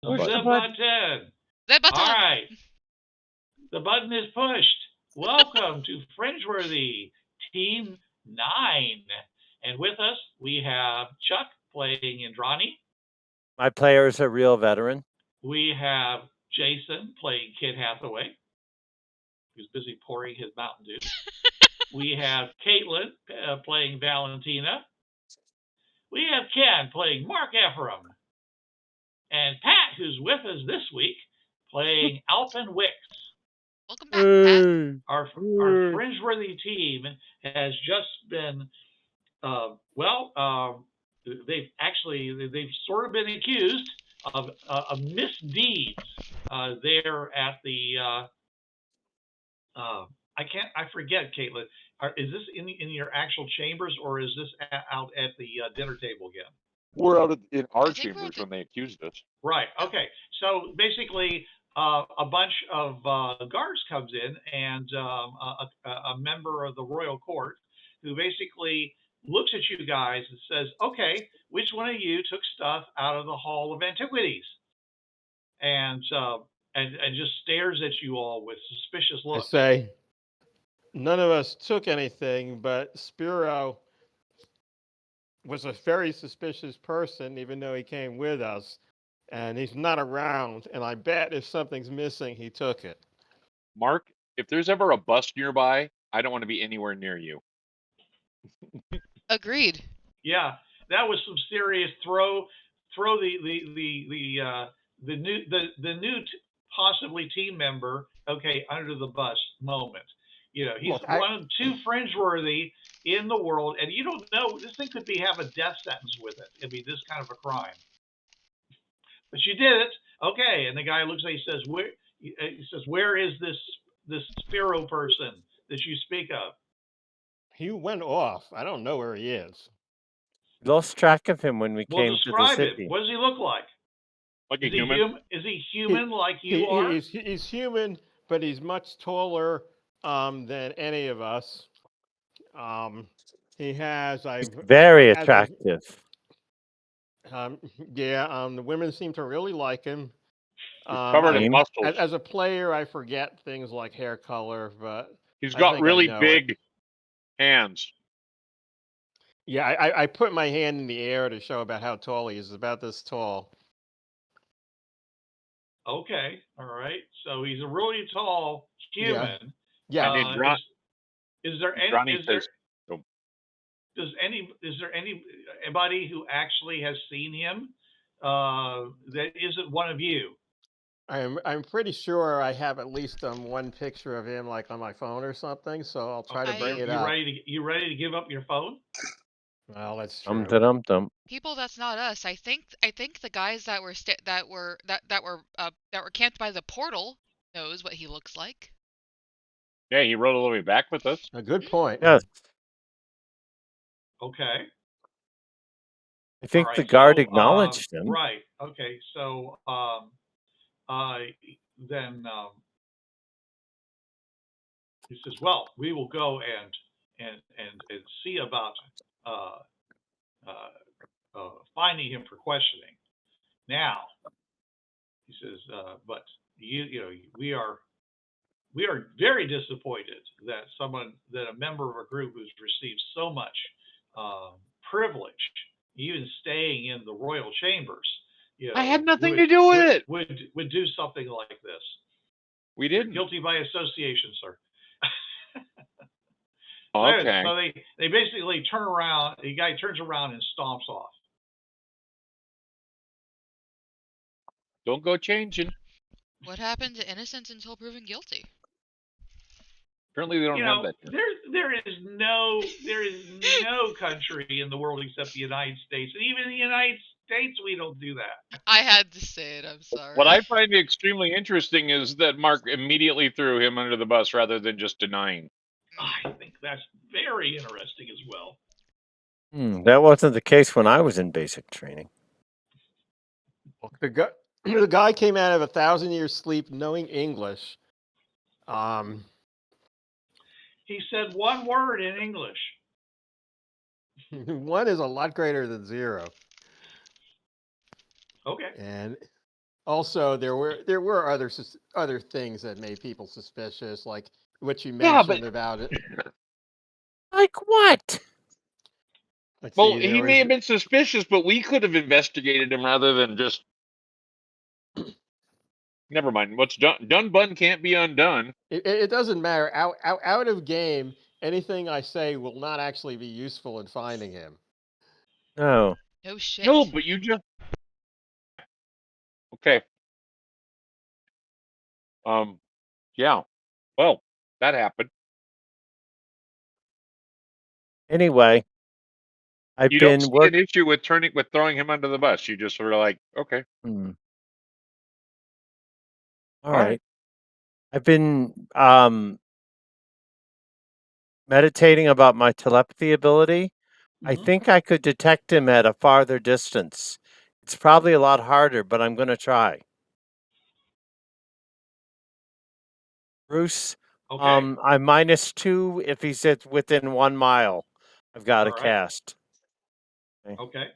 Push the button. That button. All right. The button is pushed. Welcome to Fringeworthy, Team 9. And with us, we have Chuck playing Indrani. My player is a real veteran. We have Jason playing Kid Hathaway, who's busy pouring his Mountain Dew. We have Kaitlin playing Valentina. We have Ken playing Mark Ephraim. And Pat, who's with us this week, playing Alpin Wixx. Welcome back, Pat. Our Fringeworthy team has just been, they've sort of been accused of misdeeds there at the, I forget, Kaitlin. Is this in your actual chambers, or is this out at the dinner table again? We're out in our chambers when they accused us. Right. Okay. So basically, a bunch of guards comes in, and a member of the royal court who basically looks at you guys and says, "Okay, which one of you took stuff out of the Hall of Antiquities?" And just stares at you all with suspicious looks. I say, none of us took anything, but Spiro was a very suspicious person, even though he came with us, and he's not around. And I bet if something's missing, he took it. Mark, if there's ever a bus nearby, I don't want to be anywhere near you. Agreed. Yeah, that was some serious throw the new possibly team member under the bus moment. You know, he's one of two Fringeworthy in the world, and you don't know, this thing could have a death sentence with it. It'd be this kind of a crime. But you did it. Okay, and the guy looks at you, he says, where is this Spiro person that you speak of? He went off. I don't know where he is. Lost track of him when we came to the city. What does he look like? Like a human? Is he human like you are? He's human, but he's much taller than any of us. He has very attractive. The women seem to really like him. Covered in muscles. As a player, I forget things like hair color, but he's got really big hands. Yeah, I put my hand in the air to show about how tall he is. He's about this tall. Okay, all right. So he's a really tall human. Yeah. Is there anybody who actually has seen him that isn't one of you? I'm pretty sure I have at least one picture of him, like on my phone or something. So I'll try to bring it up. You ready to give up your phone? Well, that's true. People, that's not us. I think the guys that were camped by the portal knows what he looks like. Yeah, he rode all the way back with us. A good point. Yes. Okay. I think the guard acknowledged him. Right. Okay. So then he says, "Well, we will go and see about finding him for questioning." Now, he says, "But we are very disappointed that a member of a group who's received so much privilege, even staying in the royal chambers, I had nothing to do with it. Would do something like this. We didn't. Guilty by association, sir." Okay. So they basically turn around. The guy turns around and stomps off. Don't go changing. What happened to innocence until proven guilty? Apparently they don't have that. There is no country in the world except the United States, and even in the United States we don't do that. I had to say it. I'm sorry. What I find extremely interesting is that Mark immediately threw him under the bus rather than just denying. I think that's very interesting as well. That wasn't the case when I was in basic training. The guy came out of 1,000 years sleep knowing English. He said one word in English. One is a lot greater than zero. Okay. And Also, there were other things that made people suspicious, like what you Yeah, mentioned but about it. Like what? Let's well, see, he there may was have been suspicious, but we could have investigated him rather than just. Never mind. What's done can't be undone. it doesn't matter. Out of game, anything I say will not actually be useful in finding him. No. No shit. No, but you just. Okay. Yeah. Well, that happened. Anyway, I've You don't been see an issue with throwing him under the bus. You just sort of like, okay. All All right. right. I've been meditating about my telepathy ability. I think I could detect him at a farther distance. It's probably a lot harder, but I'm going to try. Bruce, Okay. I'm -2 if he's within 1 mile. I've got All to right. cast. Okay.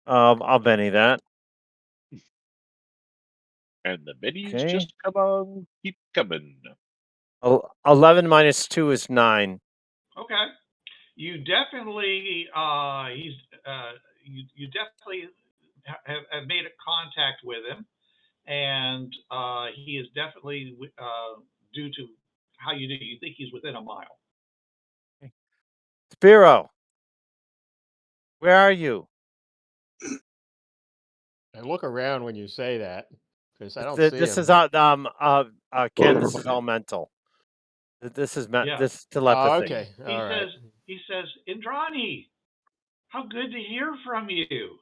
I'll Benny that. And the Bennies Okay. just come on, keep coming. 11 -2 is 9. Okay. You definitely you definitely have made a contact with him, and he is definitely due to how you do. You think he's within a mile. Spiro, where are you? I look around when you say that because I don't see This him. is Ken. This is all mental. This is Yeah. this is Oh, telepathy. okay. He All right. says, Indrani, how good to hear from you.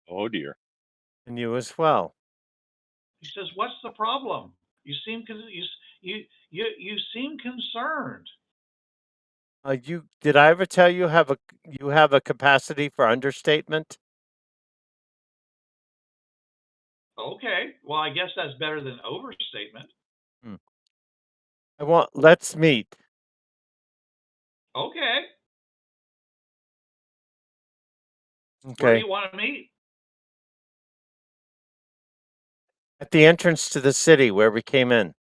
Oh dear. And you as well. He says, what's the problem? You seem you seem concerned. Did I ever tell you have a capacity for understatement? Okay. Well, I guess that's better than overstatement. Let's meet. Okay. Where do Okay. you want to meet? At the entrance to the city where we came in.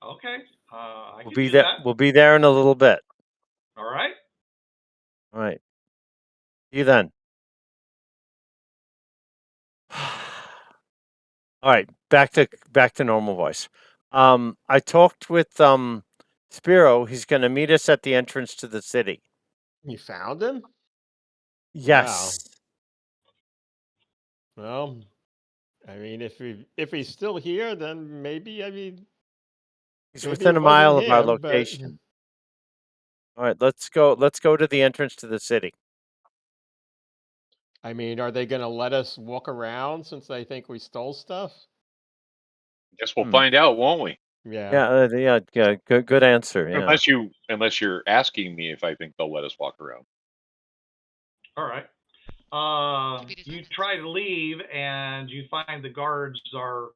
Okay. I We'll can be do there. that. We'll be there in a little bit. All right. All right. See you then. All right. Back to normal voice. I talked with Spiro. He's going to meet us at the entrance to the city. You found him? Yes. Well, I mean, if he's still here, then maybe He's maybe within it a wasn't mile of our him, but location. All right, let's go to the entrance to the city. I mean, are they going to let us walk around since they think we stole stuff? Guess we'll find out, won't we? Yeah. Yeah. Good answer. Yeah. Unless you're asking me if I think they'll let us walk around. All right. You try to leave, and you find the guards are,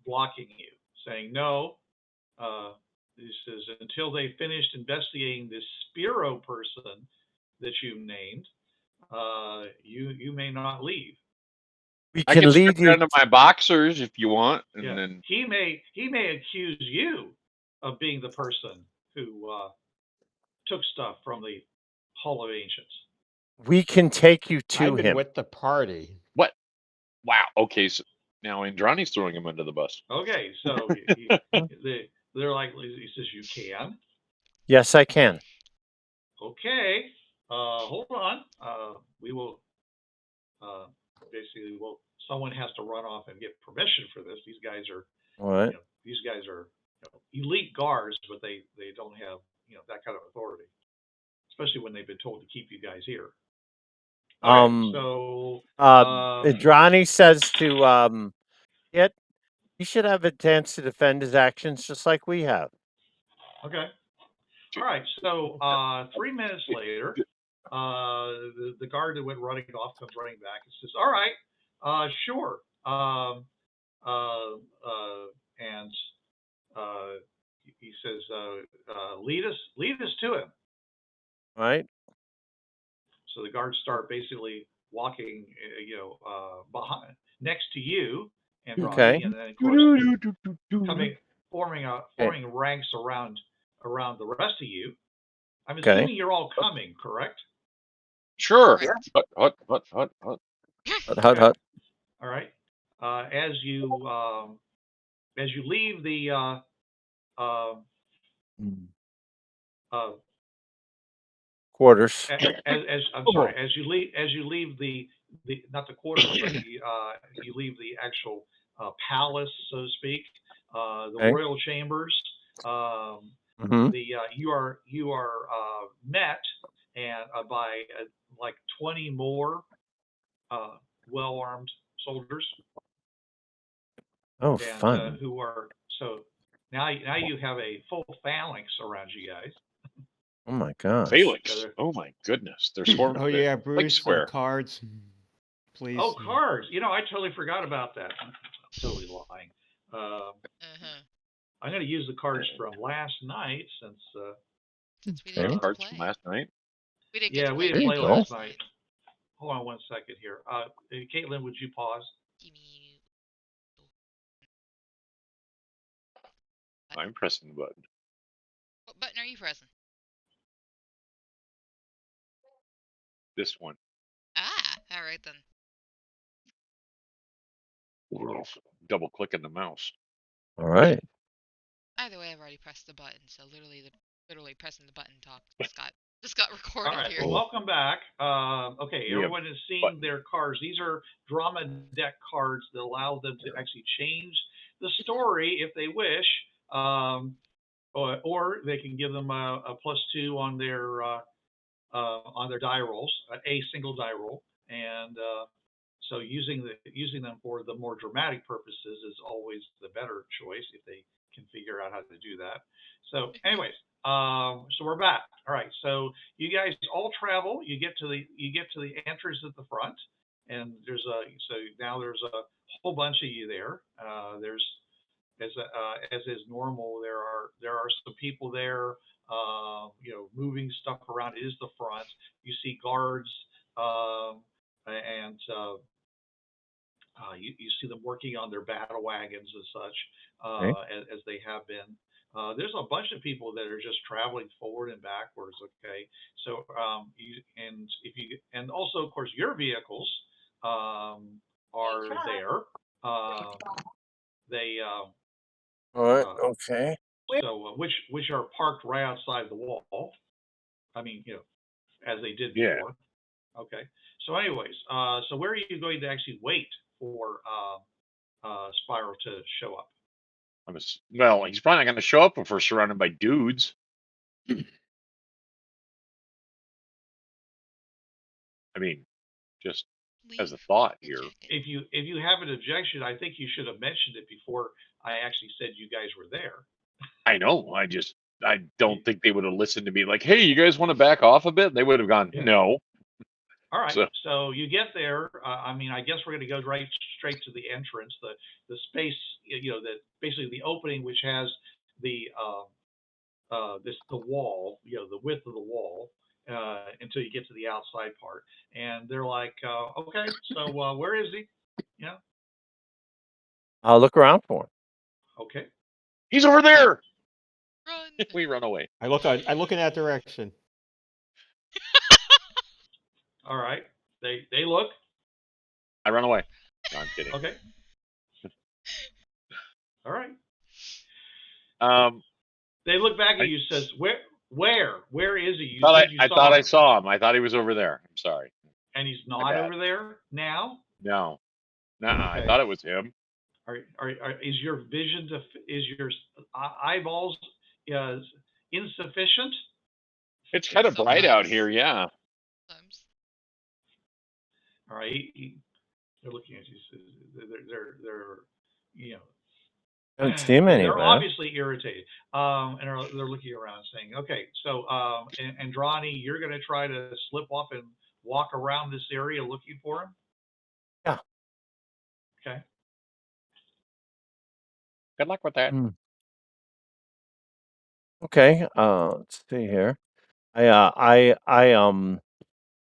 blocking you, saying no. This is until they finished investigating this Spiro person that you named. You may not leave. We I can can strip lead you. down to my boxers if you want, and Yeah. then He may accuse you of being the person who took stuff from the Hall of Ancients. We can take you to I've been him. with the party. what? Wow. Okay, so now Indrani's throwing him under the bus. Okay, so they're like, he says, you can. Yes, I can. Okay, hold on. We will basically, someone has to run off and get permission for this. These guys are, All right. elite guards, but they don't have that kind of authority, especially when they've been told to keep you guys here. Okay, so Indrani says to he should have a chance to defend his actions just like we have. okay. All right, so 3 minutes later, the guard that went running off comes running back and says, all right, sure. And he says, lead us to him. Right. So the guards start basically walking, behind, next to you, Andrani, Okay. and then of course forming ranks around the rest of you. I'm assuming you're all coming, correct? Sure. Correct. Hut. Hut. All right. As you leave the quarters. as you leave the not the quarters, but you leave the actual palace, so to speak, the royal chambers. You are met and by like 20 more well-armed soldiers. Oh, and fun. who are so now you have a full phalanx around you guys. Oh my gosh. Phalanx. Oh my goodness. They're swarming. Oh yeah, Bruce. Square. Some cards, please. Oh, cards. I totally forgot about that. I'm totally lying. I'm going to use the cards from last night since we didn't get to cards play. from last night. We didn't get to we play didn't play games last night. Hold on 1 second here. Kaitlin, would you pause? Give me. I'm pressing the button. What button are you pressing? This one. Ah, all right then. Double clicking the mouse. All right. Either way, I've already pressed the button, so literally pressing the button just got recorded All right. here. Well, welcome back. Okay, everyone has seen their cards. These are drama deck cards that allow them to actually change the story if they wish, or they can give them a +2 on their die rolls, a single die roll, and so using them for the more dramatic purposes is always the better choice if they can figure out how to do that. So, anyways, so we're back. All right, so you guys all travel. You get to the entrance at the front, and there's a whole bunch of you there. There's as is normal, there are some people there, moving stuff around. It is the front. You see guards, and you see them working on their battle wagons and such, as they have been. There's a bunch of people that are just traveling forward and backwards. Okay, so and also of course your vehicles are there. They All right. Okay. so which are parked right outside the wall. I mean, as they did before. Yeah. Okay. So anyways, so where are you going to actually wait for Spiral to show up? Well, he's probably not going to show up if we're surrounded by dudes. I mean, just as a thought here. If you have an objection, I think you should have mentioned it before I actually said you guys were there. I know. I don't think they would have listened to me. Like, hey, you guys want to back off a bit? They would have gone, no. All right. So you get there. I mean, I guess we're going to go straight to the entrance, the space, basically the opening, which has the wall, the width of the wall, until you get to the outside part. And they're like, okay, so where is he? I'll look around for him. Okay. He's over there. Run. We run away. I look in that direction. All right. They look. I run away. No, I'm kidding. Okay. All right. They look back at you. Says, where is he? I thought I saw him. I thought he was over there. I'm sorry. And he's not over there now. No. Okay. I thought it was him. Is your vision is your eyeballs insufficient? It's kind of bright out here, yeah. All right, they're looking at you. They're don't see him anywhere. They're obviously irritated, and they're looking around, saying, "Okay, so Indrani, you're going to try to slip off and walk around this area looking for him." Yeah. Okay. Good luck with that. Okay. Let's see here. I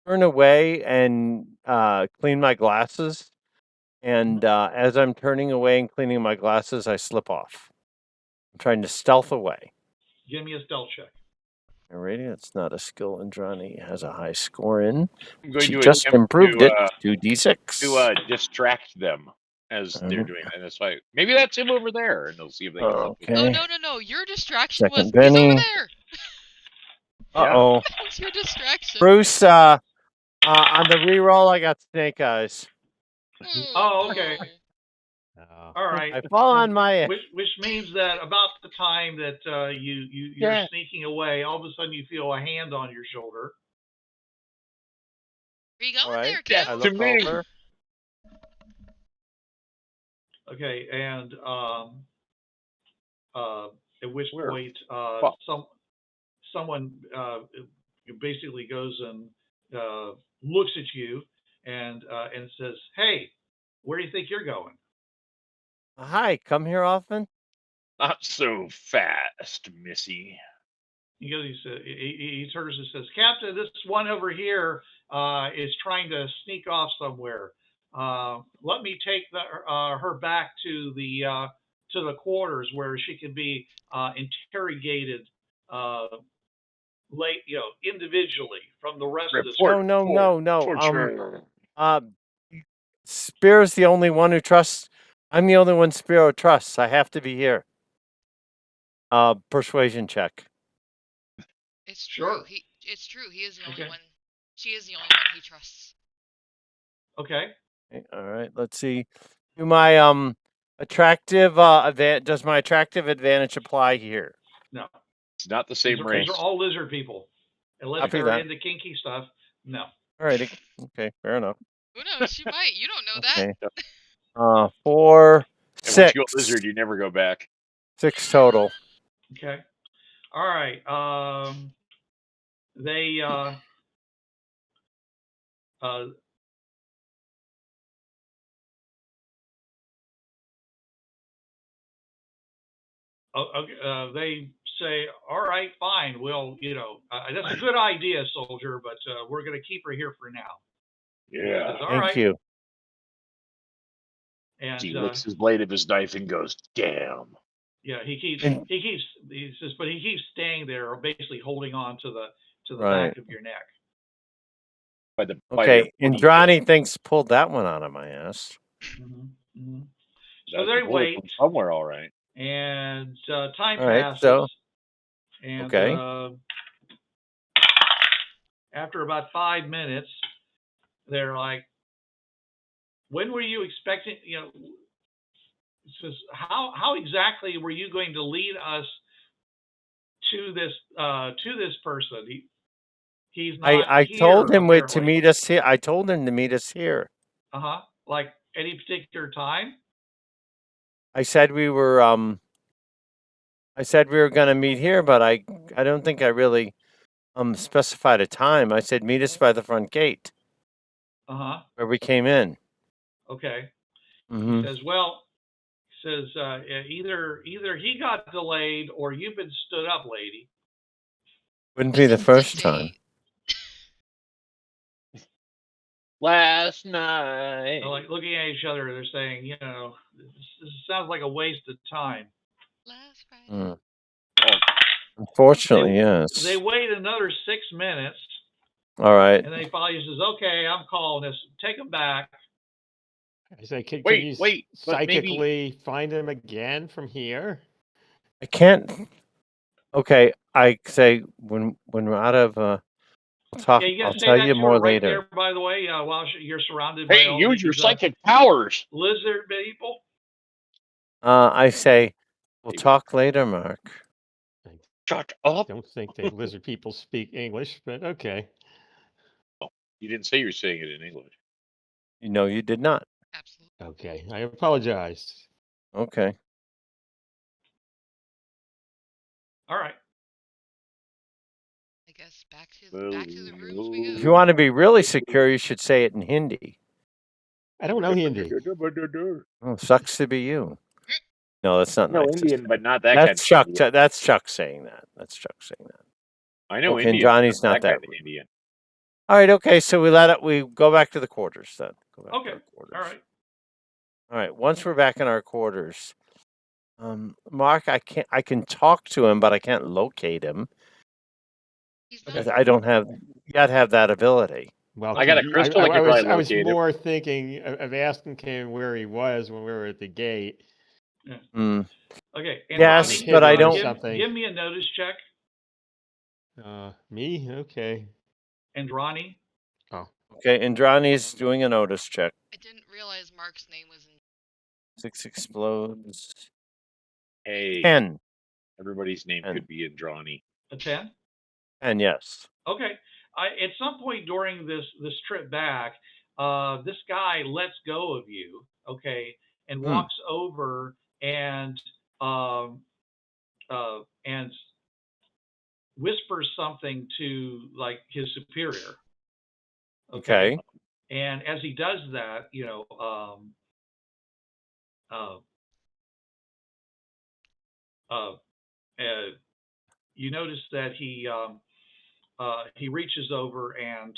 turn away and clean my glasses. And as I'm turning away and cleaning my glasses, I slip off. I'm trying to stealth away. Give me a stealth check. Alrighty, it's not a skill Indrani has a high score in. I'm going She to just attempt improved to, it. 2d6. to distract them as they're doing that. And it's like, maybe that's him over there, and they'll see if they can help. Oh Okay. no! Your distraction was Second he's over Benny. there. Uh-oh. That was your distraction. Bruce, on the reroll, I got snake eyes. Oh, okay. All right. I fall on my... Which means that about the time that you're sneaking away, all of a sudden you feel a hand on your shoulder. Where you going All right. there, kiddo? I look over. Okay, and at which Where? point someone basically goes and looks at you and says, "Hey, where do you think you're going?" Hi, come here often? Not so fast, Missy. He goes, he turns and says, "Captain, this one over here is trying to sneak off somewhere. Let me take her back to the quarters where she can be interrogated individually from the rest of the Report. No. Spiro's the only one who trusts. I'm the only one Spiro trusts. I have to be here. Persuasion check. It's true. Sure. It's true. He is the only Okay. one. She is the only one he trusts. Okay. All right. Let's see. Do my attractive does my attractive advantage apply here? No. It's not the same race. These are all lizard people. Unless Copy they're that. into kinky stuff. No. All right. Okay. Fair enough. Who knows? She might. You don't know that. Okay. 4, And 6. once you go lizard, you never go back. 6 total. Okay. All right. They they say, "All right, fine. Well, that's a good idea, soldier, but we're going to keep her here for now." Yeah. Says, "All Thank right." you. And He licks his blade of his knife and goes, "Damn." yeah, he says, but he keeps staying there, basically holding on to the Right. back of your neck. Okay, Indrani thinks pulled that one out of my ass. Mm-hmm. Mm-hmm. So That's they a bullet wait, from somewhere, all right. and time All right, passes. so- And Okay. after about 5 minutes, they're like, "When were you expecting? It says, how exactly were you going to lead us to this person? He's not. I told him to apparently. meet us here. I told him to meet us here. Like any particular time? I said we were going to meet here, but I don't think I really specified a time. I said meet us by the front gate where we came in. Okay. Mm-hmm. He says, "Well," either he got delayed or you've been stood up, lady." Wouldn't be the first time. Last night. They're like looking at each other. They're saying, this sounds like a waste of time. Last Friday. Unfortunately, yes. They wait another 6 minutes. All right. And then he finally says, "Okay, I'm calling this. Take him back." I say, can you wait, but psychically find him again from here? I can't. Okay, I say when we're out of. I'll talk. Yeah, I'll tell you more right later. there, by the way, while you're surrounded by all use these, your psychic powers. Lizard people. I say, we'll talk later, Mark. Shut up. I don't think that lizard people speak English, but okay. Oh, you didn't say you were saying it in English. No, you did not. Absolutely. Okay, I apologize. Okay. All right. I guess back to the rooms we go. If you want to be really secure, you should say it in Hindi. I don't know Hindi. Oh, sucks to be you. No, that's not No, nice. Indian, but not that that's kind Chuck. of That's Chuck saying that. That's Chuck saying that. I know okay, Indian. Johnny's not that that kind of Indian. All right. Okay. So we go back to the quarters then. Go back to Okay. our quarters. All right. All right. Once we're back in our quarters, Mark, I can talk to him, but I can't locate him He's because not. I don't have that ability. Well, I got a crystal I could probably I was locate him. more thinking of asking him where he was when we were at the gate. Yeah. Hmm. Okay. And Yes, Ronnie, but I Hidden or don't. something. give me a notice check. Me? Okay. And Ronnie. Okay. Indrani's doing a notice check. I didn't realize Mark's name was in. 6 explodes. Hey, 10. everybody's name And- could be Indrani. A 10. And yes. Okay. At some point during this trip back, this guy lets go of you, okay, and walks over and whispers something to like his superior. Okay. And as he does that, you notice that he reaches over and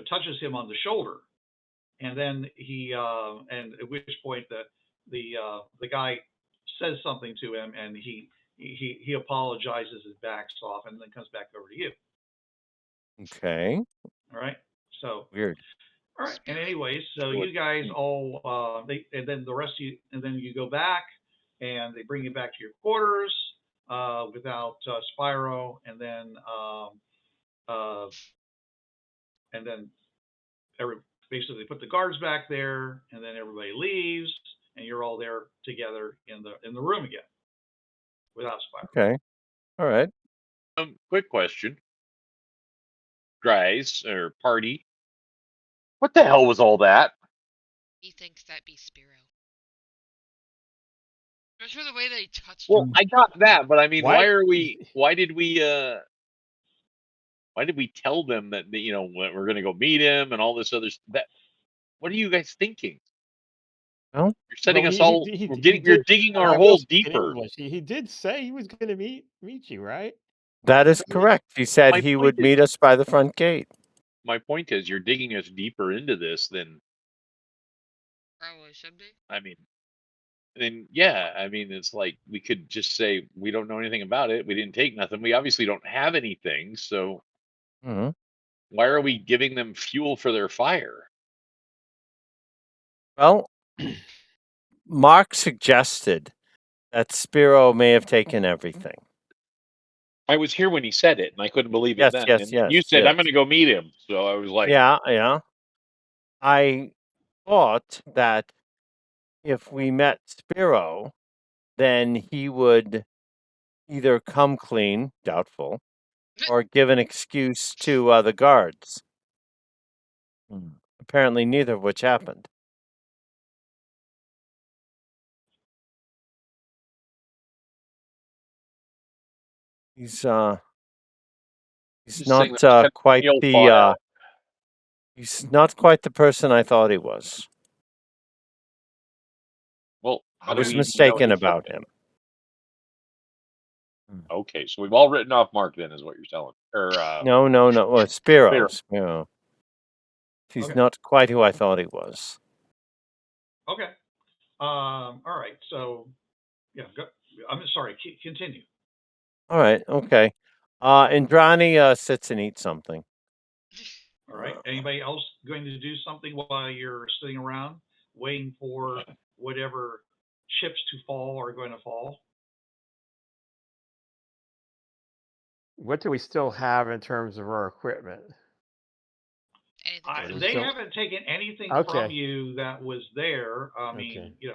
touches him on the shoulder, and then and at which point the guy says something to him, and he apologizes and backs off, and then comes back over to you. Okay. All right. So Weird. all right. And anyways, so you guys all and then the rest of you, and then you go back, and they bring you back to your quarters without Spyro, and then basically put the guards back there, and then everybody leaves, and you're all there together in the room again without Spyro. Okay. All right. Quick question, guys or party. What the hell was all that? He thinks that be Spiro. Just for the way that he touched Well, him. I got that, but I mean, Why- why did we tell them that we're going to go meet him and all this other stuff? What are you guys thinking? Well, You're setting Well, us he- all. he- You're he did- digging I our will hole speak in deeper. English. He did say he was going to meet you, right? that is correct. He said My he point would is- meet us by the front gate. My point is, you're digging us deeper into this than Probably should be. I mean. And yeah, I mean, it's like we could just say we don't know anything about it. We didn't take nothing. We obviously don't have anything. So Mhm. why are we giving them fuel for their fire? Well, Mark suggested that Spiro may have taken everything. I was here when he said it, and I couldn't believe Yes, it then. yes, And yes, you said I'm yes. going to go meet him, so I was like, Yeah, yeah. I thought that if we met Spiro, then he would either come clean, doubtful, or give an excuse to the guards. Apparently, neither of which happened. He's Just saying not that was quite ill the thought out. he's not quite the person I thought he was. Well, I how do was we know mistaken he's about something? him. Okay, so we've all written off Mark then, is what you're telling? Or No. Spiro. Spiro. Spiro. He's Okay. not quite who I thought he was. Okay. All right. So yeah. I'm sorry. Continue. All right. Okay. Indrani sits and eats something. All right. Anybody else going to do something while you're sitting around waiting for whatever chips to fall are going to fall? What do we still have in terms of our equipment? Anything They So- haven't taken anything Okay. from you that was there. I mean, Okay.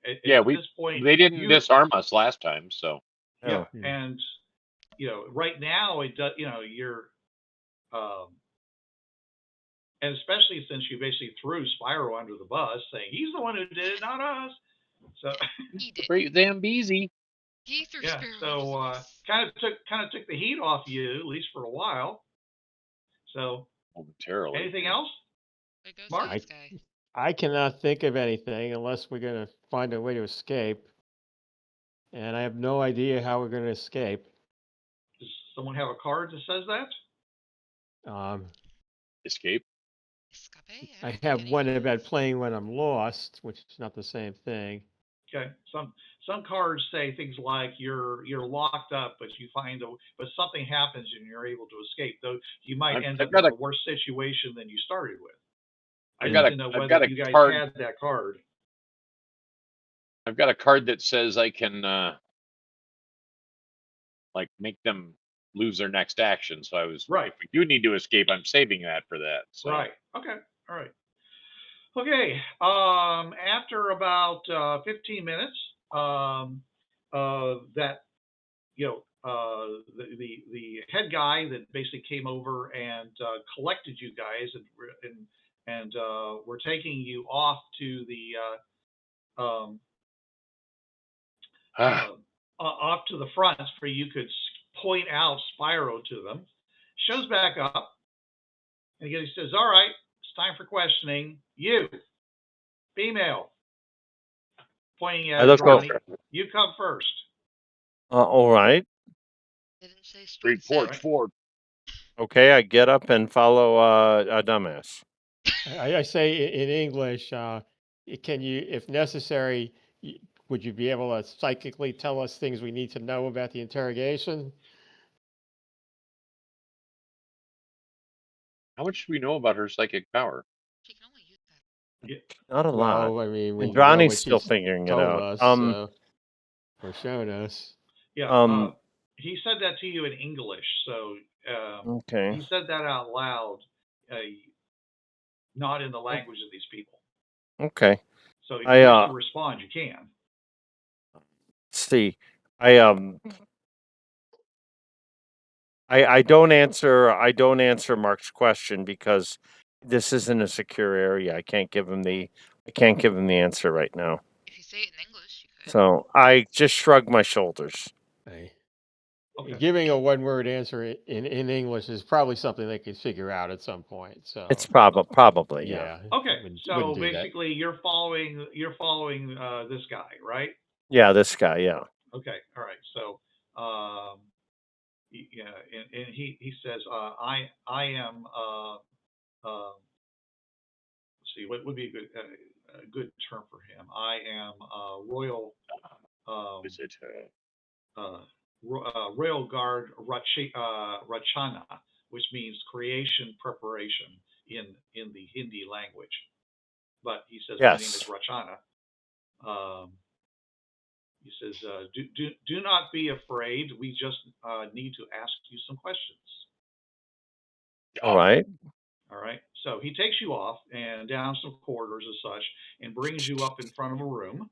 at this point, they didn't disarm us last time, so Yeah, Hmm. and right now it does. You're, and especially since you basically threw Spyro under the bus, saying he's the one who did it, not us. So He did. great Zambezi. He threw yeah, Spiro. so kind of took the heat off you, at least for a while. So Momentarily. anything else? There goes Mark? this guy. I cannot think of anything unless we're going to find a way to escape. and I have no idea how we're going to escape. Does someone have a card that says that? Escape. Escape? I don't have think one anyone about is. playing when I'm lost, which is not the same thing. Okay. Some cards say things like you're locked up, but but something happens and you're able to escape. Though you might end I've up got in a a worse situation than you started with. I I've need got to know I've whether got a you guys card. had that card. I've got a card that says I can like make them lose their next action. So I was Right. if we do need to escape, I'm saving that for that. So. Right. Okay. All right. Okay. After about 15 minutes, that the head guy that basically came over and collected you guys and we're taking you off to the off to the front where you could point out Spyro to them. Shows back up and he says, "All right, it's time for questioning. You, female," pointing at Indrani. You come first. All right. Didn't say Street street porch south. forward. Okay, I get up and follow a dumbass. I say in English, can you, if necessary, would you be able to psychically tell us things we need to know about the interrogation? How much do we know about her psychic power? She can only use that. Not a lot. Well, I mean, we know Indrani's what still she's figuring it told out. us, or shown us. Yeah. He said that to you in English, so Okay. he said that out loud, not in the language of these people. Okay. So if you wish to respond, you can. See, I don't answer Mark's question because this isn't a secure area. I can't give him the answer right now. If you say it in English, you could. So I just shrug my shoulders. Okay. Giving a one-word answer in English is probably something they could figure out at some point. So It's probably yeah. Okay. So wouldn't do basically, you're following this guy, right? Yeah, this guy. Yeah. Okay. All right. So yeah, and he says, I am. Let's see, what would be a good term for him? I am royal. Visitor. Royal Guard Rachana, which means creation preparation in the Hindi language. But he says, Yes. My name is Rachana. He says, do not be afraid. We just need to ask you some questions. All right. All right. So he takes you off and down some corridors and such and brings you up in front of a room,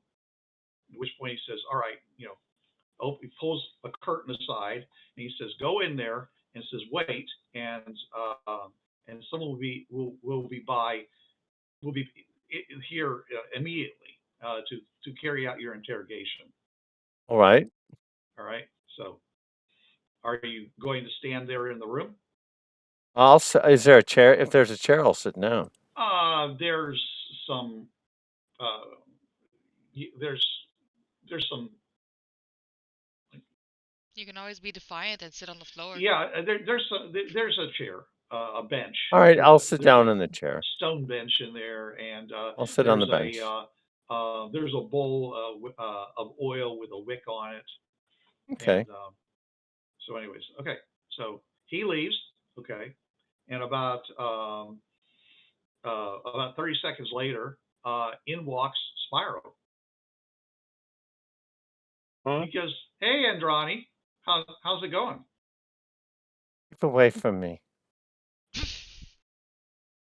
at which point he says, all right, he pulls a curtain aside and he says, go in there, and says, wait, and someone will be here immediately to carry out your interrogation. All right. All right. So, are you going to stand there in the room? Is there a chair? If there's a chair, I'll sit down. There's some. There's some. You can always be defiant and sit on the floor. Yeah, there's a chair, a bench. All right, I'll sit down in the chair. Stone bench in there, and I'll sit on the bench. There's a bowl of oil with a wick on it. Okay. And, so, anyways, okay. So he leaves. Okay, and about 30 seconds later, in walks Spyro. Huh? He goes, "Hey, Indrani, how's it going?" Keep away from me.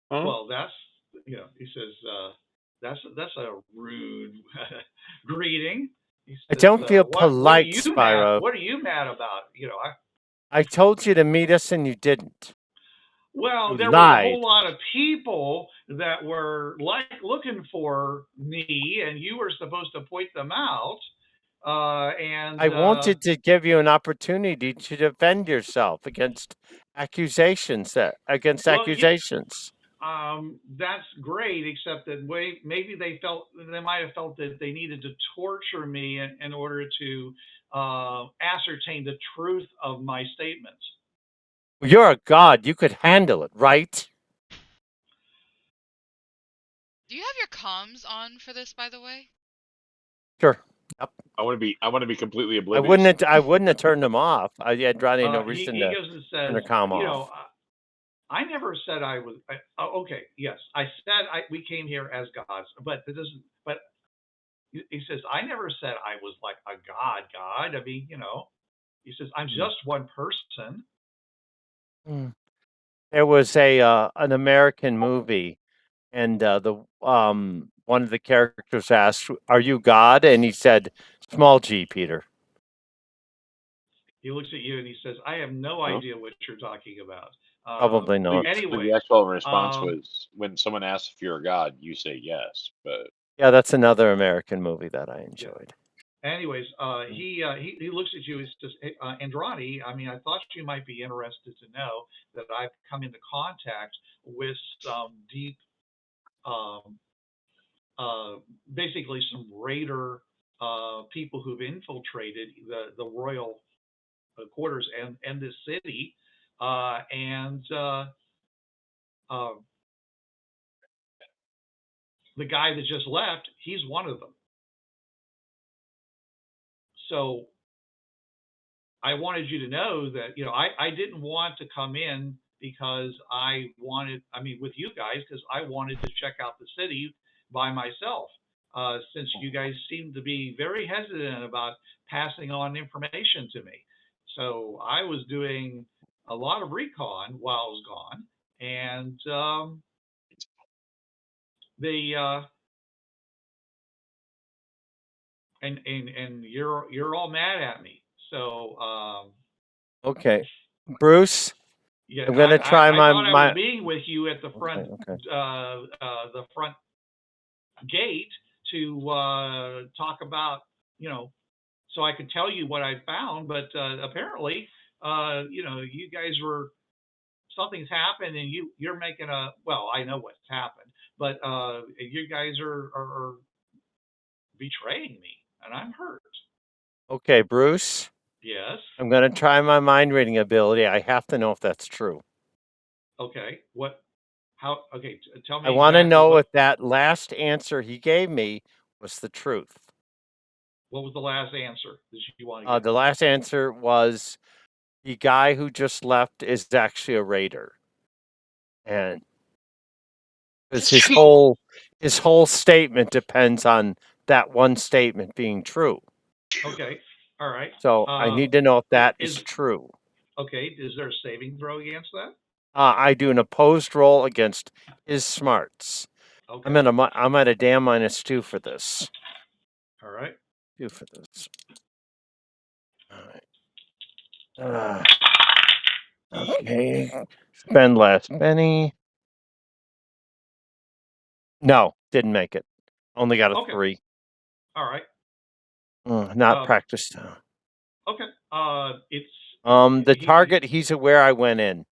Huh? Well, he says, that's a rude greeting. He says, I don't feel polite, Spyro. What are you mad about? I told you to meet us and you didn't. Well, there lied. was a whole lot of people that were looking for me, and you were supposed to point them out. And I wanted to give you an opportunity to defend yourself against accusations. That's great, except that maybe they might have felt that they needed to torture me in order to ascertain the truth of my statements. You're a god. You could handle it, right? Do you have your comms on for this, by the way? Sure. Yep. I want to be completely oblivious. I wouldn't have turned them off. I'd rather no reason He to goes and turn says, the comm you off. know, I never said I was. Okay, yes, I said we came here as gods, but it doesn't. But he says I never said I was like a god. I mean, he says I'm just one person. There was an American movie, and the one of the characters asked, "Are you God?" And he said, "Small G, Peter." He looks at you and he says, "I have no idea what you're talking about." Probably not. Anyway, the actual response was when someone asks if you're a god, you say yes. But yeah, that's another American movie that I enjoyed. Yeah. Anyways, he looks at you and says, hey, Indrani, I mean, I thought you might be interested to know that I've come into contact with some deep, basically some raider people who've infiltrated the royal quarters and this city, and the guy that just left, he's one of them. So I wanted you to know that, I didn't want to come in because with you guys, because I wanted to check out the city by myself, since you guys seem to be very hesitant about passing on information to me. So I was doing a lot of recon while I was gone, and and you're all mad at me. So okay, Bruce. yeah, I'm gonna try I thought I was my. being with you at the front the front gate to talk about, so I could tell you what I found, but apparently you guys were, something's happened and you're making I know what's happened, but you guys are betraying me and I'm hurt. Okay, Bruce. Yes. I'm gonna try my mind reading ability. I have to know if that's true. Okay. What? How? Okay. Tell me I want to exactly know if that last answer he gave me was the truth. what was the last answer that you want to give? The last answer was the guy who just left is actually a raider, and because his whole statement depends on that one statement being true. Okay. All right. So I need to know if that is true. Okay. Is there a saving throw against that? I do an opposed roll against his smarts. Okay. I'm at a damn -2 for this. All right. 2 for this. All right. Okay. Spend less penny. No, didn't make it. Only got a 3. All right. Not practiced. Okay. It's the target. He's aware I went in.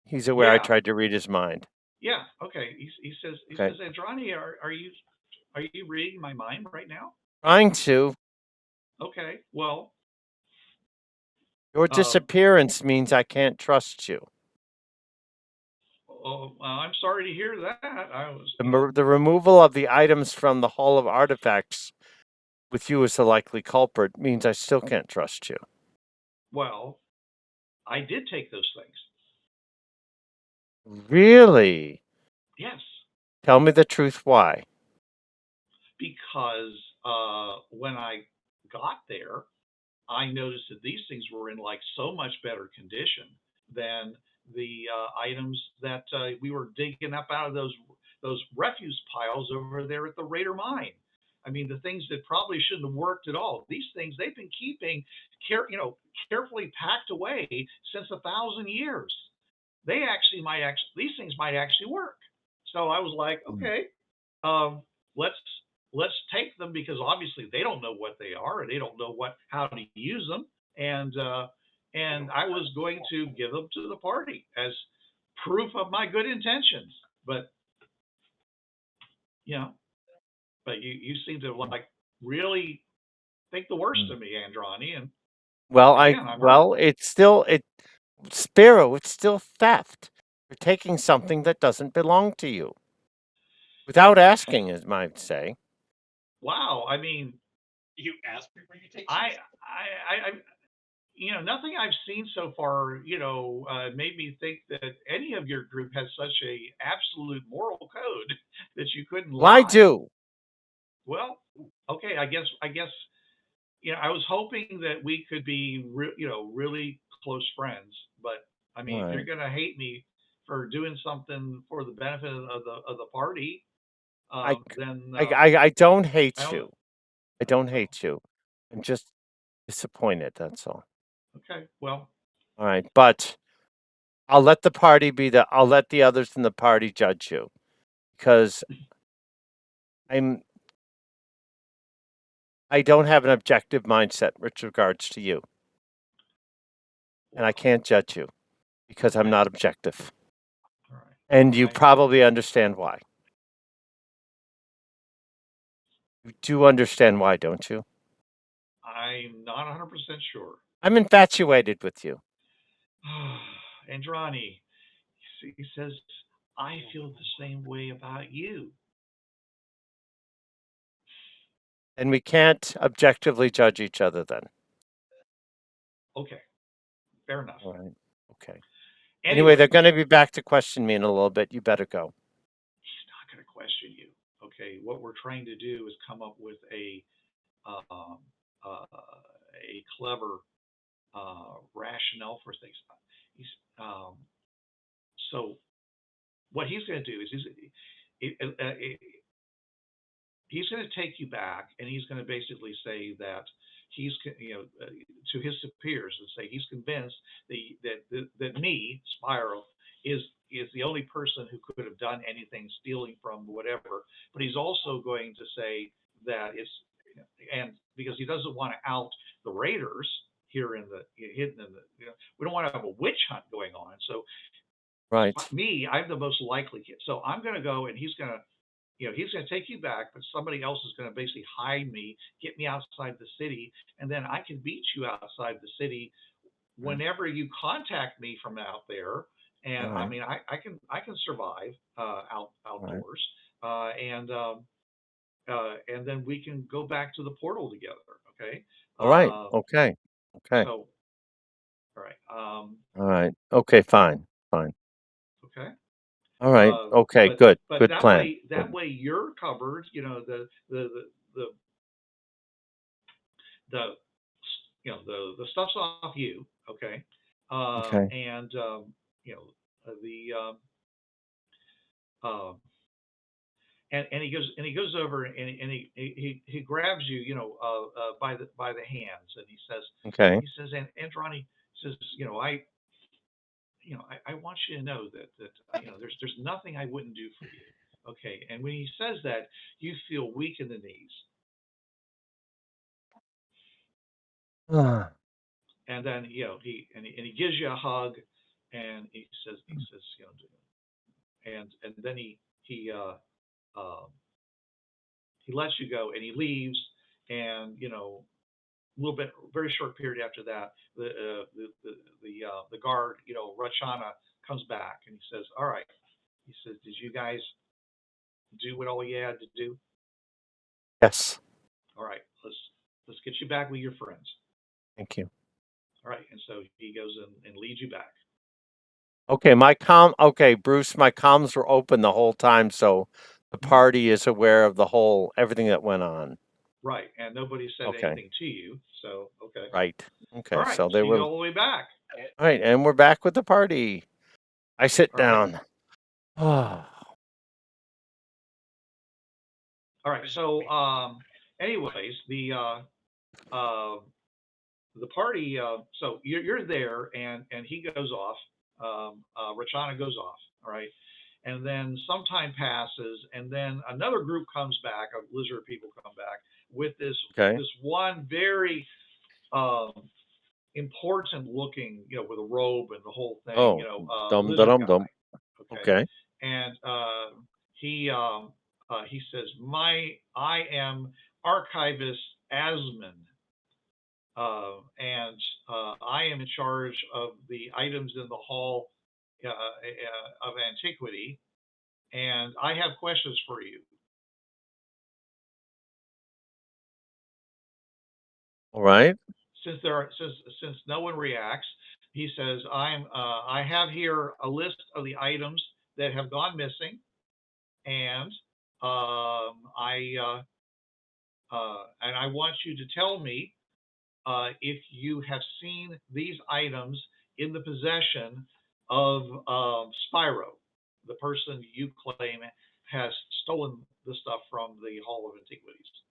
He's aware I tried to read his mind. Yeah. Okay. He says, Indrani, are you reading my mind right now? Trying to. Okay. Well, your disappearance means I can't trust you. Oh, I'm sorry to hear that. I was the removal of the items from the Hall of Artifacts with you as the likely culprit means I still can't trust you. Well, I did take those things. Really? Yes. Tell me the truth. Why? Because when I got there, I noticed that these things were in like so much better condition than the items that we were digging up out of those refuse piles over there at the Raider mine. I mean, the things that probably shouldn't have worked at all. These things they've been keeping, carefully packed away since 1,000 years. These things might actually work. So I was like, okay, let's take them, because obviously they don't know what they are and they don't know how to use them. And I was going to give them to the party as proof of my good intentions. But but you seem to like really think the worst of me, Indrani, and Well, again, I'm hurt. it's still Sparrow. It's still theft. You're taking something that doesn't belong to you without asking, as might say. Wow, I mean, You ask before you take I, something. nothing I've seen so far, made me think that any of your group has such a absolute moral code that you couldn't Well, I lie. do. Well, okay, I guess, I was hoping that we could be, really close friends. But I mean, if you're Right. gonna hate me for doing something for the benefit of the party, I then I don't I hate don't. you. I don't Well, hate you. I'm just disappointed. That's all. okay. Well, All right, but I'll let the party be I'll let the others in the party judge you because I don't have an objective mindset with regards to you, and I can't judge you because I'm okay. not objective. All right. And Well, you probably understand why. You do understand why, don't you? I'm not 100% sure. I'm infatuated with you. Indrani, he says, I feel the same way about you. And we can't objectively judge each other then. Okay, fair enough. All right. Okay. Anyway, Anyway, they're going to be back to question me in a little bit. You better go. he's not going to question you. Okay, what we're trying to do is come up with a clever rationale for things. He's so what he's going to do is he's going to take you back, and he's going to basically say that he's to his superiors and say he's convinced that me, Spiral, is the only person who could have done anything, stealing from whatever. But he's also going to say that it's, and because he doesn't want to out the raiders here in the hidden in the, we don't want to have a witch hunt going on. So Right. me, I'm the most likely kid. So I'm going to go, and he's going to, he's going to take you back, but somebody else is going to basically hide me, get me outside the city, and then I can beat you outside the city whenever you contact me from out there. And I mean, I can survive outdoors, and then we can go back to the portal together. Okay. All right. Okay. Okay. So, all right. All right. Okay. Fine. Fine. Okay. All right. Okay. Good. But Good that plan. way you're covered. The the stuff's off you. Okay. Okay. And the and he goes over, and he grabs you, by the hands, and he Okay. says, and Andrani says, I want you to know that there's nothing I wouldn't do for you. Okay. And when he says that, you feel weak in the knees. And then he gives you a hug, and he says and then he lets you go, and he leaves, and a little bit, very short period after that, the guard, Rachana, comes back, and he says, all right, he says, did you guys do what all you had to do? Yes. All right, let's get you back with your friends. Thank you. All right, and so he goes and leads you back. Okay, okay, Bruce, my comms were open the whole time, so the party is aware of everything that went on. Right, and nobody said anything to you, so okay. Right. Okay, all right, so they you were go all the way back. All right, and we're back with the party. I sit All down. All right, so anyways, the party, so you're there, and he goes off, Rachana goes off, all right, and then some time passes, and then another group comes back, of lizard people come back with this one very important looking, with a robe and the whole thing, lizard guy. Okay. And he says, I am Archivist Asman, and I am in charge of the items in the Hall of Antiquity, and I have questions for you. All right. Since no one reacts, he says, I have here a list of the items that have gone missing, and I want you to tell me if you have seen these items in the possession of Spyro, the person you claim has stolen the stuff from the Hall of Antiquities.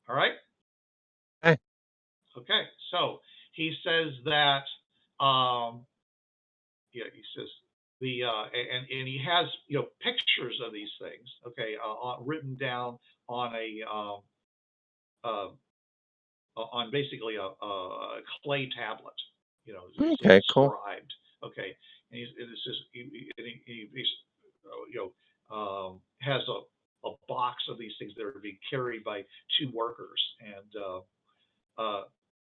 All right? Okay. Okay, so he says that, he says and he has pictures of these things, okay, written down on on basically a clay tablet, Okay, cool. inscribed, okay, and it's just he has a box of these things that are being carried by two workers,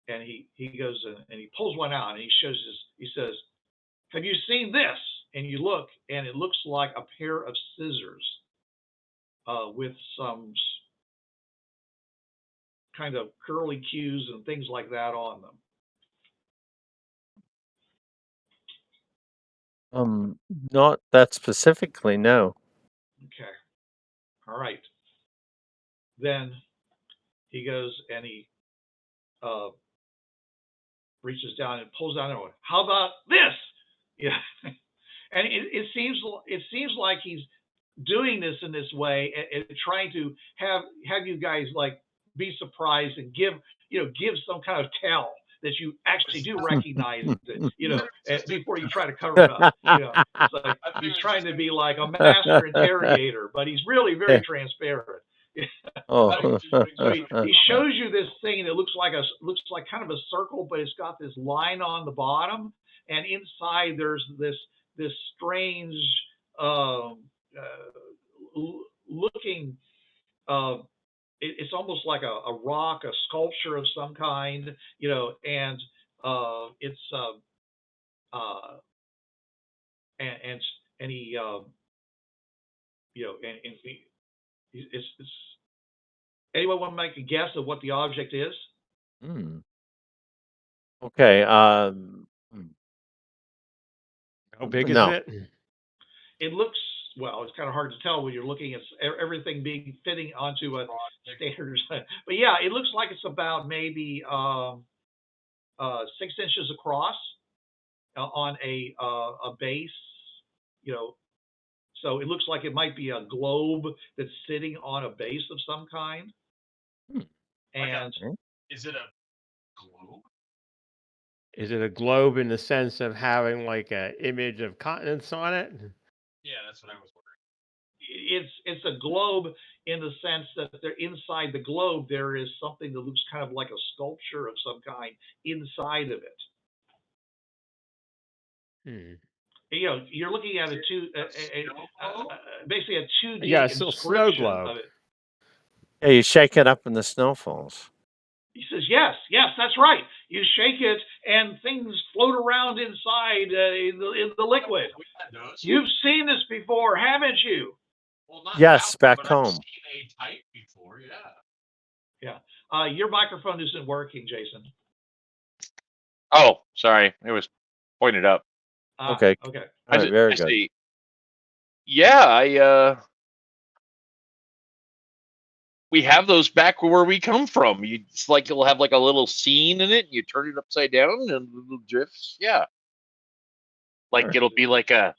and he goes and he pulls one out and he says, have you seen this? And you look, and it looks like a pair of scissors with some kind of curly cues and things like that on them. Not that specifically, no. Okay. All right. Then he goes and he reaches down and pulls out another one. How about this? Yeah. And it seems like he's doing this in this way and trying to have you guys like be surprised and give some kind of tell that you actually do recognize it, before you try to cover it up. It's like he's trying to be like a master interrogator, but he's really very transparent. Oh. So he shows you this thing, and it looks like kind of a circle, but it's got this line on the bottom, and inside there's this strange looking. It's almost like a rock, a sculpture of some kind, and it's and he it's anyone want to make a guess of what the object is? Okay. How big is it? It looks, well, it's kind of hard to tell when you're looking at everything being fitting onto a standard. But yeah, it looks like it's about maybe 6 inches across on a base, So it looks like it might be a globe that's sitting on a base of some kind. And is it a globe? Is it a globe in the sense of having like an image of continents on it? Yeah, that's what I was wondering. It's a globe in the sense that inside the globe there is something that looks kind of like a sculpture of some kind inside of it. You're looking at basically a 2D snow globe. of it. Yeah, you shake it up and the snow falls. He says, yes, that's right. You shake it and things float around inside in the liquid. You've seen this before, haven't you? Well, not yes, back but home. I've seen a type before, yeah. Yeah. Your microphone isn't working, Jason. Oh, sorry. It was pointed up. Okay. Okay. All right, very good. Say, yeah, we have those back where we come from. It's like you'll have like a little scene in it, and you turn it upside down, and little drifts. Yeah, like it'll be like a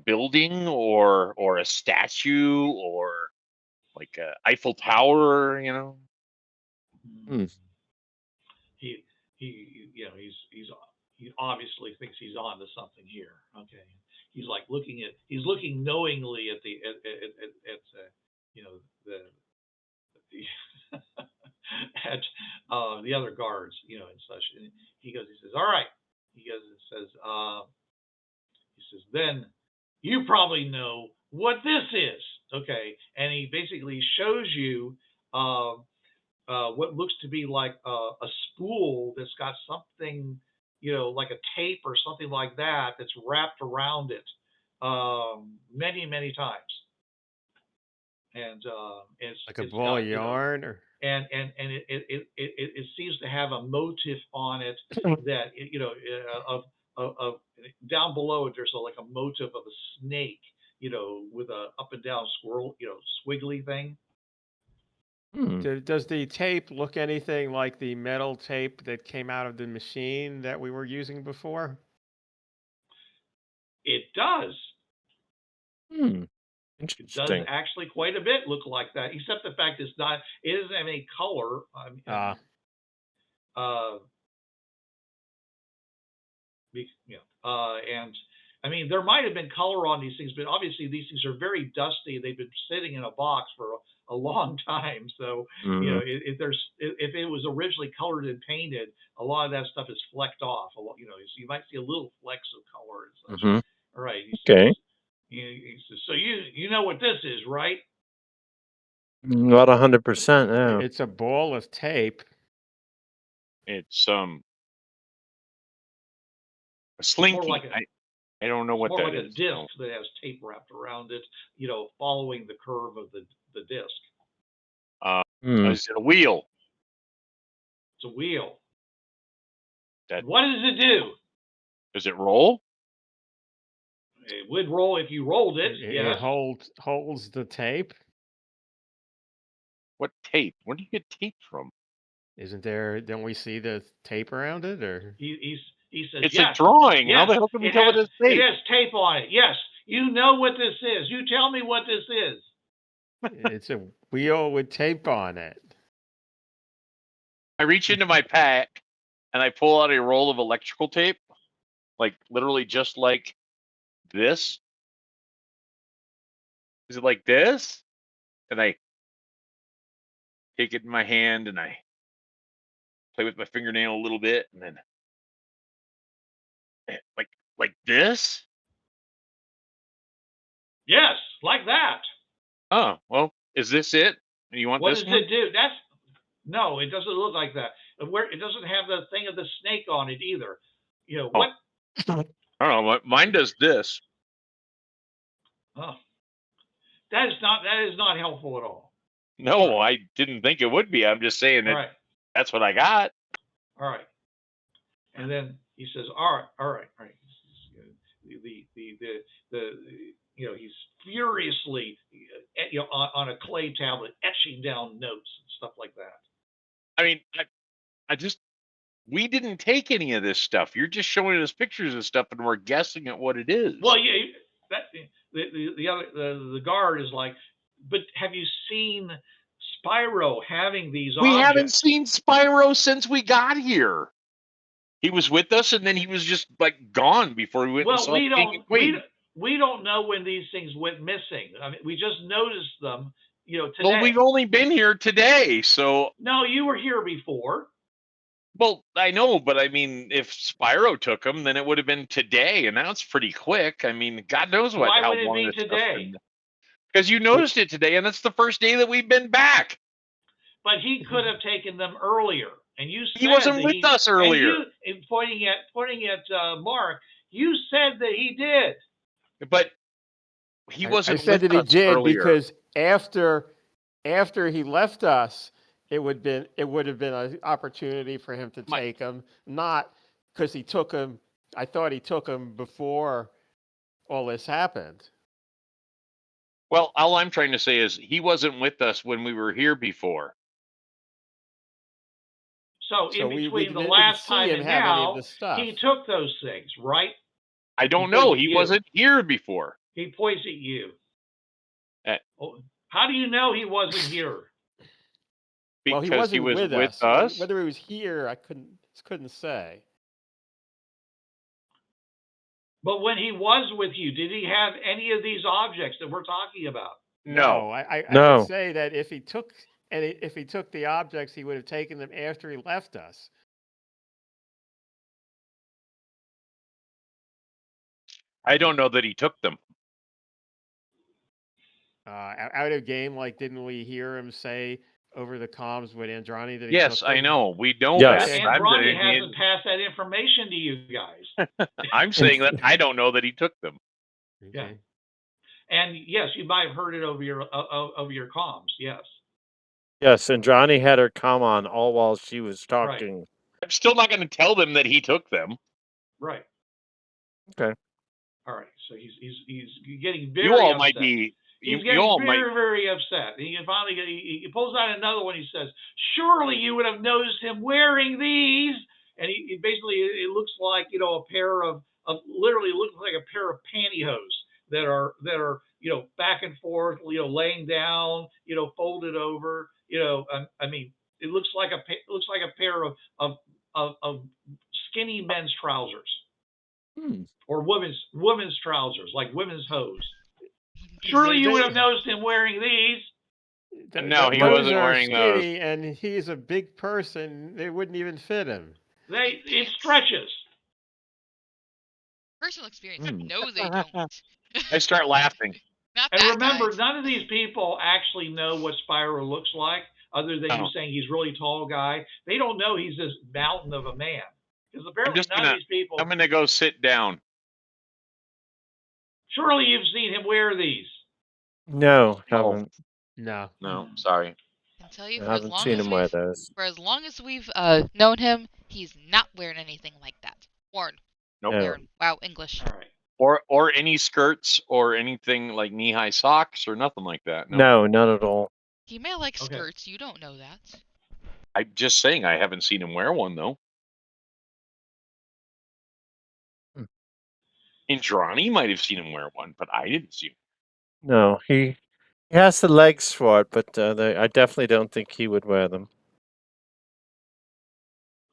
building or a statue or like a Eiffel Tower. He obviously thinks he's on to something here. Okay. He's looking knowingly at the at the other guards, and such. And he says, all right. says, then you probably know what this is. Okay. And he basically shows you what looks to be like a spool that's got something, like a tape or something like that that's wrapped around it many, many times. And it's like a ball of yarn, or and it seems to have a motif on it that of down below it. There's like a motif of a snake, with a up and down swirl, squiggly thing. Does the tape look anything like the metal tape that came out of the machine that we were using before? It does. Interesting. It does actually quite a bit look like that, except the fact it doesn't have any color. And I mean, there might have been color on these things, but obviously these things are very dusty. They've been sitting in a box for a long time. So, if it was originally colored and painted, a lot of that stuff is flecked off. So you might see a little flecks of color and such. All right. Okay. He says, so you know what this is, right? Not 100%. No. It's a ball of tape. It's a slinky. I don't know what that is. More like a disc that has tape wrapped around it, following the curve of the disc. Is it a wheel? It's a wheel. What does it do? Does it roll? It would roll if you rolled it. Yes. It holds the tape. What tape? Where do you get tape from? Isn't there? Don't we see the tape around it? Or he says it's yes. a drawing. Yes. How the hell can we tell it is tape? It has tape on it. Yes. You know what this is. You tell me what this is. It's a wheel with tape on it. I reach into my pack and I pull out a roll of electrical tape, like literally just like this. Is it like this? And I take it in my hand and I play with my fingernail a little bit, and then like this. Yes, like that. Oh, well, is this it? You want this one? What does it do? No, it doesn't look like that. It doesn't have the thing of the snake on it either. What? I don't know. Mine does this. Oh, that is not helpful at all. No, I didn't think it would be. I'm just saying that that's what I got. All right. And then he says, all right. He's furiously, on a clay tablet, etching down notes and stuff like that. I mean, we didn't take any of this stuff. You're just showing us pictures of stuff, and we're guessing at what it is. Well, yeah, the guard is like, but have you seen Spyro having these objects? We haven't seen Spyro since we got here. He was with us, and then he was just like gone before we went and saw King and Queen. We don't know when these things went missing. I mean, we just noticed them, today. Well, we've only been here today, so. No, you were here before. Well, I know, but I mean, if Spyro took them, then it would have been today, and now it's pretty quick. I mean, God knows how long it would be today. Because you noticed it today, and it's the first day that we've been back. But he could have taken them earlier, and you said he wasn't with us earlier. And pointing at Mark, you said that he did. But he wasn't. I said that he did earlier. Because after he left us, it would have been an opportunity for him to take him, not because he took him. I thought he took him before all this happened. Well, all I'm trying to say is he wasn't with us when we were here before. So in between the last time and now, he took those things, right? I don't know. He wasn't here before. He points at you. How do you know he wasn't here? Because he wasn't with us. Whether he was here, I couldn't say. But when he was with you, did he have any of these objects that we're talking about? No. I would say that if he took the objects, he would have taken them after he left us. I don't know that he took them. Out of game, like, didn't we hear him say over the comms with Indrani that he Yes, took I them? know. We know Yes. that. Andrani hasn't passed that information to you guys. I'm saying that I don't know that he took them. Okay. Yeah. And yes, you might have heard it over your comms. Yes. Yes, Indrani had her come on all while she was talking. I'm still not going to tell them that he took them. Right. Okay. All right. So he's getting very You all upset. might be. He's You getting all very, might. very upset. He finally he pulls out another one. He says, "Surely you would have noticed him wearing these." And he basically, it looks like, a pair of literally looks like a pair of pantyhose that are back and forth, laying down, folded over. I mean, it looks like a pair of skinny men's trousers or women's trousers, like women's hose. Surely you would have noticed him wearing these. No, he those wasn't are wearing those. skinny, and he's a big person. They wouldn't even fit him. It stretches. Personal experience. No, they don't. I start laughing. Not And that remember, guy. none of these people actually know what Spyro looks like, other than you saying he's really tall guy. They don't know he's this mountain of a man. Because apparently none of these people. I'm gonna go sit down. Surely you've seen him wear these. No, haven't. No. Sorry. I can tell you I for as haven't long seen as him wear we've those. known him, he's not wearing anything like that. Worn. Nope. No. Wearing. Wow, English. All right. Or any skirts or anything like knee-high socks or nothing like that. No, none at all. He may like skirts. You don't know that. I'm just saying I haven't seen him wear one though. Indrani might have seen him wear one, but I didn't see him. No, he has the legs for it, but I definitely don't think he would wear them.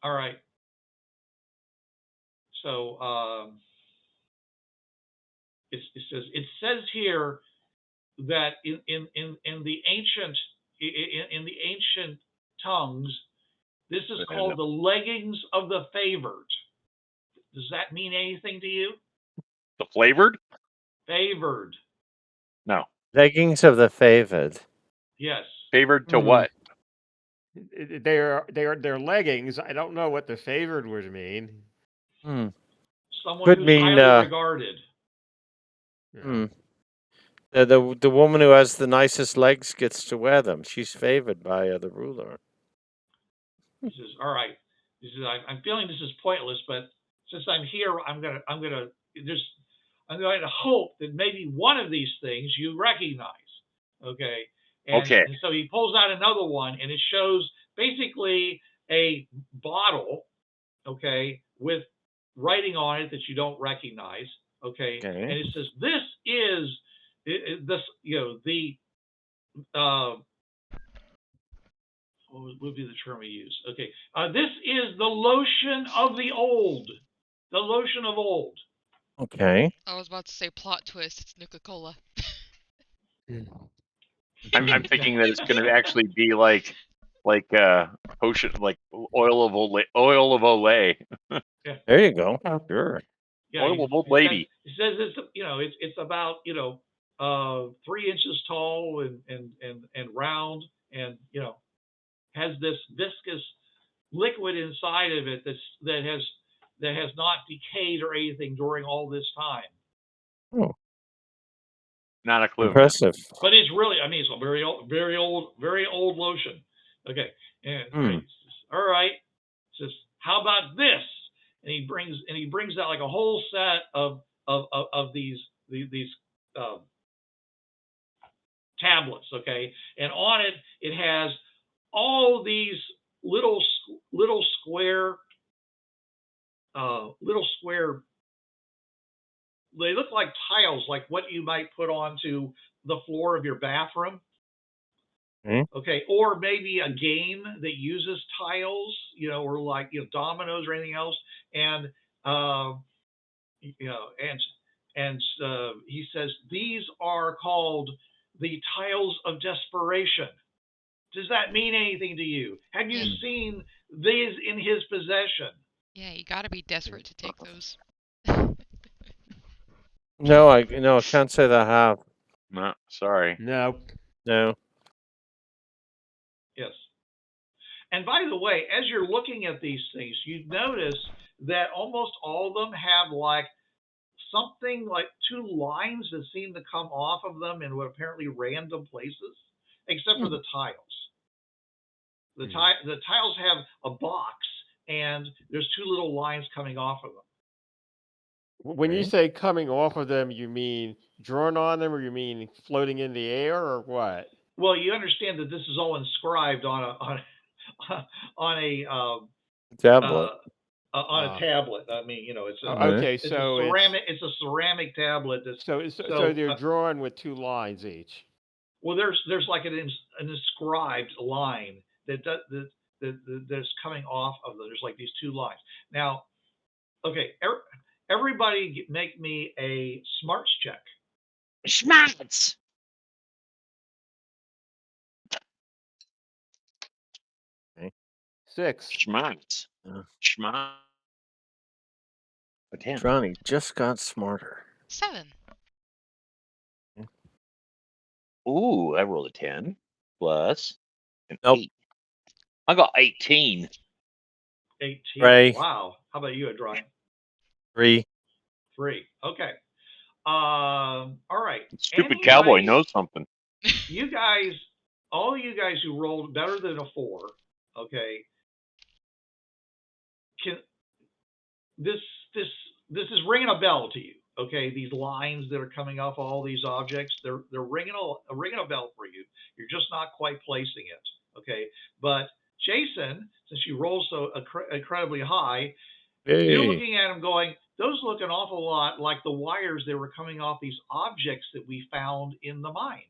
All right. So it says here that in the ancient tongues, this is called the leggings of the favored. Does that mean anything to you? The flavored? Favored. No. Leggings of the favored. Yes. Favored to what? They're leggings. I don't know what the favored would mean. Someone Could who's mean highly regarded. The woman who has the nicest legs gets to wear them. She's favored by the ruler. He says, "All right." He says, "I'm feeling this is pointless, but since I'm here, I'm going to hope that maybe one of these things you recognize." Okay. And so he pulls out another one, and it shows basically a bottle, okay, with writing on it that you don't recognize, okay. And it says, "This is this, the what would be the term we use? Okay, this is the lotion of the old, the lotion of old." Okay. I was about to say plot twist. It's Nuka-Cola. I'm thinking that it's going to actually be like potion, like oil of Olay. Yeah. There you go. Sure. Yeah, oil of old lady. It says it's about 3 inches tall and round, and has this viscous liquid inside of it that has not decayed or anything during all this time. Oh. Not a clue. Impressive. But it's really, it's a very old lotion. Okay. And all right. Says, "How about this?" And he brings out like a whole set of these tablets. Okay. And on it has all these little square. They look like tiles, like what you might put onto the floor of your bathroom. Okay, or maybe a game that uses tiles, or like dominoes or anything else. And he says these are called the tiles of desperation. Does that mean anything to you? Have you seen these in his possession? Yeah, you got to be desperate to take those. No, I can't say that I have. No, sorry. No. No. Yes. And by the way, as you're looking at these things, you notice that almost all of them have like something like two lines that seem to come off of them in what apparently random places, except for the tiles. The tiles have a box, and there's two little lines coming off of them. When you say coming off of them, you mean drawn on them, or you mean floating in the air, or what? Well, you understand that this is all inscribed on a tablet. On a tablet. I mean, it's a okay. It's So a ceramic. It's a ceramic tablet. So they're drawn with two lines each. Well, there's like an inscribed line that's coming off of them. There's like these two lines. Now, okay, everybody make me a smarts check. Smarts. Okay. 6. Smarts. Smarts. A 10. Johnny just got smarter. 7. Ooh, I rolled a 10 plus an Nope. 8. I got 18. 18. Ray. Wow. How about you, Indrani? 3. 3. Okay. All right. Stupid cowboy knows something. You guys, all you guys who rolled better than a 4, okay, this is ringing a bell to you. Okay, these lines that are coming off all these objects, they're ringing a bell for you. You're just not quite placing it. Okay, but Jason, since you rolled so incredibly high, you're looking at them going, those look an awful lot like the wires that were coming off these objects that we found in the mine.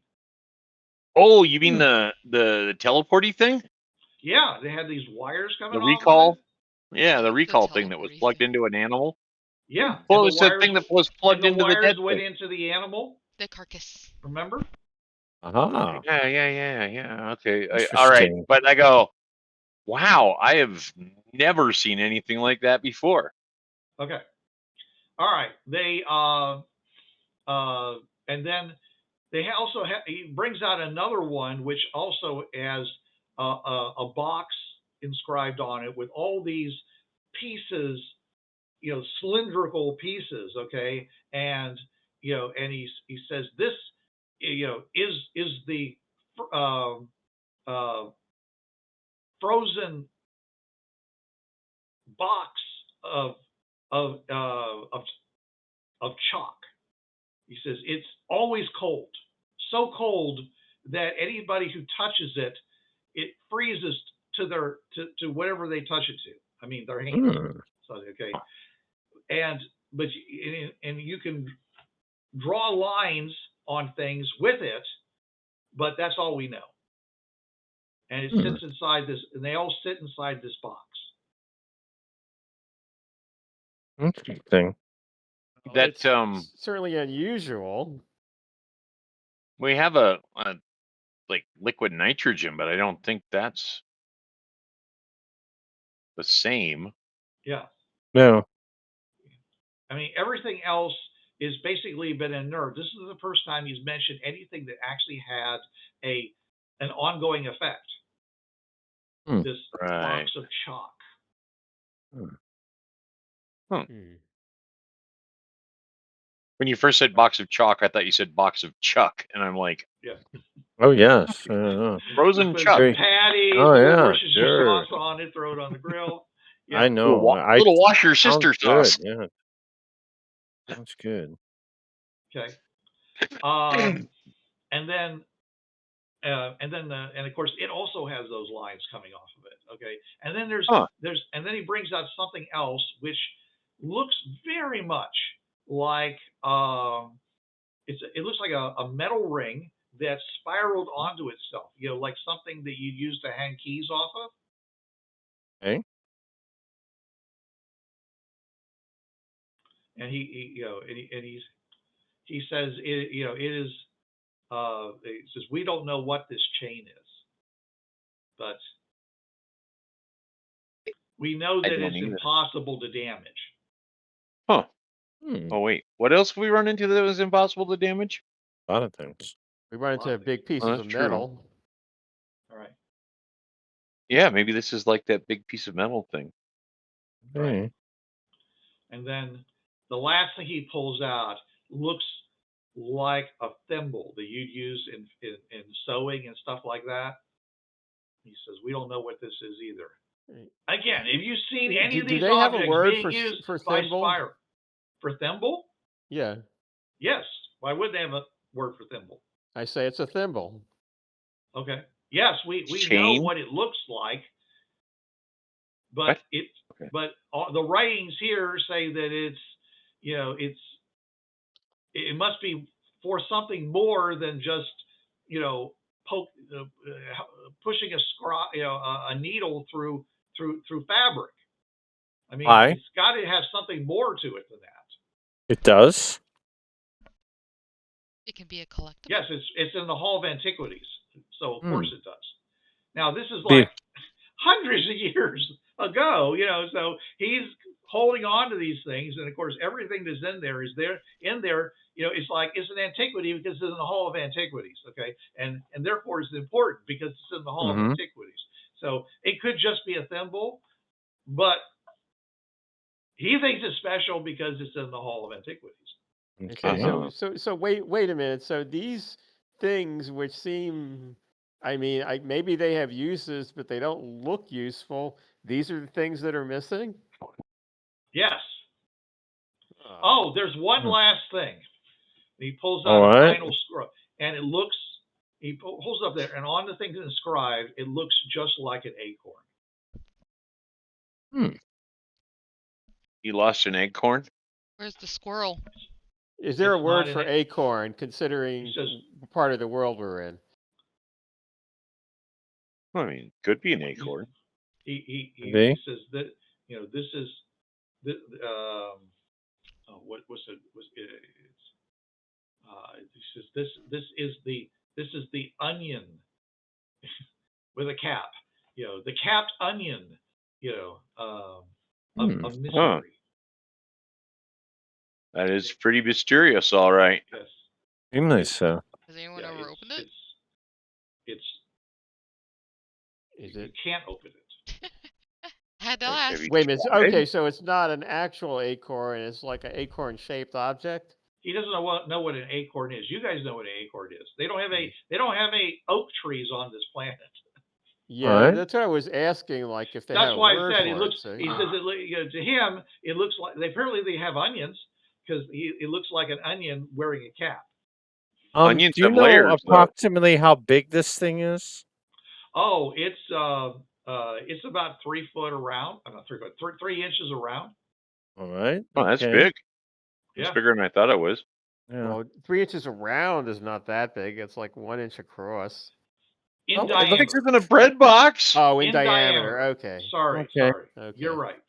Oh, you mean the teleporty thing? Yeah, they had these wires coming off. The recall? Of it. Yeah, the recall thing that was plugged into an animal. Yeah. Well, it's that thing that was plugged into the dead went thing. into the animal. The carcass. Remember? Uh-huh. Yeah. Okay. All right. But I go, wow, I have never seen anything like that before. Okay. All right. They and then they also he brings out another one which also has a box inscribed on it with all these pieces, cylindrical pieces. Okay, and and he says this, is the frozen box of chalk. He says it's always cold, so cold that anybody who touches it, it freezes to their to whatever they touch it to. I mean, their hands. So, okay, but you can draw lines on things with it, but that's all we know. And it sits inside this, and they all sit inside this box. Interesting. That certainly unusual. We have a like liquid nitrogen, but I don't think that's the same. Yeah. No. I mean, everything else is basically been inert. This is the first time he's mentioned anything that actually had an ongoing effect. This box of chalk. When you first said box of chalk, I thought you said box of chuck, and I'm like, yeah. Oh yes, frozen chuck. Patties. Oh yeah, sure. Sauce on it, throw it on the grill. Yeah. I know. Little wash your sister sauce. Yeah, that's good. Okay. And then of course it also has those lines coming off of it. Okay. And then and then he brings out something else which looks very much like it looks like a metal ring that spiraled onto itself. Like something that you use to hang keys off of. Okay. And he says it is. He says we don't know what this chain is, but we know that it's impossible to damage. Huh. Oh wait, what else have we run into that was impossible to damage? A lot of things. We run into big pieces that's of true. metal. All right. Yeah, maybe this is like that big piece of metal thing. Right. And then the last thing he pulls out looks like a thimble that you'd use in sewing and stuff like that. He says, "We don't know what this is either." Again, have you seen any of these do they have a objects word being used for by thimble? Spyro? For thimble? Yeah, Yes. Why wouldn't they have a word for thimble? I say it's a thimble. Okay. Yes, we know Chain? what it looks like, but What? but the writings here say that it's it must be for something more than just pushing a needle through fabric. I mean, Why? it's got to have something more to it than that. It does. It can be a collectible. Yes, it's in the Hall of Antiquities, so of course it does. Now this is Be- like hundreds of years ago, so he's holding on to these things, and of course everything that's in there is there. It's like it's an antiquity because it's in the Hall of Antiquities, okay, and therefore it's important because it's in the Hall of Antiquities. So it could just be a thimble, but he thinks it's special because it's in the Hall of Antiquities. Okay, so wait a minute. So these things which seem, I mean, maybe they have uses, but they don't look useful. These are the things that are missing? Yes. Oh, there's one last thing. He pulls out All the right. final scroll, and it looks. He pulls up there, and on the thing that's inscribed, it looks just like an acorn. You lost an acorn? Where's the squirrel? Is there a It's word not for an acorn, considering part of the world we're in? I mean, could be an acorn. He says that this is he says this is the onion with a cap, the capped onion, of mystery. Huh. That is pretty mysterious, all right. Yes. Seemingly so. Has anyone ever opened it? You can't open it. Had to ask. Wait a minute. Okay, so it's not an actual acorn. It's like an acorn-shaped object. He doesn't know what an acorn is. You guys know what an acorn is. They don't have any oak trees on this planet. Yeah, that's what I was asking. Like if they That's had a why word I said for it looks. So, he says to him it looks like they have onions because it looks like an onion wearing a cap. Onions do you have know layers, approximately how big this thing is? Oh, it's about 3 foot around. I'm not 3 foot, 3 inches around. All right. Oh, that's big. It's Yeah. bigger than I thought it was. Yeah. well, 3 inches around is not that big. It's like 1 inch across. In diameter. It's bigger than a bread box. Oh, in diameter. Okay. Sorry. Okay. You're right.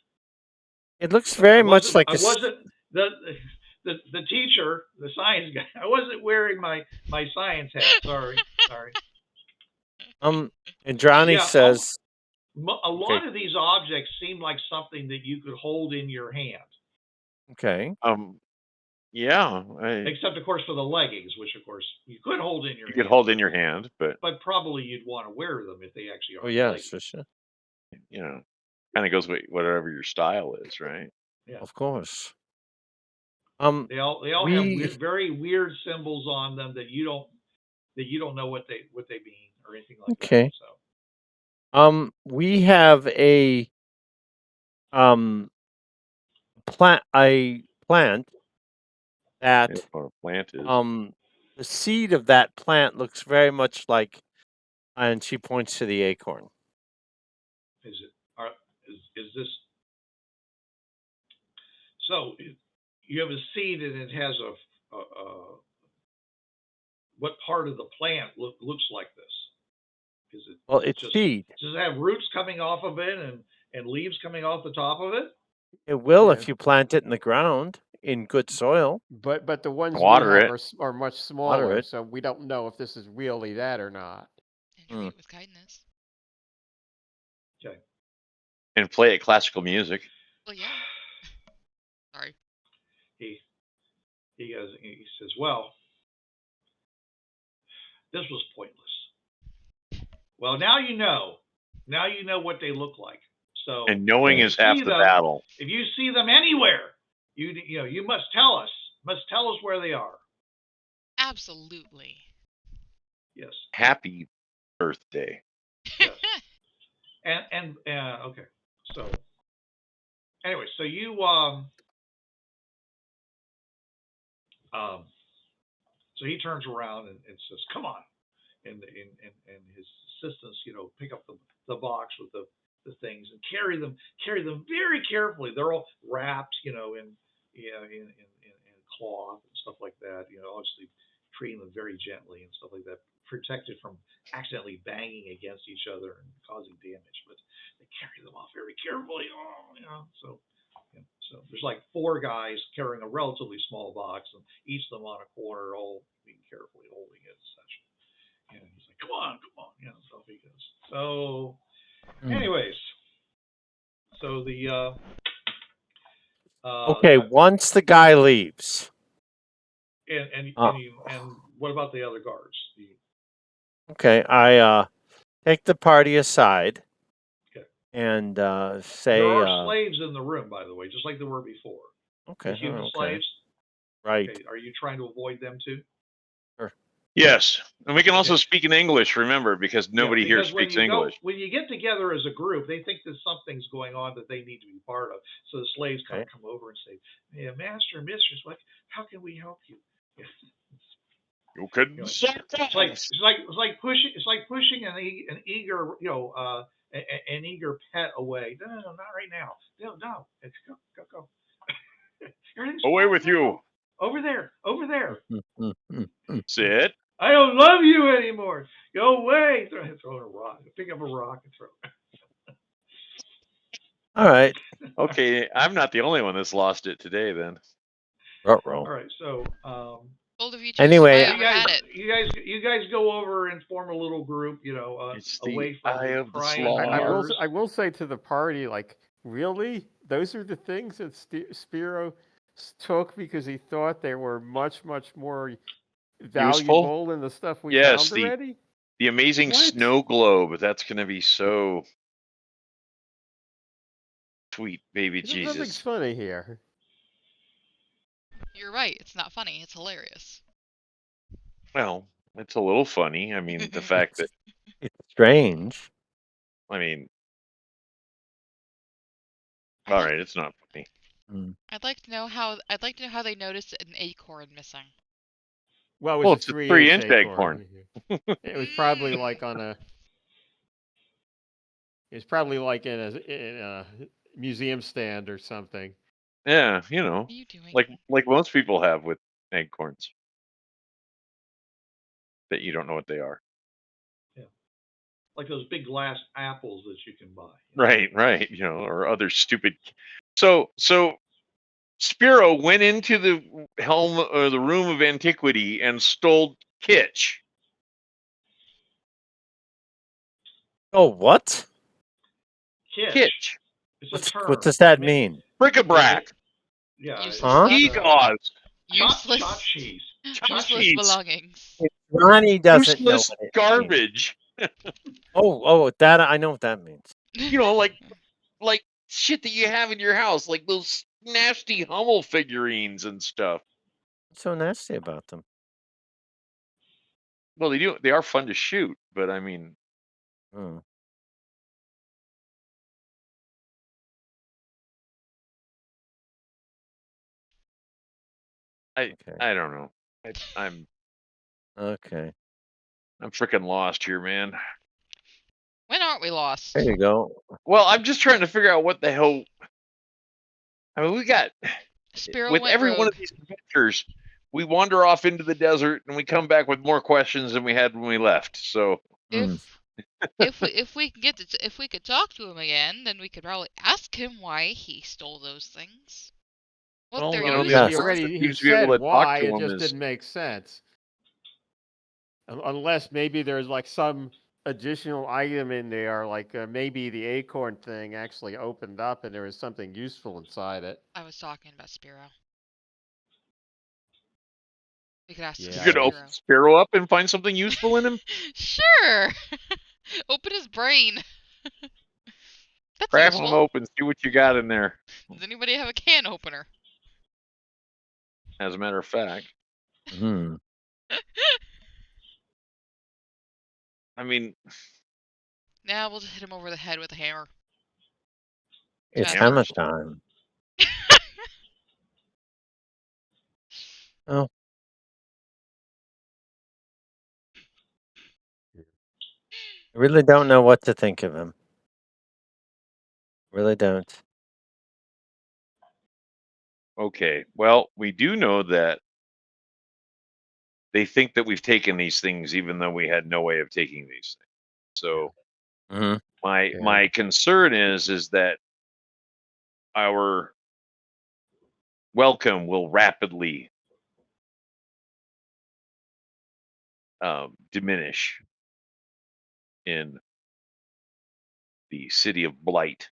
It looks very much like I wasn't the teacher, the science guy. I wasn't wearing my science hat. Sorry. Indrani says a lot of these objects seem like something that you could hold in your hand. Okay. Yeah. Except of course for the leggings, which of course you could hold in your hand. You could hold in your hand, but probably you'd want to wear them if they actually are. Oh yes, leggings. for sure. Kind of goes with whatever your style is, right? Yeah. Of course. They all have very weird symbols on them that you don't know what they mean or anything like that. Okay. So. We have a plant that That's what a plant is. the seed of that plant looks very much like, and she points to the acorn. Is this? So you have a seed and it has a what part of the plant looks like this? It's seed. Does it have roots coming off of it and leaves coming off the top of it? It will if you plant it in the ground in good soil. But the ones Water we have it. are much smaller, so we don't know if this is really that or not. And treat it with kindness. Okay. And play it classical music. Well, yeah. Sorry. he goes. He says, "Well, this was pointless. Well, now you know. Now you know what they look like. So And knowing is half the battle. If you see them anywhere, you must tell us. Must tell us where they are." Absolutely. Yes. Happy birthday. Yes. And okay. So anyway, so you so he turns around and says, "Come on," and his assistants, pick up the box with the things and carry them very carefully. They're all wrapped, in cloth and stuff like that. Obviously treating them very gently and stuff like that, protected from accidentally banging against each other and causing damage. But they carry them off very carefully. So there's like 4 guys carrying a relatively small box, and each of them on a corner, all being carefully holding it and such. And he's like, come on. So he goes. So, anyways, so the okay, once the guy leaves. And what about the other guards? Okay, I take the party aside. Okay. And say there are slaves in the room, by the way, just like there were before. Okay. The human slaves. Right. Okay. Are you trying to avoid them too? Sure. Yes, and we can also speak in English. Remember, because nobody here speaks English. When you get together as a group, they think that something's going on that they need to be part of. So the slaves kind of come over and say, "Yeah, master, mistress, how can we help you?" You can. It's like pushing an eager an eager pet away. No, not right now. No, go. Away with you. Over there. Sit. I don't love you anymore. Go away. Throw a rock. Pick up a rock and throw it. All right. Okay, I'm not the only one that's lost it today then. All right, so bold of you to anyway, you guys go over and form a little group, away from eye of the prying slaw. I will say to the party, like, really? Those are the things that Spiro took because he thought they were much, much more valuable than the stuff we found already? The amazing snow globe. That's going to be so sweet, baby Jesus. Nothing's funny here. You're right. It's not funny. It's hilarious. Well, it's a little funny. I mean, the fact that it's strange. I mean, all right, it's not funny. I'd like to know how they noticed an acorn missing. Well, it's a 3-inch acorn. It was probably like on a. It's probably like in a museum stand or something. Yeah, What are you doing? like most people have with acorns that you don't know what they are. Yeah, like those big glass apples that you can buy. Right. Or other stupid. So Spiro went into the helm or the room of antiquity and stole kitsch. Oh, what? Kitsch. It's a term. What does that mean? Bric-a-brac. Yeah. Gewgaws. Useless belongings. Ronnie doesn't know Useless what it garbage. Oh, that I know what that means. Like shit that you have in your house, like those nasty Hummel figurines and stuff. What's so nasty about them? Well, they are fun to shoot, but I mean, I don't know. I'm okay. I'm freaking lost here, man. When aren't we lost? There you go. Well, I'm just trying to figure out what the hell. I mean, we got with every one of these adventures, we wander off into the desert and we come back with more questions than we had when we left. So if we could talk to him again, then we could probably ask him why he stole those things. He said why, it just didn't make sense. Unless maybe there's like some additional item in there, like maybe the acorn thing actually opened up and there was something useful inside it. I was talking about Spiro. We could ask Yeah, You I could Spiro. open Spiro up and find something useful in him. Sure. Open his brain. That's Crack him useful. open, see what you got in there. Does anybody have a can opener? As a matter of fact, Hmm. I mean, Nah, we'll just hit him over the head with a hammer. It's Yeah. hammer time. Oh. I really don't know what to think of him. Really don't. okay. Well, we do know that they think that we've taken these things, even though we had no way of taking these things. So Hmm. my concern is that our welcome will rapidly diminish in the city of Blight.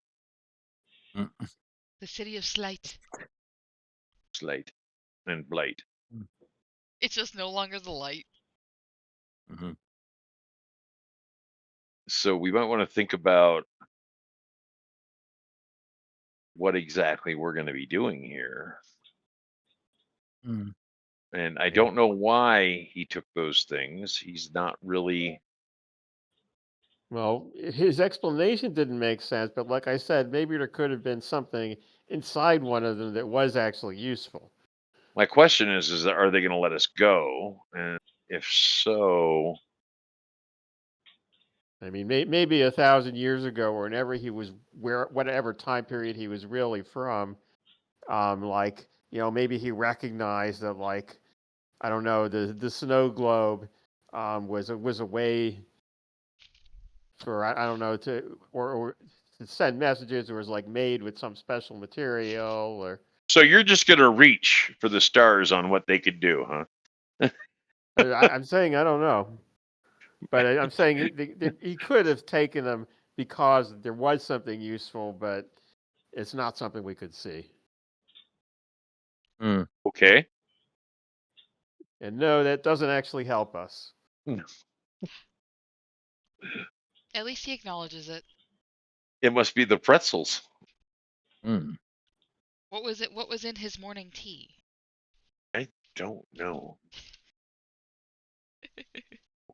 The city of Slight. Slate and Blight. It's just no longer the light. Hmm. So we might want to think about what exactly we're going to be doing here. Mm. And I don't know why he took those things. He's not really. Well, his explanation didn't make sense, but like I said, maybe there could have been something inside one of them that was actually useful. My question is are they going to let us go? And if so, I mean, maybe 1,000 years ago, or whenever he was, whatever time period he was really from, like, maybe he recognized that, like, I don't know, the snow globe was a way for I don't know or to send messages, or was like made with some special material, or. so you're just going to reach for the stars on what they could do, huh? I'm saying I don't know, but I'm saying he could have taken them because there was something useful, but it's not something we could see. Mm. Okay. And no, that doesn't actually help us. At least he acknowledges it. It must be the pretzels. Mm. What was it? What was in his morning tea? I don't know.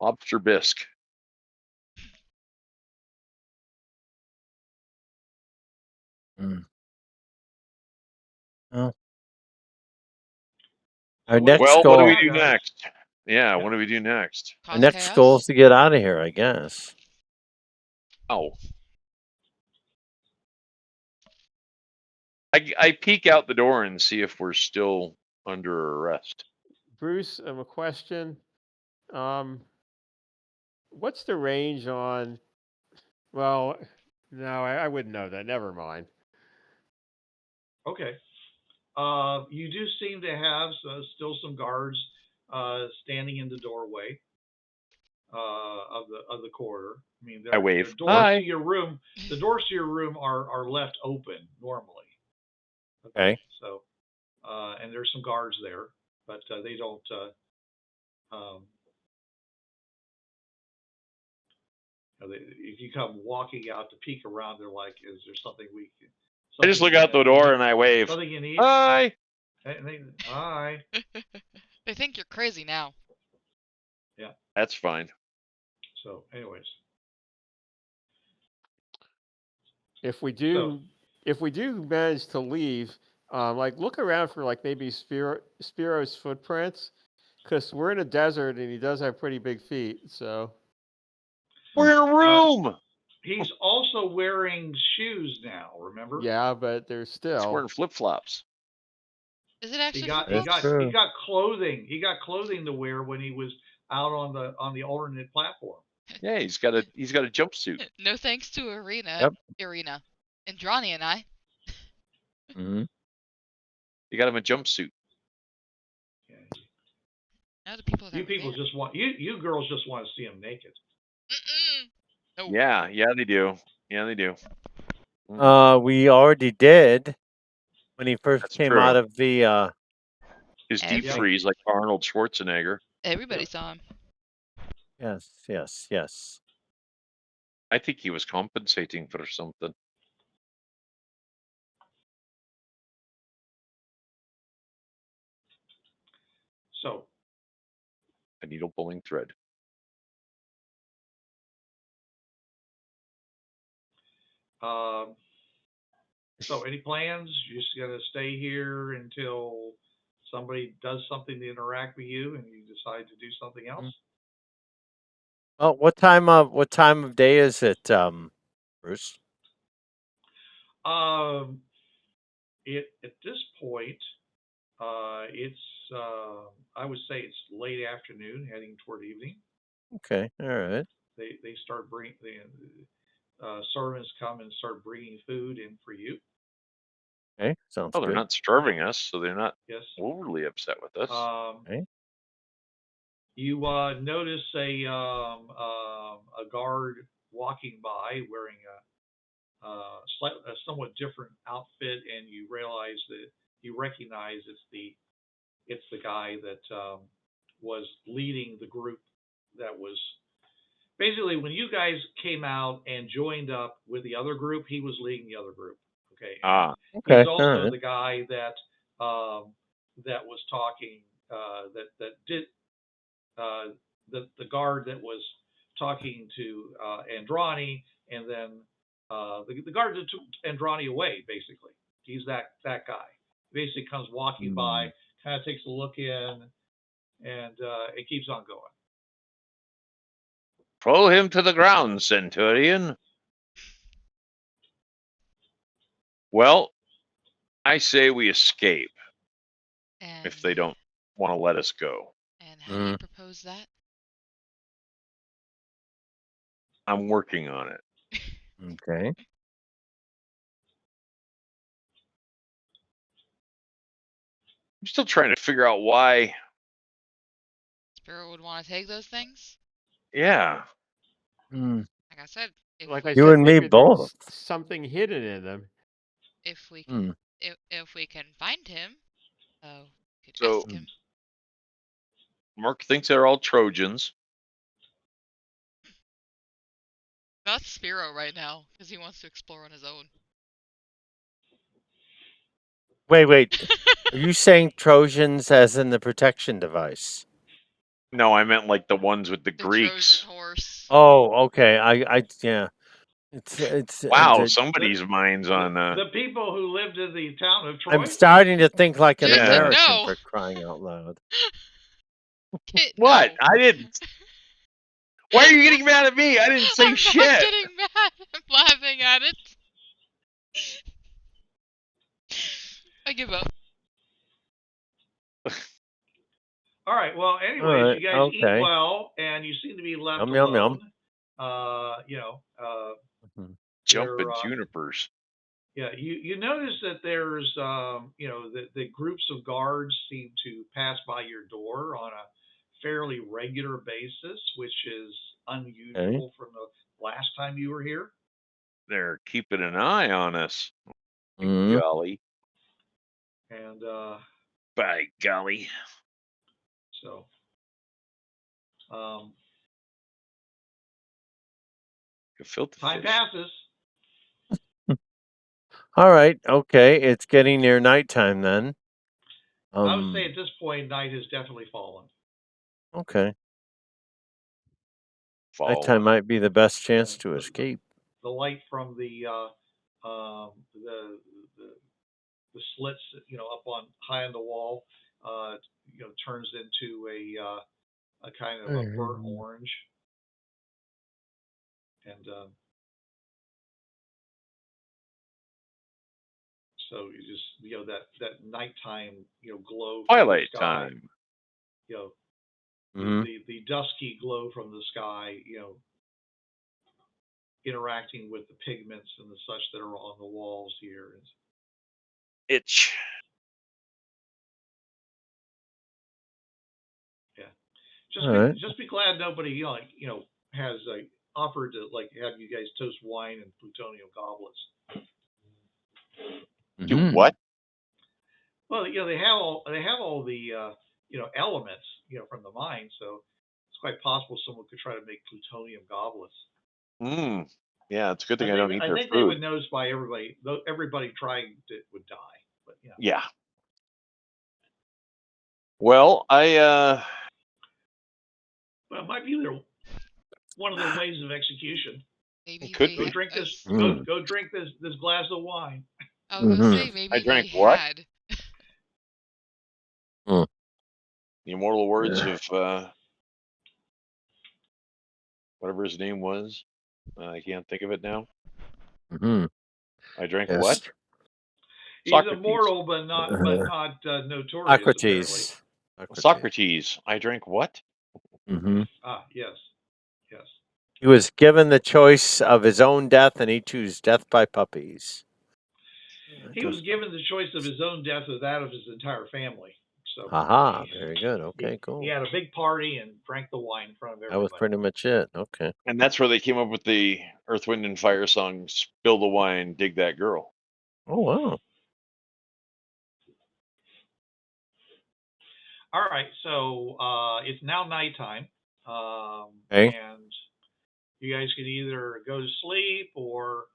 Lobster bisque. Mm. Oh. Our next Well, goal. what do we do next? Yeah, what do we do next? Our Cause next chaos? goal is to get out of here, I guess. Oh. I peek out the door and see if we're still under arrest. Bruce, a question. What's the range on? Well, no, I wouldn't know that. Never mind. Okay. You do seem to have still some guards standing in the doorway of the corridor. I mean, I wave. the doors Hi. to your room. The doors to your room are left open normally. Okay. So, and there's some guards there, but they don't. If you come walking out to peek around, they're like, "Is there something we can?" I just look out the door and I wave. Something you need? Hi. Hi. They think you're crazy now. Yeah. That's fine. So, anyways. If we do manage to leave, like look around for like maybe Spiro's footprints, because we're in a desert and he does have pretty big feet. So we're in a room. He's also wearing shoes now. Remember? Yeah, but they're still. He's wearing flip flops. Is it actually? He got clothing. He got clothing to wear when he was out on the alternate platform. Yeah, he's got a jumpsuit. No thanks to Irina. Yep. Indrani and I. Mm-hmm. You got him a jumpsuit. Yeah. Now the people that You people just want you girls just want to see him naked. No. Yeah, they do. Yeah, they do. We already did when he first That's came true. out of the His deep freeze like Arnold Schwarzenegger. Everybody saw him. Yes. I think he was compensating for something. So, a needle pulling thread. So any plans? You just gonna stay here until somebody does something to interact with you, and you decide to do something else? Well, what time of day is it, Bruce? At this point, it's I would say it's late afternoon, heading toward evening. Okay, all right. They start bringing servants come and start bringing food in for you. Okay, sounds good. They're not starving us, so they're not overly upset with us. Okay. You notice a guard walking by wearing a somewhat different outfit, and you realize that you recognize it's the guy that was leading the group that was basically when you guys came out and joined up with the other group, he was leading the other group. Okay. Okay. He's also the guy that that was talking the guard that was talking to Indrani, and then the guard that took Indrani away. Basically, he's that guy. He basically comes walking by, kind of takes a look in, and it keeps on going. Throw him to the ground, Centurion. Well, I say we escape if they don't want to let us go. And how do you propose that? I'm working on it. Okay. I'm still trying to figure out why Sparrow would want to take those things? Yeah. Like I said, you and me both. Something hidden in them. If we can, if we can find him, we could so ask him. Mark thinks they're all Trojans. That's Sparrow right now because he wants to explore on his own. Wait. Are you saying Trojans as in the protection device? No, I meant like the ones with the Greeks. Trojan horse. Oh, okay. I yeah. It's wow. Somebody's mind's on the people who lived in the town of Troy. I'm starting to think like an American no. for crying out loud. What? No. I didn't. Why are you getting mad at me? I didn't say shit. I'm not getting mad. I'm laughing at it. I give up. All right. Well, anyways, you guys eat well, and you seem to be left alone. Jumping junipers. Yeah, you notice that there's the groups of guards seem to pass by your door on a fairly regular basis, which is unusual from the last time you were here. They're keeping an eye on us. Golly. And by golly. So time passes. All right. Okay. It's getting near nighttime then. I would say at this point, night has definitely fallen. Okay. Nighttime might be the best chance to escape. The light from the slits, up on high on the wall, turns into a kind of a burnt orange, and so you just that nighttime glow. Twilight from the sky, time. The dusky glow from the sky, interacting with the pigments and the such that are on the walls here. Itch. Yeah. Just be glad nobody has offered to have you guys toast wine and plutonium goblets. Do what? Well, they have all the elements from the mine, so it's quite possible someone could try to make plutonium goblets. Yeah, it's a good thing I don't eat their food. I think they would notify everybody. Everybody trying it would die, but Yeah. Well, well, it might be one of their ways of execution. Maybe could Go be. drink this. Go drink this glass of wine. I was gonna say maybe I drank they what? had. The immortal words of whatever his name was. I can't think of it now. I drank what? He's immortal, but not notorious. Socrates. Socrates. I drank what? Ah, yes. He was given the choice of his own death, and he chose death by puppies. He was given the choice of his own death or that of his entire family. So, very good. Okay, cool. He had a big party and drank the wine in front of everybody. That was pretty much it. Okay. And that's where they came up with the Earth, Wind, and Fire song, Spill the Wine, Dig That Girl. Oh, wow. All right, so it's now nighttime. Okay. And you guys can either go to sleep or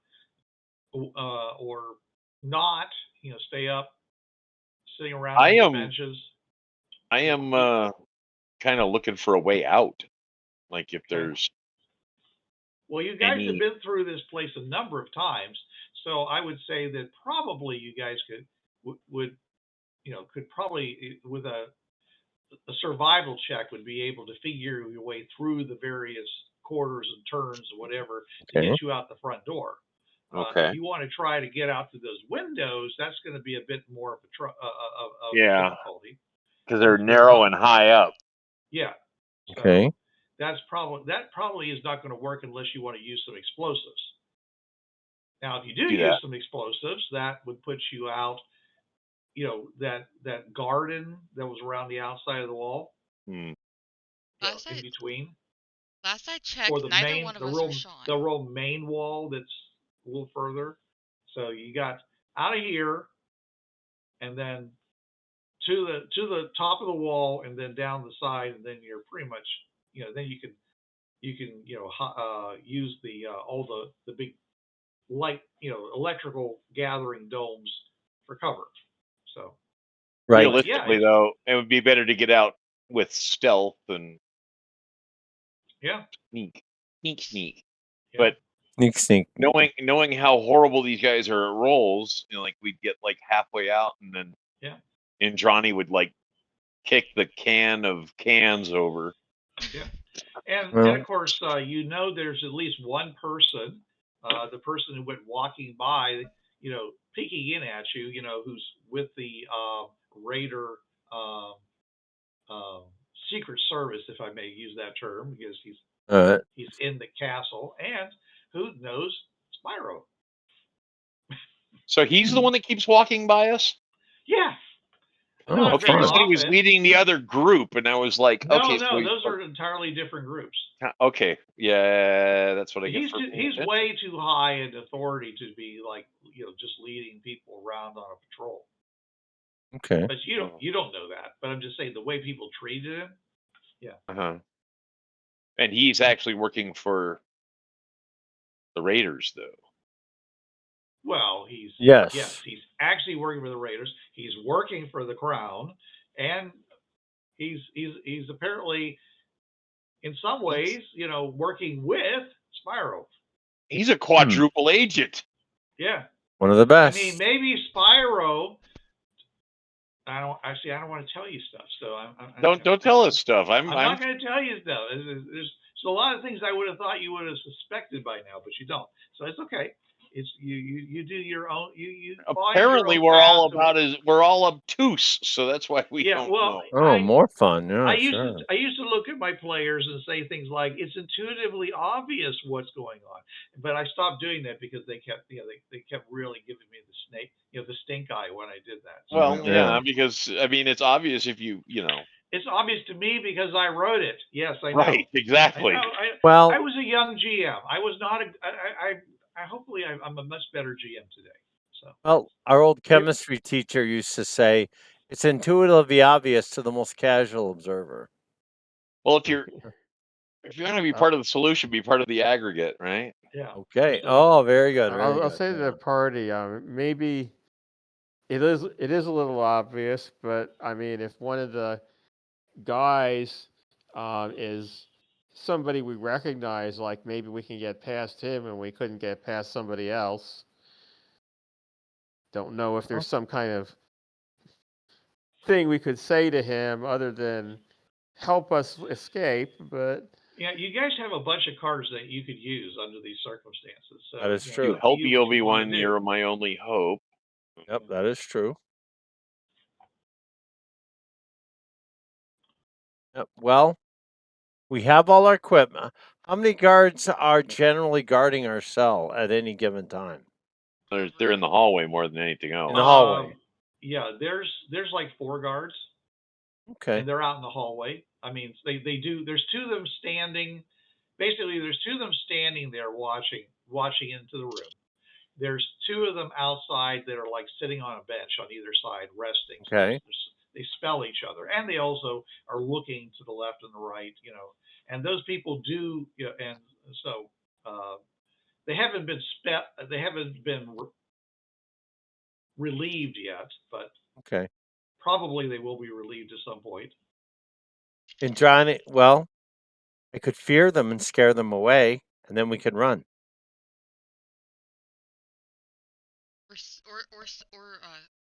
not, stay up, sitting around on the benches. I am kind of looking for a way out. Like if there's. Well, you guys have been through this place a number of times, so I would say that probably you guys could probably with a survival check would be able to figure your way through the various quarters and turns or whatever to get you out the front door. Okay. If you want to try to get out through those windows, that's going to be a bit more of a difficulty because they're narrow and high up. Yeah. So okay. That probably is not going to work unless you want to use some explosives. Now, if you do use some explosives, that would put you out. That garden that was around the outside of the wall. In between. Last I checked, or the neither main, one of the us real, are Sean. the real main wall that's a little further. So you got out of here, and then to the top of the wall, and then down the side, and then you're pretty much, then you can use the all the big light, electrical gathering domes for cover. So. Right. Realistically, though, it would be better to get out with stealth and sneak. Yeah. But sneak. Knowing how horrible these guys are at rolls, like we'd get like halfway out, and then Indrani would like kick the can of cans over. Yeah, and of course, there's at least one person, the person who went walking by, peeking in at you, who's with the Raider Secret Service, if I may use that term, because he's in the castle, and who knows Spyro. So he's the one that keeps walking by us? Yeah. Okay, you said he was leading the other group, and I was like, no, those are entirely different groups. Okay, yeah, that's what I get. He's way too high in authority to be like, just leading people around on a patrol. Okay. But you don't know that. But I'm just saying the way people treated him. Yeah. And he's actually working for the Raiders, though. Well, he's actually working for the Raiders. He's working for the Crown, and he's apparently, in some ways, working with Spyro. He's a quadruple agent. Yeah. One of the best. I mean, maybe Spyro. I don't want to tell you stuff. So don't tell us stuff. I'm not going to tell you stuff. There's a lot of things I would have thought you would have suspected by now, but you don't. So it's okay. It's you do your own. You apparently we're all obtuse, so that's why we don't know. More fun. Yeah, I used to look at my players and say things like, "It's intuitively obvious what's going on," but I stopped doing that because they kept they kept really giving me the snake, the stink eye when I did that. So, well, because I mean it's obvious if you It's obvious to me because I wrote it. Yes, I know. Right, exactly. Well, I was a young GM. I was not hopefully I'm a much better GM today. So. Well, our old chemistry teacher used to say, "It's intuitively obvious to the most casual observer." Well, if you're going to be part of the solution, be part of the aggregate, right? Yeah. Okay. So, Oh, very good. Very I'll good. say to the party, maybe it is a little obvious, but I mean, if one of the guys is somebody we recognize, like maybe we can get past him and we couldn't get past somebody else. Don't know if there's some kind of thing we could say to him other than help us escape, but yeah, you guys have a bunch of cards that you could use under these circumstances. So, That is you know, true. up to Help you me, what you wanna Obi-Wan. do. You're my only hope. Yep, that is true. Yep. Well, we have all our equipment. How many guards are generally guarding our cell at any given time? They're in the hallway more than anything else. In the hallway. Yeah, there's like 4 guards, Okay. and they're out in the hallway. I mean, they do. There's 2 of them standing. Basically, there's 2 of them standing there watching into the room. There's 2 of them outside that are like sitting on a bench on either side, resting. Okay. So they spell each other, and they also are looking to the left and the right. You know, and those people do. You know, and so they haven't been relieved yet, but Okay. probably they will be relieved at some point. Indrani, well, I could fear them and scare them away, and then we could run. Or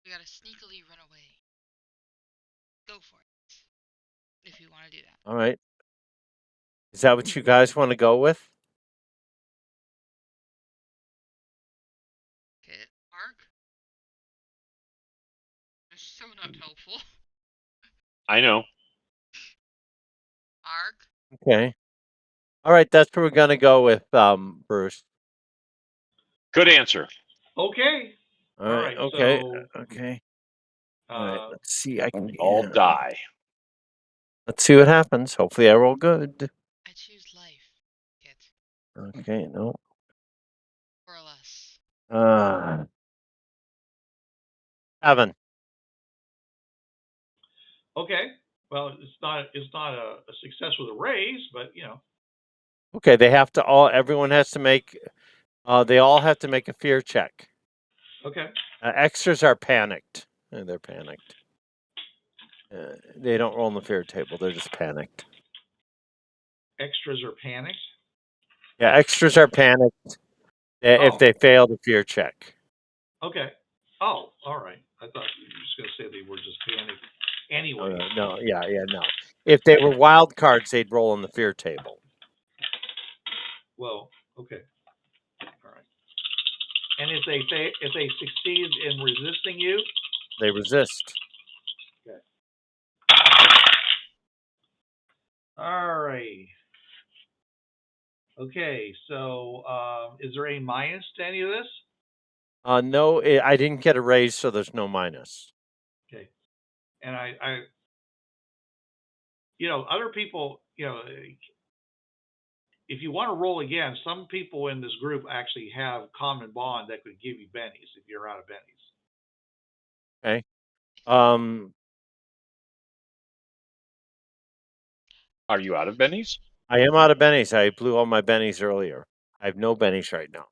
we gotta sneakily run away. Go for it. If you want to do that. All right. Is that what you guys want to go with? Okay, Mark. That's so not helpful. I know. Mark. Okay. All right, that's what we're gonna go with, Bruce. Good answer. Okay. All right. Okay. So, Okay. All right. Let's see. I can All die. Let's see what happens. Hopefully, I roll good. I choose life. Kit. Okay. No. Or less. 7. okay. Well, it's not a success with a raise, but you know. Okay. Everyone has to make. They all have to make a fear check. Okay. Extras are panicked. They're panicked. They don't roll on the fear table. They're just panicked. Extras are panicked. Yeah, extras are panicked if they fail the fear check. Okay. Oh, all right. I thought you were just going to say they were just panicked. Anyway. No. If they were wild cards, they'd roll on the fear table. Well, okay. All right. And if they succeed in resisting you, they resist. Okay. All right. Okay. So, is there any minus to any of this? No, I didn't get a raise, so there's no minus. Okay. And I other people, if you want to roll again, some people in this group actually have common bond that could give you bennies if you're out of bennies. Okay. Are you out of bennies? I am out of bennies. I blew all my bennies earlier. I have no bennies right now.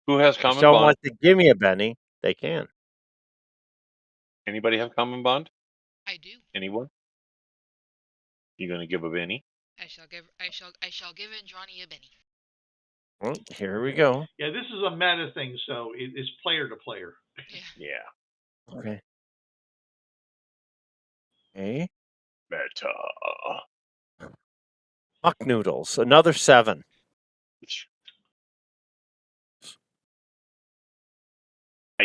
Who has If common someone bond? wants to give me a benny, they can. Anybody have common bond? I do. Anyone? You gonna give a benny? I shall give Indrani a benny. Well, here we go. Yeah, this is a meta thing, so it's player to player. Yeah. Okay. Okay. Meta. Fuck noodles. Another 7.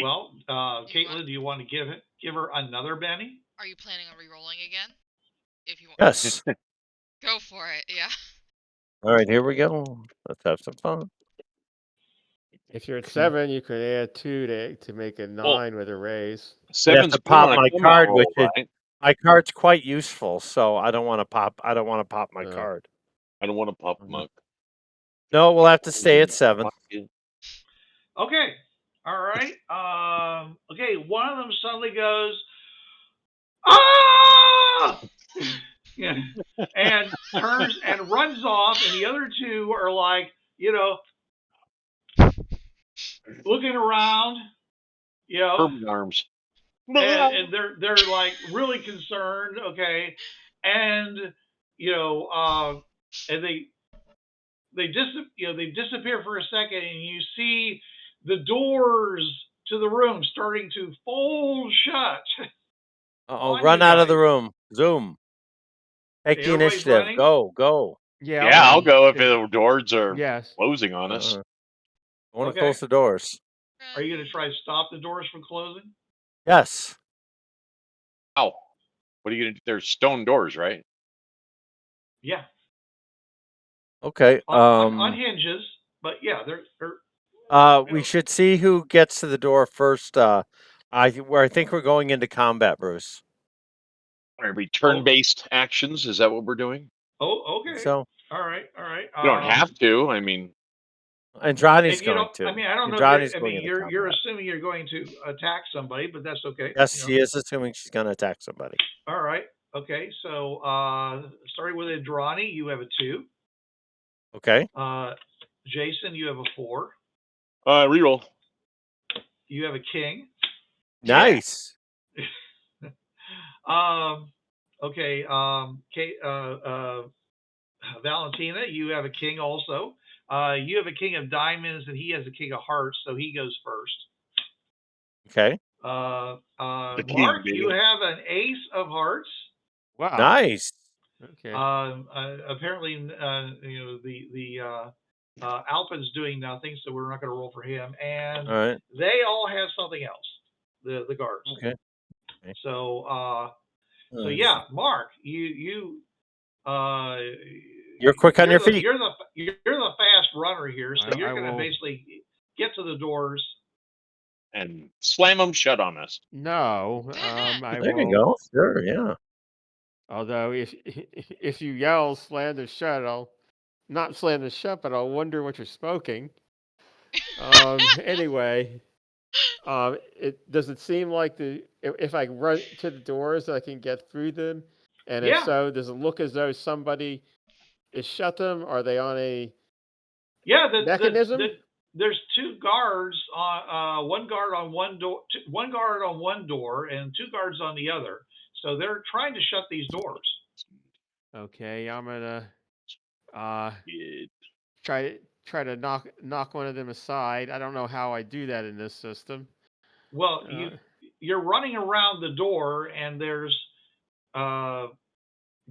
Well, Kaitlin, do you want to give her another benny? Are you planning on re-rolling again? If you want. Yes. Go for it. Yeah. All right, here we go. Let's have some fun. If you're at 7, you could add 2 to make a 9 with a raise. I have to pop my card, roll, my card's quite useful, so I don't want to pop. I don't want to pop my card. I don't want to pop muck. No, we'll have to stay at 7. Okay. All right. Okay. One of them suddenly goes, ah! Yeah, and turns and runs off, and the other two are like, looking around, Urban arms. and they're like really concerned. Okay, and and they disappear for a second, and you see the doors to the room starting to fold shut. Run out of the room. Zoom. Take the Everybody's initiative. running? Go. Yeah, Yeah, I'll go if too. the doors are Yes. closing on us. I want to Okay. close the doors. Are you going to try to stop the doors from closing? Yes. Ow. What are you going to do? There's stone doors, right? Yeah. Okay. On hinges, but yeah, we should see who gets to the door first. I think we're going into combat, Bruce. Are we turn-based actions? Is that what we're doing? Oh, okay. So. All right. You don't have to. I mean. Andrani's going to. I mean, I don't know. You're assuming you're going to attack somebody, but that's okay. Yes, she is assuming she's going to attack somebody. All right. Okay. So, starting with Indrani, you have a 2. Okay. Jason, you have a 4. Reroll. You have a king. Nice. Okay. Valentina, you have a king also. You have a king of diamonds, and he has a king of hearts, so he goes first. Okay. Mark, you have an ace of hearts. Wow. Nice. Okay. Apparently, the Alpin's doing nothing, so we're not going to roll for him. And all right. they all have something else. The guards. Okay. So yeah, Mark, you're quick on your feet. You're the fast runner here, so you're going to basically get to the doors and slam them shut on us. No, there you go. Sure, yeah. Although if you yell "slam the shut," I'll not slam the shut, but I'll wonder what you're smoking. Anyway, does it seem like if I run to the doors, I can get through them? And if so, does it look as though somebody is shut them? Are they on a mechanism? There's 2 guards on one guard on one door, one guard on one door, and 2 guards on the other. So they're trying to shut these doors. Okay, I'm gonna try to knock one of them aside. I don't know how I do that in this system. Well, you're running around the door, and there's are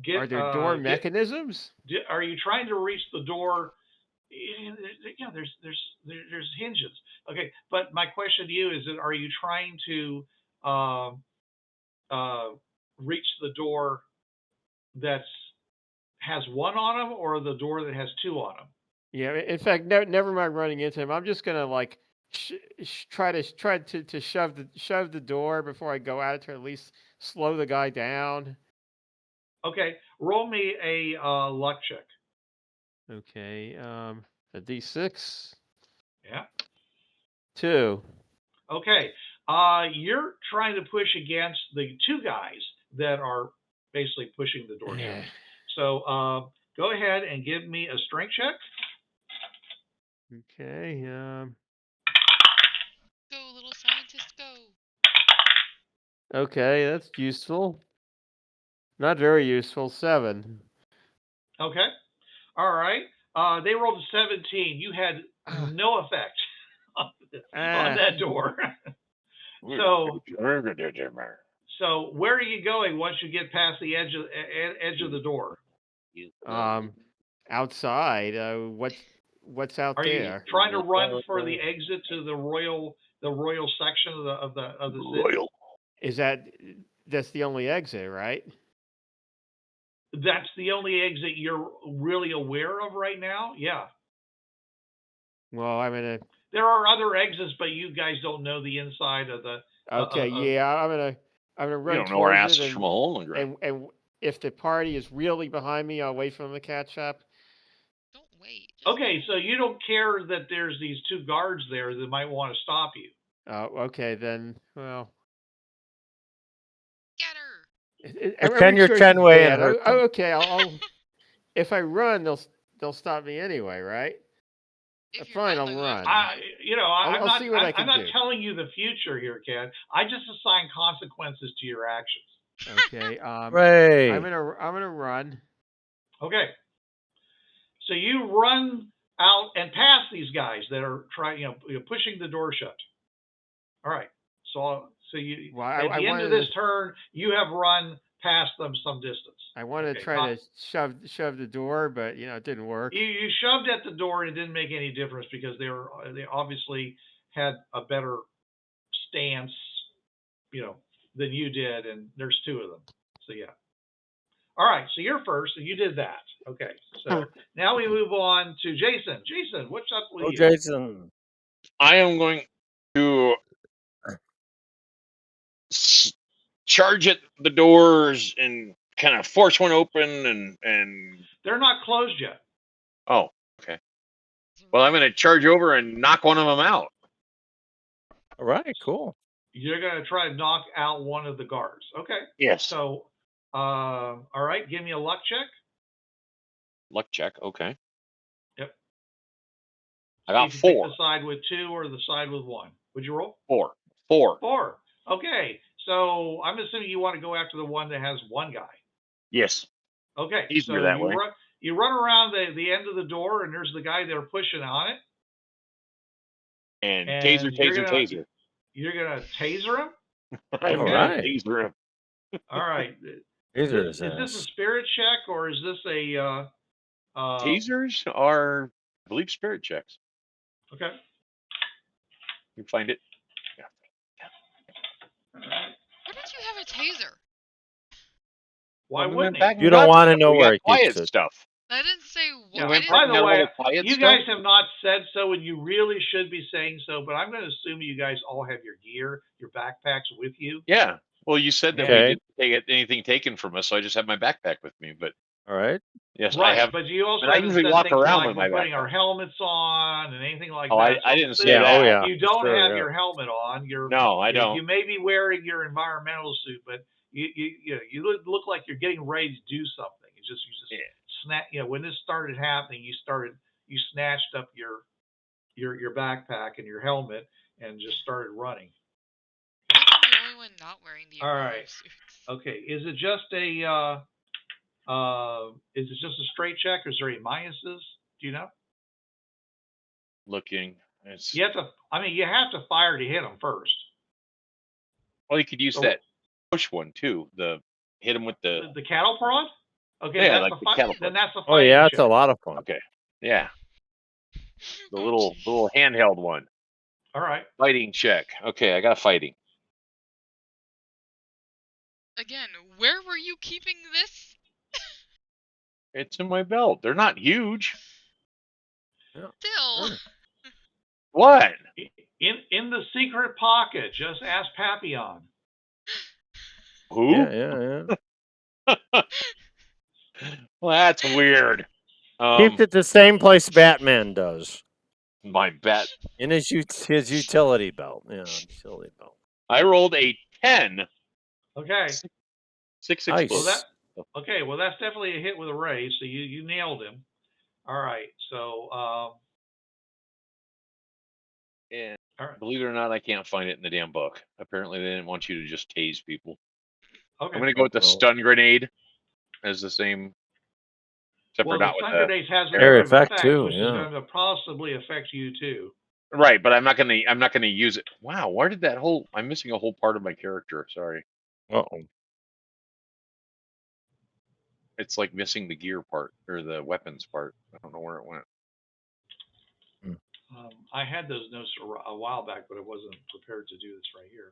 there door mechanisms? Are you trying to reach the door? Yeah, there's hinges. Okay, but my question to you is that are you trying to reach the door that has 1 on them, or the door that has 2 on them? Yeah, in fact, never mind running into him. I'm just gonna like try to shove the door before I go at it to at least slow the guy down. Okay, roll me a luck check. Okay, a D6. Yeah. 2. Okay, you're trying to push against the 2 guys that are basically pushing the door down. So go ahead and give me a strength check. Okay. Go, little scientist, go. Okay, that's useful. Not very useful. 7. Okay. All right. They rolled a 17. You had no effect on that door. So where are you going once you get past the edge of the door? Outside. What's out there? Are you trying to run for the exit to the royal section of the city? Is that's the only exit, right? That's the only exit you're really aware of right now? Yeah. Well, I'm gonna. There are other exits, but you guys don't know the inside of the. Okay, yeah, I'm gonna run. You don't know our asses from a hole in the ground. And if the party is really behind me, I'll wait for them to catch up. Don't wait. Okay, so you don't care that there's these 2 guards there that might want to stop you. Okay, then. Well, Get her. every your choice is Chenway bad. and hurt them. Okay, I'll. If I run, they'll stop me anyway, right? If you Fine, run, I'll then you have run. to move. I'll see what I can I'm not do. telling you the future here, Ken. I just assign consequences to your actions. Okay. Right. I'm gonna run. Okay. So you run out and past these guys that are trying, pushing the door shut. All right. So you Well, at the end of this turn, you have run past them some distance. I wanted to try to shove the door, but it didn't work. You shoved at the door and it didn't make any difference because they obviously had a better stance, than you did, and there's two of them. So yeah. All right, so you're first, and you did that. Okay, so now we move on to Jason. Jason, what's up with you? Jason. I am going to charge at the doors and kind of force one open and They're not closed yet. Oh, okay. Well, I'm going to charge over and knock one of them out. All right, cool. You're going to try to knock out one of the guards. Okay. Yes. So, all right, give me a luck check. Luck check, okay. Yep. I got you 4. Pick the side with 2 or the side with 1. Would you roll? 4. 4. Okay. So I'm assuming you want to go after the one that has one guy. Yes. Okay. Easier so that way. You run around the end of the door, and there's the guy they're pushing on it. And taser. You're gonna taser him. I'm gonna taser him. All right. Is this a spirit check or is this a? Tasers are, I believe, spirit checks. Okay. You find it. Yeah. Where did you have a taser? Why wouldn't he? You don't want to know where he keeps it. Stuff. I didn't say Yeah, what. by the way, you guys have not said so, and you really should be saying so. But I'm going to assume you guys all have your gear, your backpacks with you. Yeah. Well, you said that we didn't get anything taken from us, so I just have my backpack with me. But all right. Yes, right, I have. But you also I usually walk around with my putting backpack. our helmets on and anything like that. So I didn't say that. Oh yeah. You don't have your helmet on. No, I don't. You may be wearing your environmental suit, but you look like you're getting ready to do something. You just snap. When this started happening, you snatched up your backpack and your helmet and just started running. I'm the only one not wearing the suits. Okay. Is it just a straight check, or is there any minuses? Do you know? Looking. You have to fire to hit them first. Well, you could use that push one too. Hit him with the cattle prod. Okay, yeah, that's like the cattle prod. Then that's a Oh yeah, check. it's a lot of fun. Okay, yeah, the little handheld one. All right. Fighting check. Okay, I got fighting. Again, where were you keeping this? It's in my belt. They're not huge. Still. What? In the secret pocket. Just ask Papillon. Who? Yeah. Well, that's weird. Keeps it the same place Batman does. My bat in his utility belt. Yeah, utility belt. I rolled a 10. Okay. 6 nice. Well, that's definitely a hit with a raise. So you nailed him. All right. So and believe it or not, I can't find it in the damn book. Apparently, they didn't want you to just tase people. Okay. I'm going to go with the stun grenade as the same. Except for not the with stun grenade has an area effect too, which is going to possibly affect you too. Right, but I'm not gonna use it. Wow, where did that whole? I'm missing a whole part of my character. Sorry. Uh-oh. It's like missing the gear part or the weapons part. I don't know where it went. I had those notes a while back, but I wasn't prepared to do this right here.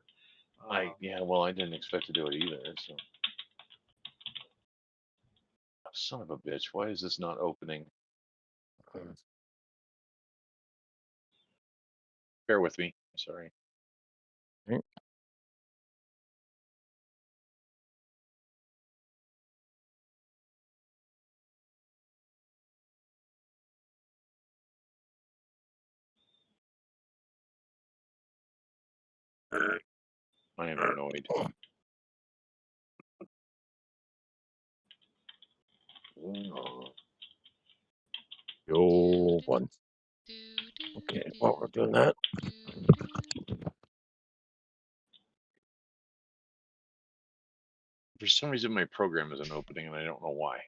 Well, I didn't expect to do it either. So, son of a bitch! Why is this not opening? Bear with me. Sorry. I am annoyed. Yo, one. Okay, while we're doing that. For some reason, my program isn't opening, and I don't know why.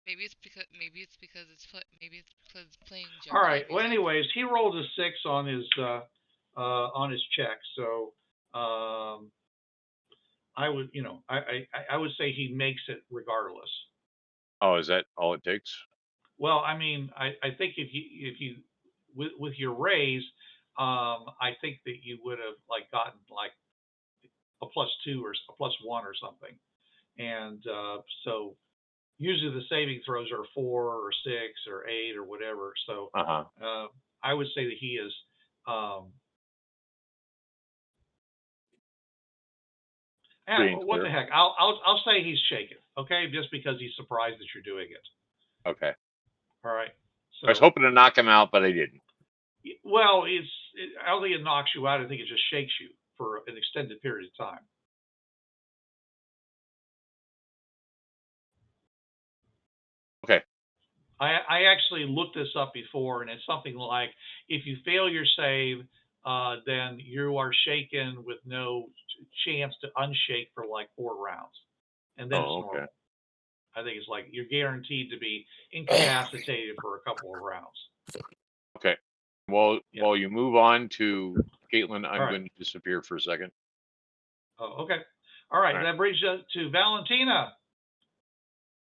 Maybe it's because it's playing. All right. Well, anyways, he rolled a 6 on his check, so I would, I would say he makes it regardless. Oh, is that all it takes? Well, I mean, I think if you with your raise, I think that you would have gotten a +2 or a +1 or something, and so usually the saving throws are 4 or 6 or 8 or whatever. So I would say that he is. What the heck? I'll say he's shaken. Okay, just because he's surprised that you're doing it. Okay. All right. So I was hoping to knock him out, but I didn't. Well, I don't think it knocks you out. I think it just shakes you for an extended period of time. Okay. I actually looked this up before, and it's something like if you fail your save, then you are shaken with no chance to unshake for 4 rounds, and then it's normal. I think it's you're guaranteed to be incapacitated for a couple of rounds. Okay. Well, while you move on to Kaitlin, I'm going to disappear for a second. Oh, okay. All right. That brings us to Valentina.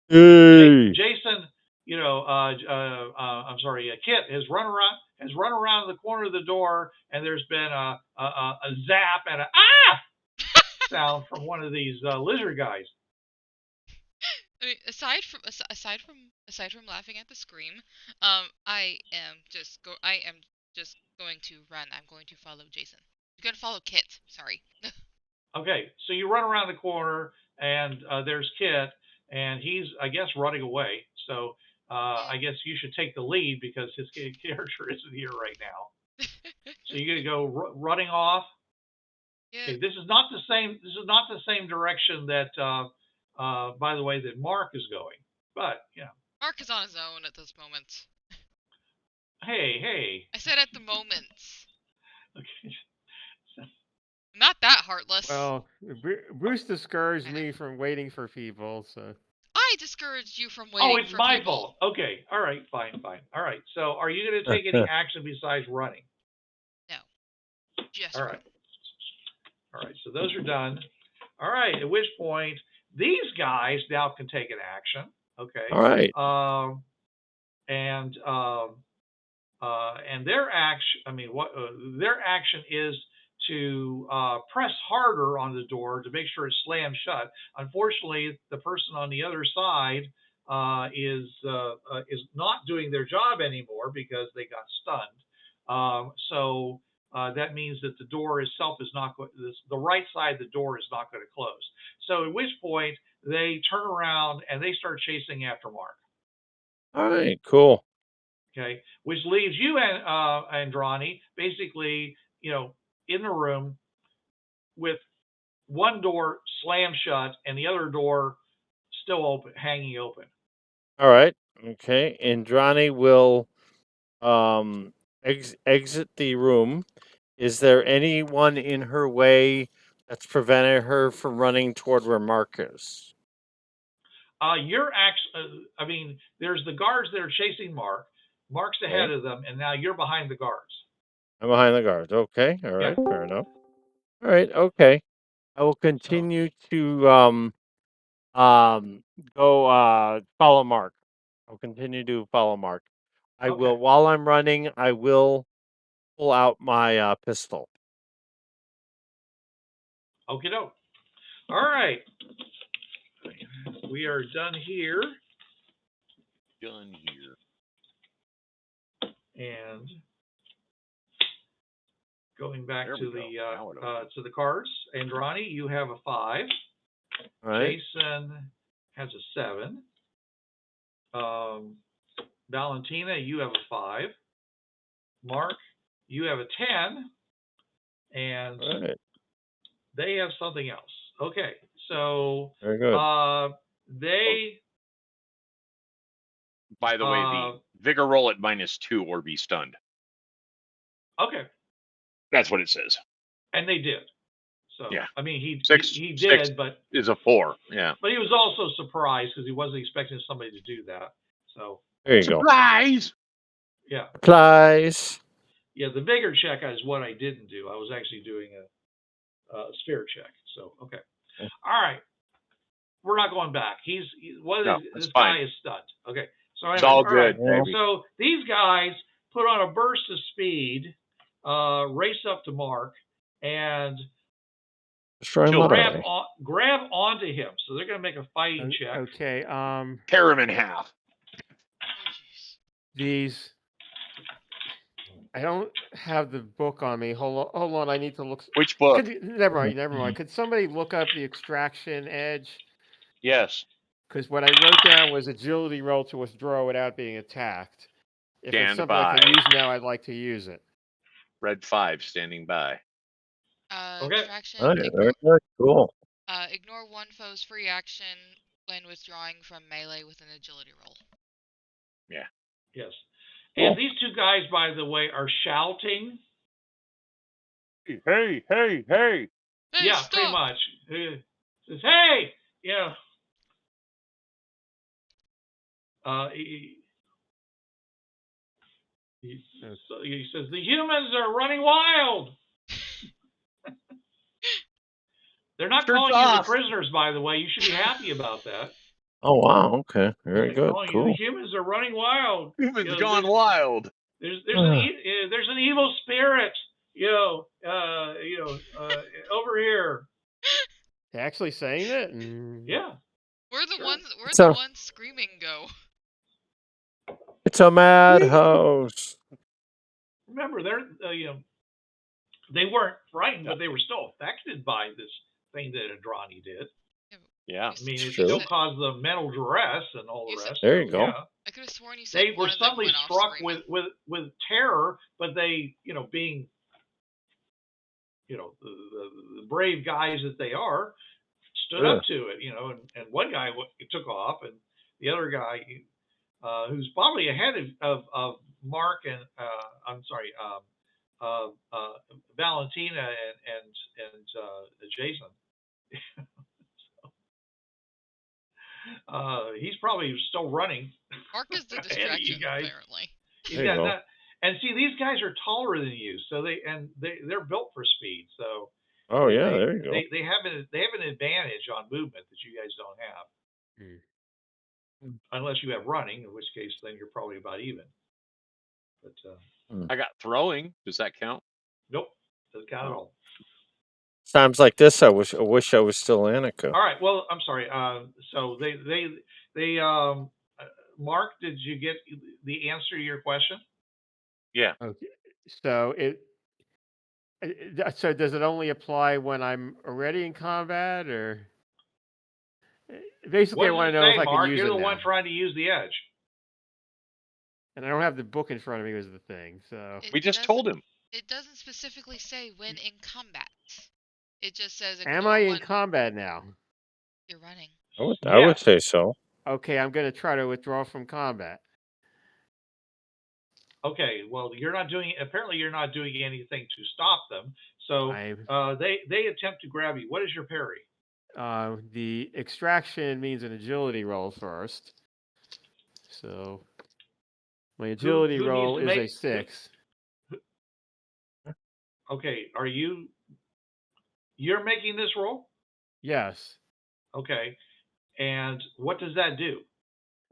Hey. Jason, I'm sorry, Kit has run around the corner of the door, and there's been a zap and a sound from one of these lizard guys. I mean, aside from laughing at the scream, I am just going to run. I'm going to follow Jason. You're going to follow Kit. Sorry. Okay, so you run around the corner, and there's Kit, and he's, I guess, running away. So I guess you should take the lead because his character isn't here right now. So you're gonna go running off. Yeah. Okay, this is not the same direction that, by the way, that Mark is going. But Mark is on his own at this moment. Hey. I said at the moment. Okay. Not that heartless. Well, Bruce discouraged me from waiting for people, so. I discouraged you from waiting for people. Oh, it's my fault. Okay. All right. Fine. All right. So are you going to take any action besides running? No. Just all right. All right. So those are done. All right. At which point, these guys now can take an action. Okay. All right. And their action, their action is to press harder on the door to make sure it's slammed shut. Unfortunately, the person on the other side is not doing their job anymore because they got stunned. So that means that the door itself is not going. The right side of the door is not going to close. So at which point they turn around and they start chasing after Mark. All right. Cool. Okay, which leaves you and Indrani basically, in the room with one door slammed shut and the other door still open, hanging open. All right. Okay. Indrani will exit the room. Is there anyone in her way that's prevented her from running toward where Mark is? You're actually, there's the guards that are chasing Mark. Mark's ahead of them, and now you're behind the guards. I'm behind the guards. Okay. All right. Yeah. Fair enough. All right. Okay. I will continue to go follow Mark. I'll continue to follow Mark. I will, while I'm running, I will pull out my pistol. Okie doke. All right. We are done here. And going back to the cards, Indrani, you have a 5. Right. Jason has a 7. Valentina, you have a 5. Mark, you have a 10. and Right. they have something else. Okay, so Very good. they. By the way, the vigor roll at -2 or be stunned. Okay. That's what it says. And they did. So yeah, I mean, he did, six but is a 4. Yeah, but he was also surprised because he wasn't expecting somebody to do that. So there you surprise. Yeah. Supplies. Yeah, the bigger check is what I didn't do. I was actually doing a spirit check. So okay. Yeah. All right. We're not going back. This fine. guy is stunned. Okay. So anyway, It's all good, right. baby. So these guys put on a burst of speed, race up to Mark, and grab onto him. So they're going to make a fighting check. Okay. Tear him in half. These. I don't have the book on me. Hold on. I need to look. Which book? Never mind. Could somebody look up the extraction edge? Yes. Because what I wrote down was agility roll to withdraw without being attacked. If it's something I can use now, I'd like to use it. Red 5 standing by. Okay. Extraction. Very good. Cool. Ignore one foe's free action when withdrawing from melee with an agility roll. Yeah. Yes. Cool. And these two guys, by the way, are shouting. Hey. Yeah, stop. pretty much. Says, hey, yeah. He says, the humans are running wild. They're not calling you the prisoners, by the way. You should be happy about that. Oh, wow. Okay. Very good. Cool. The humans are running wild. Humans gone wild. There's an evil spirit, over here. They're actually saying it? Yeah. Where'd the ones screaming go? It's a madhouse. Remember, they weren't frightened, but they were still affected by this thing that Indrani did. Yeah. I mean, it still caused them mental duress and all the rest. There you go. Yeah. I could have sworn you said they were suddenly struck with terror, but they, being, the brave guys that they are, stood up to it, and one guy took off, and the other guy, who's probably ahead of Mark and Valentina and Jason. He's probably still running. Mark is the distraction, apparently. And see, these guys are taller than you, so they're built for speed. So there you go. They have an advantage on movement that you guys don't have, unless you have running, in which case then you're probably about even. But I got throwing. Does that count? Nope, doesn't count at all. Times like this, I wish I was still Annika. All right. Well, I'm sorry. So they Mark, did you get the answer to your question? Yeah. Okay. So so does it only apply when I'm already in combat, or basically I want to know if I can use it? You're the now. one trying to use the edge. And I don't have the book in front of me, was the thing. So we just told him. It doesn't specifically say when in combat. It just says. Am I in combat now? You're running. I would say so. Okay, I'm going to try to withdraw from combat. Okay, well, apparently you're not doing anything to stop them. So they attempt to grab you. What is your parry? The extraction means an agility roll first. So my agility roll is a 6. Okay, you're making this roll? Yes. Okay, and what does that do?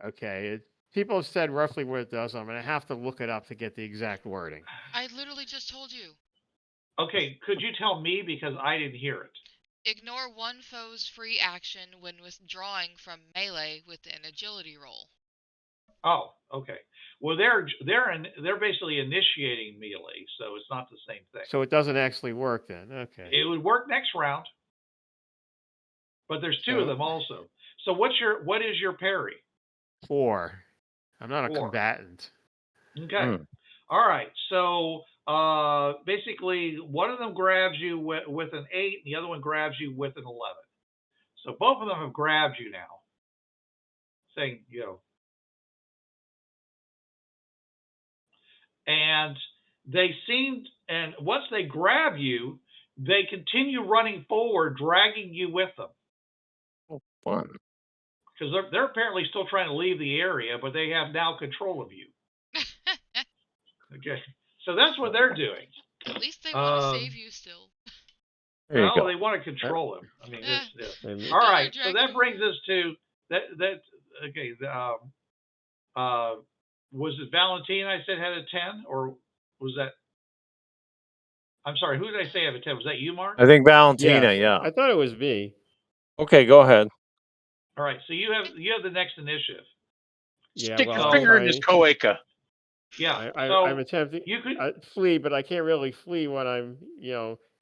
Okay, people have said roughly what it does. I'm going to have to look it up to get the exact wording. I literally just told you. Okay, could you tell me, because I didn't hear it? Ignore one foe's free action when withdrawing from melee with an agility roll. Oh, okay. Well, they're basically initiating melee, so it's not the same thing. So it doesn't actually work then. Okay. It would work next round, but there's two of them also. So what is your parry? 4. I'm not a combatant. Okay. All right. So basically one of them grabs you with an 8, and the other one grabs you with an 11. So both of them have grabbed you now, saying, and they seem, and once they grab you, they continue running forward, dragging you with them. Oh, fun. Because they're apparently still trying to leave the area, but they have now control of you. Okay, so that's what they're doing. At least they want to save you still. There you go. They want to control him. I mean, Yeah. all right. So that brings us to that. Okay. Was it Valentina I said had a 10, or was that? I'm sorry. Who did I say had a 10? Was that you, Mark? I think Valentina. Yes, Yeah. I thought it was me. Okay, go ahead. All right. So you have the next initiative. Yeah, Stick well, your finger in his cloaca. Yeah. I'm attempting. You could flee, but I can't really flee when I'm,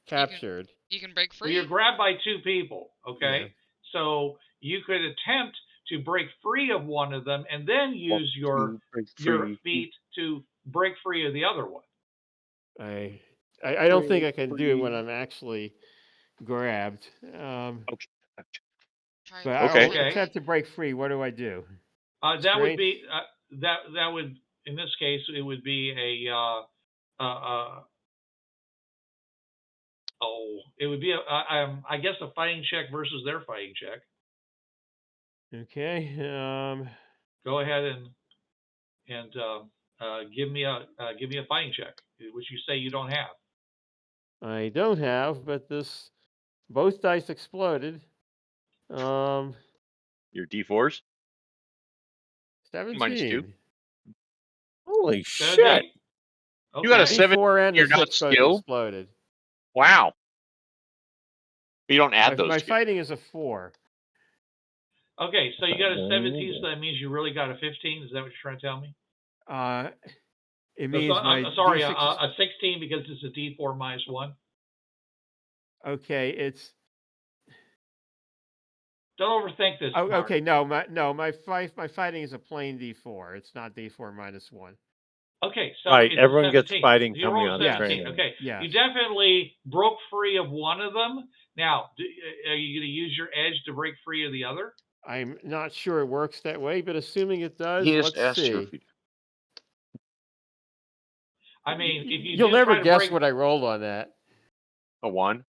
captured. You can break free. Well, you're grabbed by 2 people. Okay. Yeah. So you could attempt to break free of one of them, and then use your feet to break free of the other one. I don't think I can do it when I'm actually grabbed. But Okay. I attempt to break free. What do I do? That would be that would, in this case, it would be it would be I guess a fighting check versus their fighting check. Okay. Go ahead and give me a fighting check, which you say you don't have. I don't have, but both dice exploded. Your D4s? 17. -2. Holy shit! Okay. You got a 7. D4 and You're a not 6 both skilled? exploded. Wow. You don't add those. My two. fighting is a 4. Okay, so you got a 17, so that means you really got a 15. Is that what you're trying to tell me? It means sorry, D6 a 16 because it's a D4 -1. Okay, it's. Don't overthink this. Oh, Mark. okay, my fighting is a plain D4. It's not D4 -1. Okay, so right, it's everyone 17. gets fighting You coming roll on 17. training. Okay, yes. You definitely broke free of one of them. Now, are you going to use your edge to break free of the other? I'm not sure it works that way, but assuming it does, He just let's asked see. you if you- I mean, if You'll never guess what I rolled on that. A 1?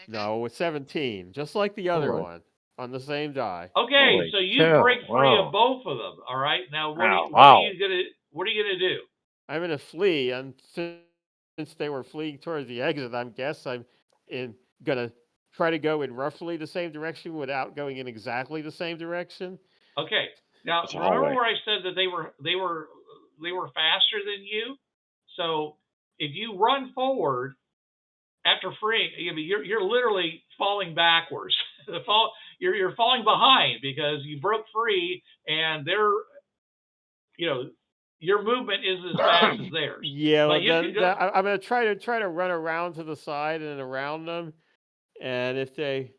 No, it's 17, just like the other Holy. one on the same die. Okay, Holy so you cow, break free wow. of both of them. All right. Now, what are Wow. you gonna do? I'm gonna flee, and since they were fleeing towards the exit, I'm gonna try to go in roughly the same direction without going in exactly the same direction. Okay. Now, It's a remember hallway. where I said that they were faster than you? So if you run forward after freeing, you're literally falling backwards. You're falling behind because you broke free, and your movement isn't as fast as theirs. Yeah, But I'm gonna try to run around to the side and around them, and if they.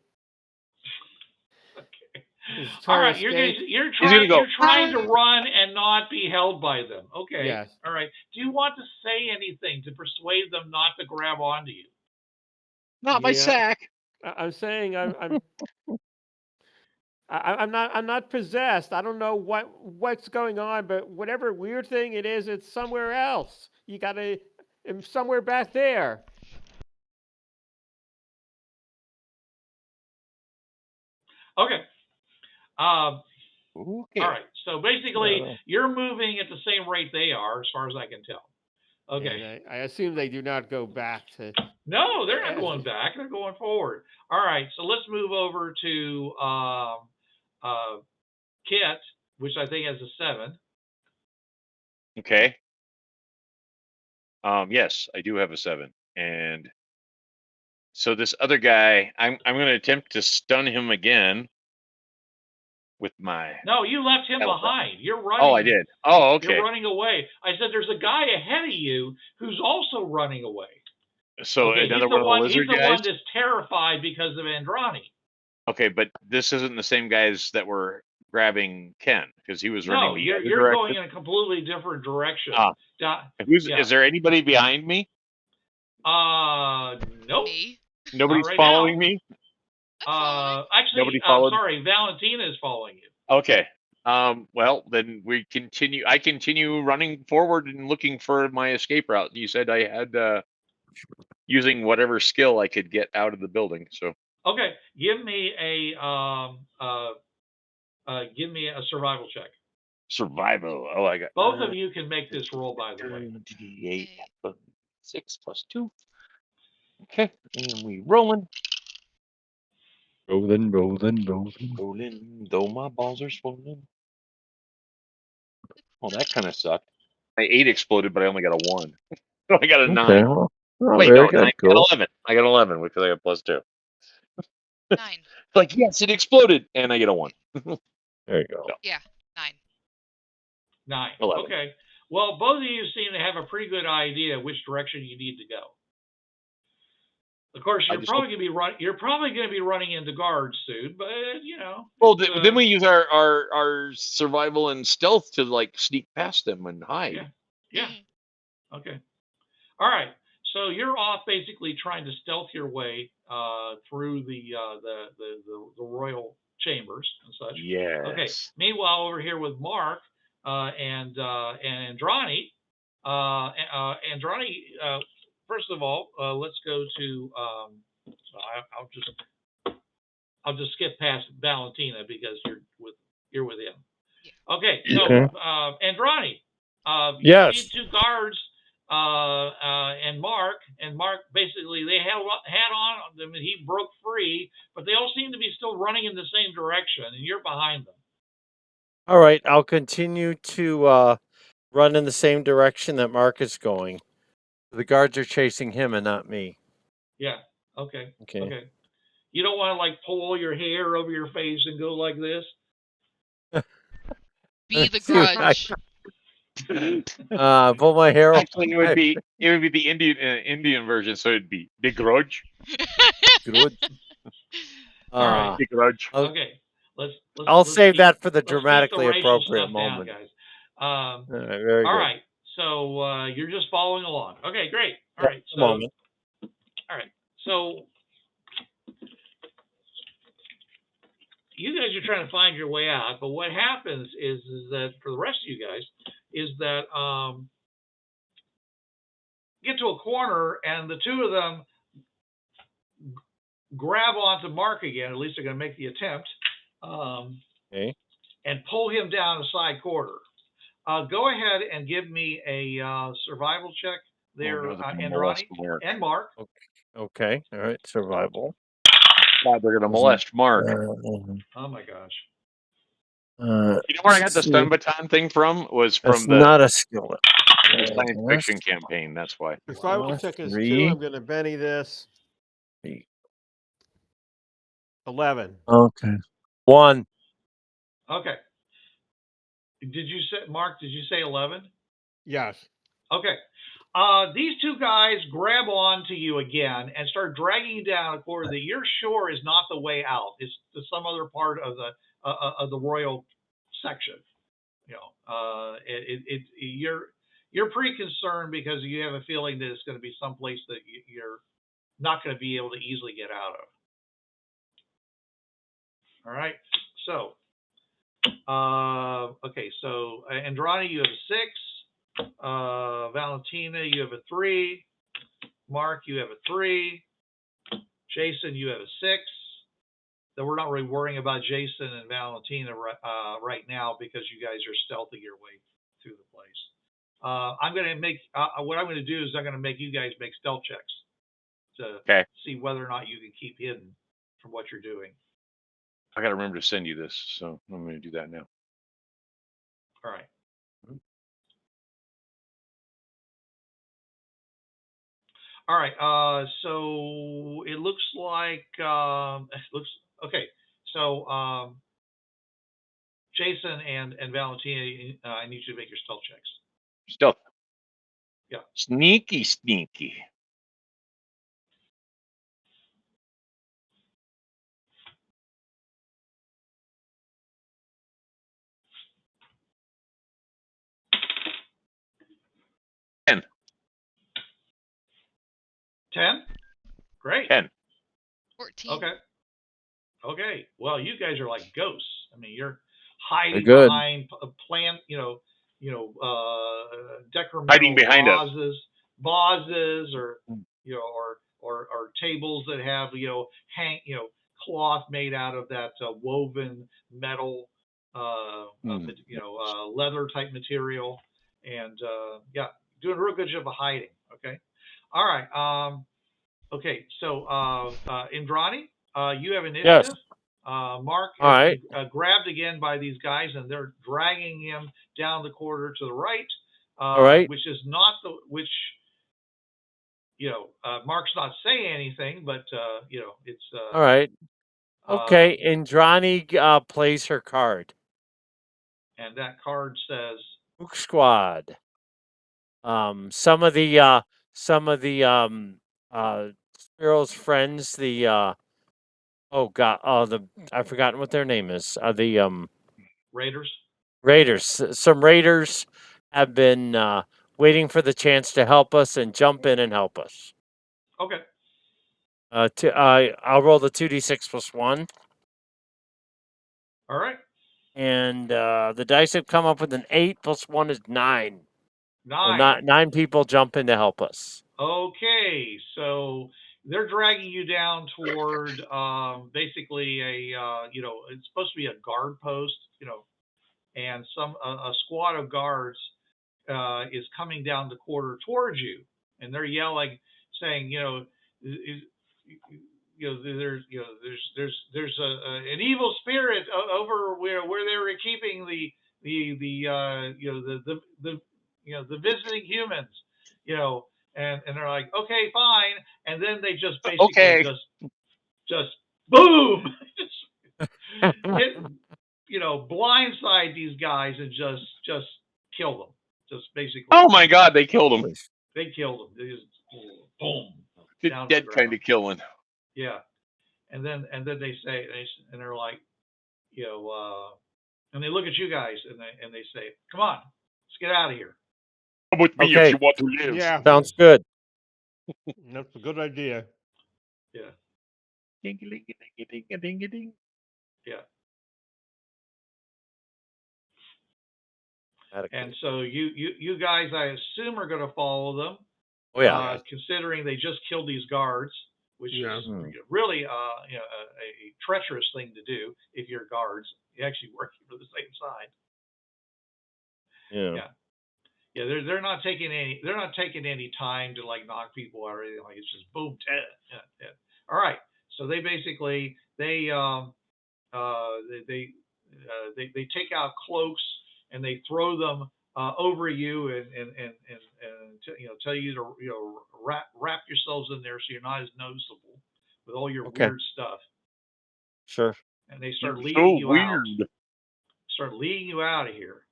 All right, you're trying to run and not be held by them. Okay. Yes. All right. Do you want to say anything to persuade them not to grab onto you? Not my sack. I'm saying I'm not possessed. I don't know what's going on, but whatever weird thing it is, it's somewhere else. It's somewhere back there. Okay. Okay. All right. So basically, you're moving at the same rate they are, as far as I can tell. Okay. And I assume they do not go back to. No, they're not going back. They're going forward. All right. So let's move over to Kit, which I think has a 7. Okay. Yes, I do have a 7, and so this other guy, I'm going to attempt to stun him again with my. No, you left him behind. You're running. Oh, I did. Oh, okay. You're running away. I said there's a guy ahead of you who's also running away. So another one of the lizard guys? He's the one that's terrified because of Indrani. Okay, but this isn't the same guys that were grabbing Ken, because he was running. No, you're going in a completely different direction. Is there anybody behind me? Nope. Me? Nobody's right following now. me? I'm following. Actually, Nobody I'm followed? sorry. Valentina is following you. Okay. Well, then we continue. I continue running forward and looking for my escape route. You said I had using whatever skill I could get out of the building. So Okay, give me a survival check. survival. Oh, I got Both of you can make this roll, by the way. 8 6 plus 2. Okay, and we rolling. Rolling. Rolling, though my balls are swollen. Well, that kind of sucked. My 8 exploded, but I only got a 1. So I got a 9. Okay. Well, Wait, very no, good. 9. I Cool. got 11. I got 11 because I got plus 2. 9. Like, yes, it exploded, and I get a 1. There you go. Yeah, 9. 9. 11. Okay. Well, both of you seem to have a pretty good idea which direction you need to go. Of course, you're probably going to be running into guards soon, but you know. Well, then we use our survival and stealth to like sneak past them and hide. Yeah. Okay. All right. So you're off basically trying to stealth your way through the royal chambers and such. Yes. Okay. Meanwhile, over here with Mark and Indrani. Indrani. First of all, let's go to. I'll just skip past Valentina because you're with him. Yeah. Okay. So Okay. Indrani. Yes. You see 2 guards. And Mark basically they had on them and he broke free, but they all seem to be still running in the same direction, and you're behind them. All right. I'll continue to run in the same direction that Mark is going. The guards are chasing him and not me. Yeah. Okay. Okay. You don't want to like pull your hair over your face and go like this. Be the Dude, grudge. pull my hair off. Actually, it would be the Indian version, so it'd be the grudge. Good. All right. The grudge. Okay. I'll save that for the let's keep dramatically the racial appropriate stuff down, moment. guys. All right, very good. All right. So you're just following along. Okay, great. All right. So moment. all right. So you guys are trying to find your way out, but what happens is that for the rest of you guys is that get to a corner and the 2 of them grab onto Mark again. At least they're going to make the attempt. Okay. And pull him down a side corner. Go ahead and give me a survival check there, Indrani and Mark. Okay. All right. Survival. God, they're gonna molest Mark. Oh my gosh. You know where I got the stun baton thing from? Was from That's not a skill. the science fiction campaign. That's why. Survival check is 2. I'm going to Benny this. 11. Okay. 1. Okay. Mark, did you say 11? Yes. Okay. These 2 guys grab onto you again and start dragging you down a corridor that you're sure is not the way out. It's to some other part of the royal section. You know, you're pretty concerned because you have a feeling that it's going to be someplace that you're not going to be able to easily get out of. All right. So, okay. So, Indrani, you have a 6. Valentina, you have a 3. Mark, you have a 3. Jason, you have a 6. Though we're not really worrying about Jason and Valentina right now because you guys are stealthing your way through the place. I'm going to make what I'm going to do is I'm going to make you guys make stealth checks to see whether or not you can keep hidden from what you're doing. I got to remember to send you this, so I'm going to do that now. All right. All right. So it looks like okay. So Jason and Valentina, I need you to make your stealth checks. Stealth. Yeah. Sneaky. 10? Great. 10. 14. Okay. Well, you guys are like ghosts. I mean, you're hiding good. behind a plant, decremental Hiding behind us. vases, or or tables that have cloth made out of that woven metal, leather type material, and doing a real good job of hiding. Okay. All right. Okay. So Indrani, you have initiative. Yes. Mark All right. grabbed again by these guys, and they're dragging him down the corridor to the right. All right. Which is not Mark's not saying anything, but it's all right. Okay. Indrani plays her card. And that card says Spook Squad. Some of the Spiro's friends, I've forgotten what their name is. The Raiders. Raiders. Some Raiders have been waiting for the chance to help us and jump in and help us. Okay. I'll roll the 2d6 plus 1. All right. And the dice have come up with an 8 plus 1 is 9. 9. So 9 people jump in to help us. Okay, so they're dragging you down toward basically it's supposed to be a guard post, and a squad of guards is coming down the corridor towards you, and they're yelling, saying, there's an evil spirit over where they were keeping the visiting humans, and they're like, okay, fine, and then they just basically just boom, blindside these guys and just kill them, just basically. Oh my God, they killed him. They killed them. They just boom. Dead kind of killing. Yeah, and then they say, and they're like, and they look at you guys and they say, "Come on, let's get out of here." Come with me if you want to live. Yeah, sounds good. That's a good idea. Yeah. Ding ding ding ding ding ding. Yeah. And so you guys, I assume, are going to follow them. Oh yeah. Considering they just killed these guards, which is really a treacherous thing to do if you're guards. You're actually working for the same side. Yeah. Yeah, they're not taking any time to like knock people out or anything. Like, it's just boom, dead. All right. So they basically they take out cloaks and they throw them over you and tell you to wrap yourselves in there so you're not as noticeable with all your weird stuff. Sure. And they start leading you out. Start leading you out of here.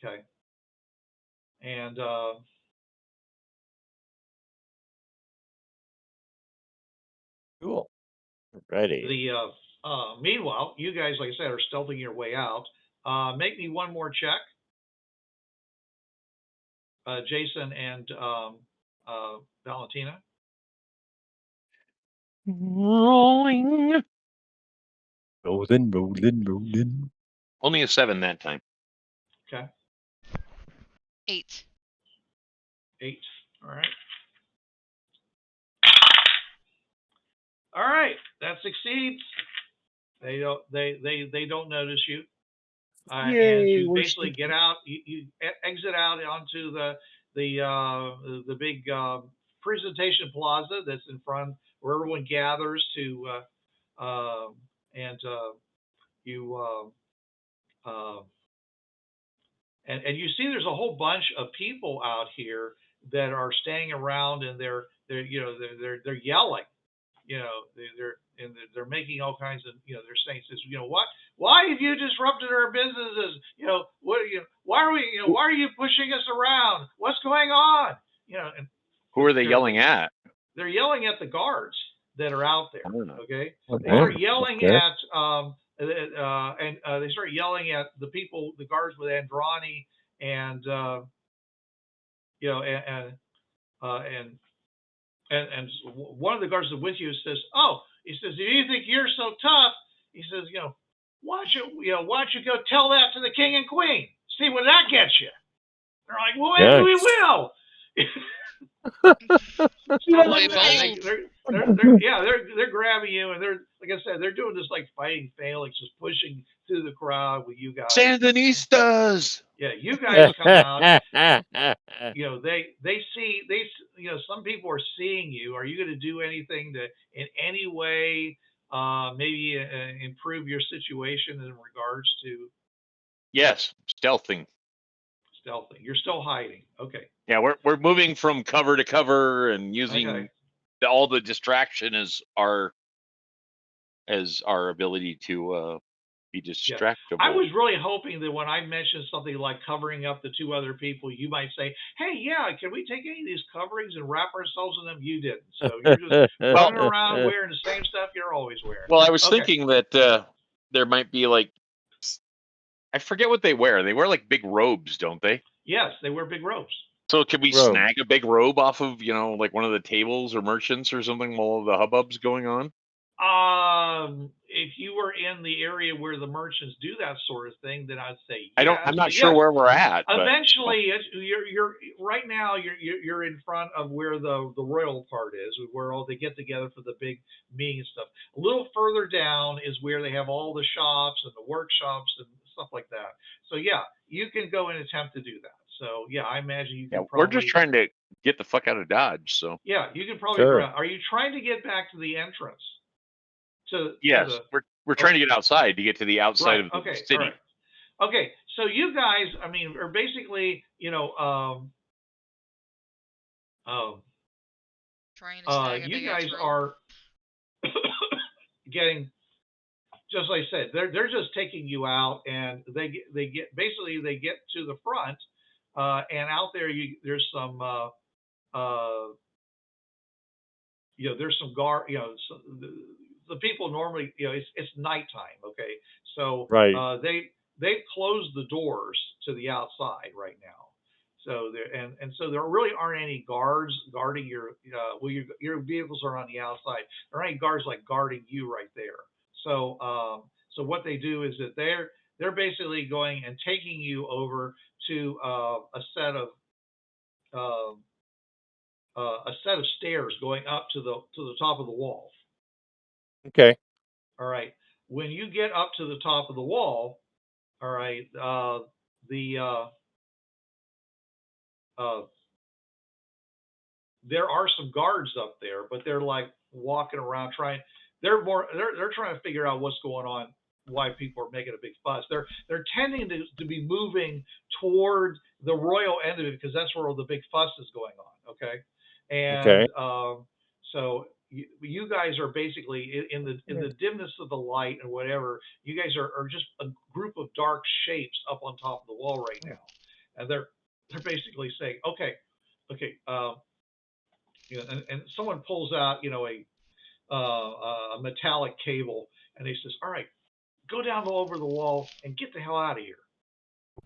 Okay. And cool. Ready. Meanwhile, you guys, like I said, are stealthing your way out. Make me one more check. Jason and Valentina. Rolling. Rolling. Only a 7 that time. Okay. 8. 8. All right. All right. That succeeds. They don't notice you. And you basically get out. You exit out onto the big presentation plaza that's in front where everyone gathers to and you see there's a whole bunch of people out here that are staying around, and they're yelling, they're making all kinds of, they're saying, why have you disrupted our businesses? Why are you pushing us around? What's going on? And who are they yelling at? They're yelling at the guards that are out there. Okay. Okay. They start yelling at they start yelling at the people, the guards with Indrani, and and one of the guards with you says, "Oh," he says, "if you think you're so tough," he says, why don't you go tell that to the king and queen? See what that gets you. They're like, well, maybe we will. Probably bold. They're grabbing you, and they're, like I said, they're doing this like fighting phalanx, just pushing through the crowd with you guys. Sandinistas. Yeah, you guys come out. They see some people are seeing you. Are you going to do anything to in any way maybe improve your situation in regards to? Yes, stealthing. You're still hiding. Okay. Yeah, we're moving from cover to cover and using all the distraction as our ability to be distractible. I was really hoping that when I mentioned something like covering up the two other people, you might say, "Hey, yeah, can we take any of these coverings and wrap ourselves in them?" You didn't, so you're just running around wearing the same stuff you're always wearing. Well, I was thinking that there might be like, I forget what they wear. They wear like big robes, don't they? Yes, they wear big robes. So can we snag a big robe off of, like one of the tables or merchants or something while the hubbub's going on? If you were in the area where the merchants do that sort of thing, then I'd say yes. I'm not sure where we're at. Eventually, you're right now. You're in front of where the royal part is, where all they get together for the big meeting and stuff. A little further down is where they have all the shops and the workshops and stuff like that. So yeah, you can go and attempt to do that. So yeah, I imagine you can. We're just trying to get the fuck out of Dodge. So yeah, you can probably. Sure. Are you trying to get back to the entrance? Yes, we're trying to get outside to get to the outside of the city. Right. Okay, so you guys, are basically, trying to snag you guys are getting, just like I said, they're just taking you out, and they get to the front, and out there there's some there's some guard, the people normally, it's nighttime, okay? So they've closed the doors to the outside right now. So so there really aren't any guards guarding your vehicles are on the outside. There aren't any guards like guarding you right there. So so what they do is that they're basically going and taking you over to a set of stairs going up to the top of the wall. Okay. All right. When you get up to the top of the wall, all right, there are some guards up there, but they're like walking around they're trying to figure out what's going on, why people are making a big fuss. They're tending to be moving toward the royal end of it because that's where all the big fuss is going on. Okay. And so you guys are basically in the dimness of the light and whatever. You guys are just a group of dark shapes up on top of the wall right now, and they're basically saying, okay, and someone pulls out a metallic cable, and he says, all right, go down over the wall and get the hell out of here.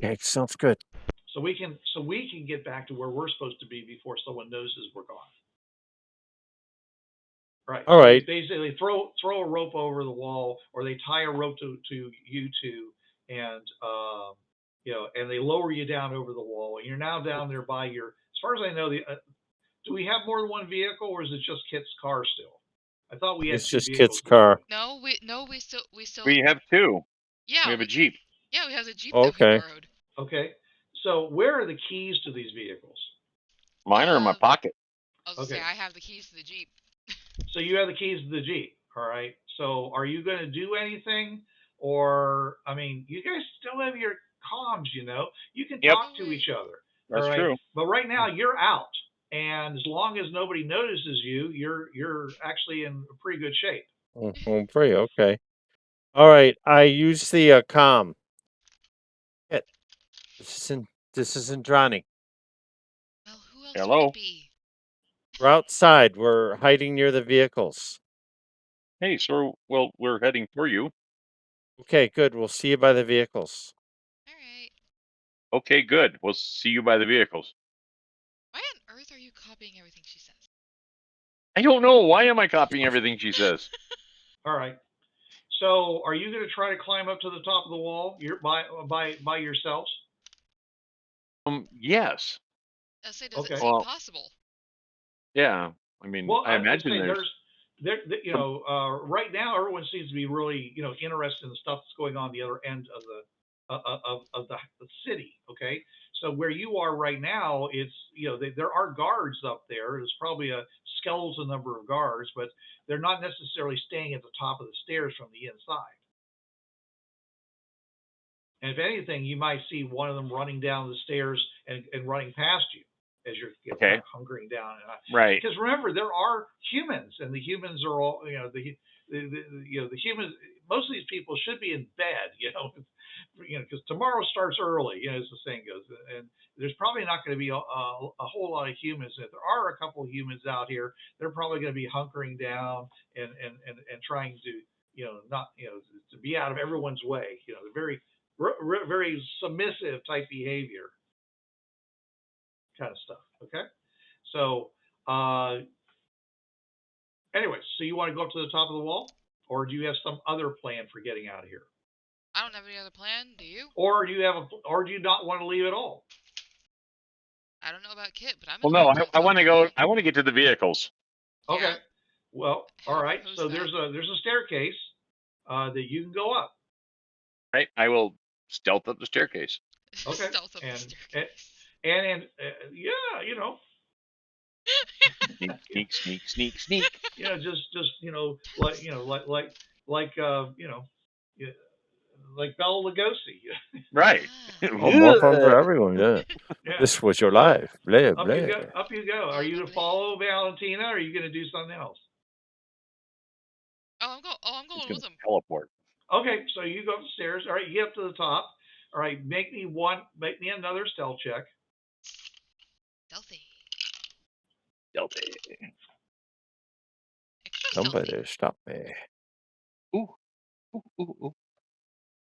Okay, sounds good. So we can get back to where we're supposed to be before someone notices we're gone. Right. All right. So basically, throw a rope over the wall, or they tie a rope to you two, and and they lower you down over the wall. And you're now down there by your. As far as I know, do we have more than one vehicle, or is it just Kit's car still? I thought we had. It's just Kit's car. No, we still. We have two. Yeah. We have a Jeep. Yeah, we have the Jeep that we borrowed. Okay. So where are the keys to these vehicles? Mine are in my pocket. I was gonna say, I have the keys to the Jeep. So you have the keys to the Jeep, all right? So are you going to do anything? Or, you guys still have your comms, You can talk to each other. That's true. But right now you're out. And as long as nobody notices you, you're actually in pretty good shape. Home free, okay. All right, I use the comm. This is Indrani. Well, who else would it be? We're outside. We're hiding near the vehicles. Hey, so we're heading for you. Okay, good. We'll see you by the vehicles. All right. Okay, good. We'll see you by the vehicles. Why on earth are you copying everything she says? I don't know. Why am I copying everything she says? All right. So, are you going to try to climb up to the top of the wall? You're by yourselves? Yes. I say, does it Okay. seem possible? Yeah. I mean, Well, I imagine you know, right now everyone seems to be really, you know, interested in the stuff that's going on the other end of the city. Okay, so where you are right now, it's, you know, there are guards up there. There's probably a skeletal number of guards, but they're not necessarily staying at the top of the stairs from the inside. And if anything, you might see one of them running down the stairs and running past you as you're, you know, kind of hunkering down. Right. Because remember, there are humans, and the humans are all, you know, the humans. Most of these people should be in bed, you know, because tomorrow starts early, you know, as the saying goes. And there's probably not going to be a whole lot of humans. If there are a couple of humans out here, they're probably going to be hunkering down and trying to, you know, not, you know, to be out of everyone's way. You know, very very submissive type behavior kind of stuff. Okay. So, anyway, so you want to go up to the top of the wall, or do you have some other plan for getting out of here? I don't have any other plan. Do you? Or do you not want to leave at all? I don't know about Kit, but I'm. Well, no, I want to go. I want to get to the vehicles. Okay. Yeah. Well, all right. So that. there's a staircase that you can go up. Right. I will stealth up the staircase. Okay. Stealth up the staircase. And yeah, you know. Sneak. You know, just you know, like you know, like you know, like Bela Lugosi. Right. Oh, more fun for everyone. Yeah. Yeah. This was your life. Blah, Up blah. you go. Up you go. Are you to follow Valentina, or are you going to do something else? Oh, I'm going with him. Teleport. Okay, so you go upstairs. All right, you get up to the top. All right, make me another stealth check. Stealthy. Somebody stop me. Ooh.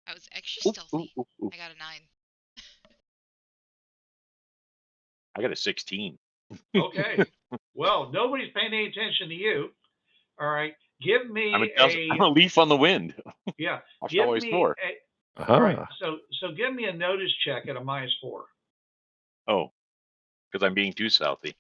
I was extra stealthy. I got a 9. I got a 16. Okay. Well, nobody's paying any attention to you. All right. Give me I'm a leaf on the wind. Yeah. Give me all right. So give me a notice check at a -4. Oh, because I'm being too stealthy.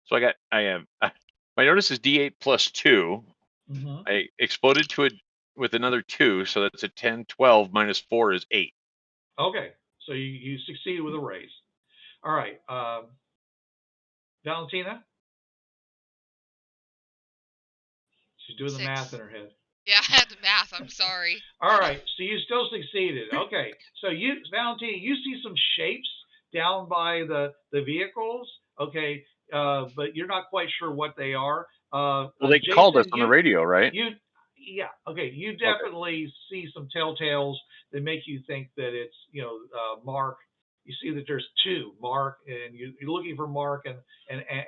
So my notice is D8 plus 2. Mm-hmm. I exploded to it with another 2, so that's a 10, 12 minus 4 is 8. Okay, so you succeeded with a raise. All right, Valentina? She's doing 6. the math in her head. Yeah, I had the math. I'm sorry. All right, so you still succeeded. Okay, so Valentina, you see some shapes down by the vehicles. Okay, but you're not quite sure what they are. Well, they Jason, called us on the radio, right? Yeah. Okay. You definitely see some telltales that make you think that it's, you know, Mark. You see that there's 2, Mark, and you're looking for Mark and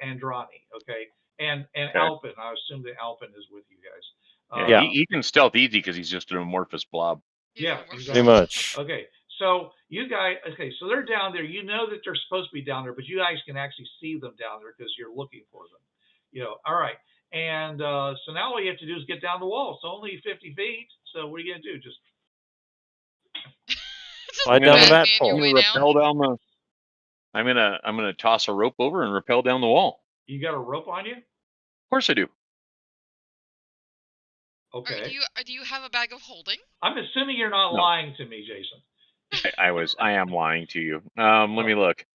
Indrani. Okay. And Alpin. I assume that Alpin is with you guys. Yeah. He can stealth easy because he's just an amorphous blob. Yeah. Pretty much. Okay. So you guys. Okay. So they're down there. You know that they're supposed to be down there, but you guys can actually see them down there because you're looking for them. You know. All right. And so now all you have to do is get down the wall. It's only 50 feet. So what are you gonna do? Just slide down the bat pole. Rappel down the. I'm gonna toss a rope over and rappel down the wall. You got a rope on you? Of course I do. Okay. Do you have a bag of holding? I'm assuming you're not lying to me, Jason. I am lying to you. Let me look.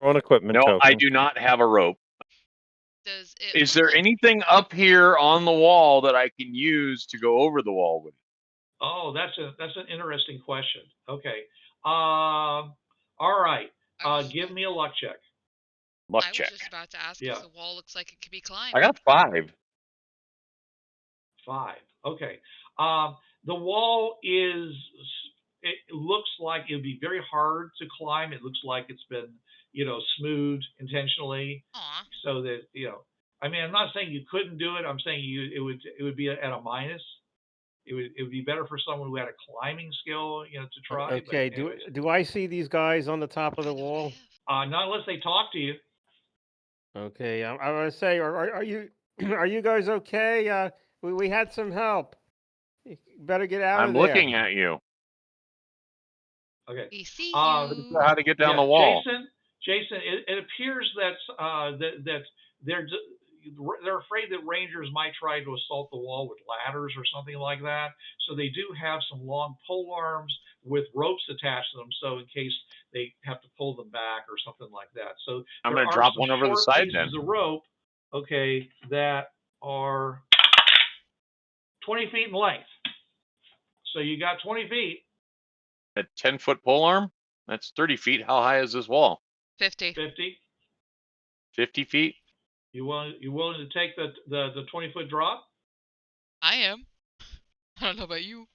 On equipment. No, token. I do not have a rope. Is there like... anything up here on the wall that I can use to go over the wall with? Oh, that's an interesting question. Okay. All right. Give me a luck check. Luck check. I was just about to ask if the wall looks like it could be climbed. I got 5. 5. Okay. The wall is. It looks like it would be very hard to climb. It looks like it's been, you know, smoothed intentionally. Aww. So that, you know, I mean, I'm not saying you couldn't do it. I'm saying it would be at a minus. it would be better for someone who had a climbing skill, to try. Okay. Do I see these guys on the top of the wall? Not unless they talk to you. Okay. I want to say, are you are you guys okay? We had some help. You better get out of there. I'm looking at you. Okay. We see How you. to get down the wall? Jason, it appears that they're afraid that Rangers might try to assault the wall with ladders or something like that. So they do have some long pole arms with ropes attached to them, so in case they have to pull them back or something like that. So I'm going to drop one over the side then. pieces of rope, okay, that are 20 feet in length. So you got 20 feet. A 10-foot pole arm? That's 30 feet. How high is this wall? 50. 50 feet? You willing to take the 20-foot drop? I am. I don't know about you.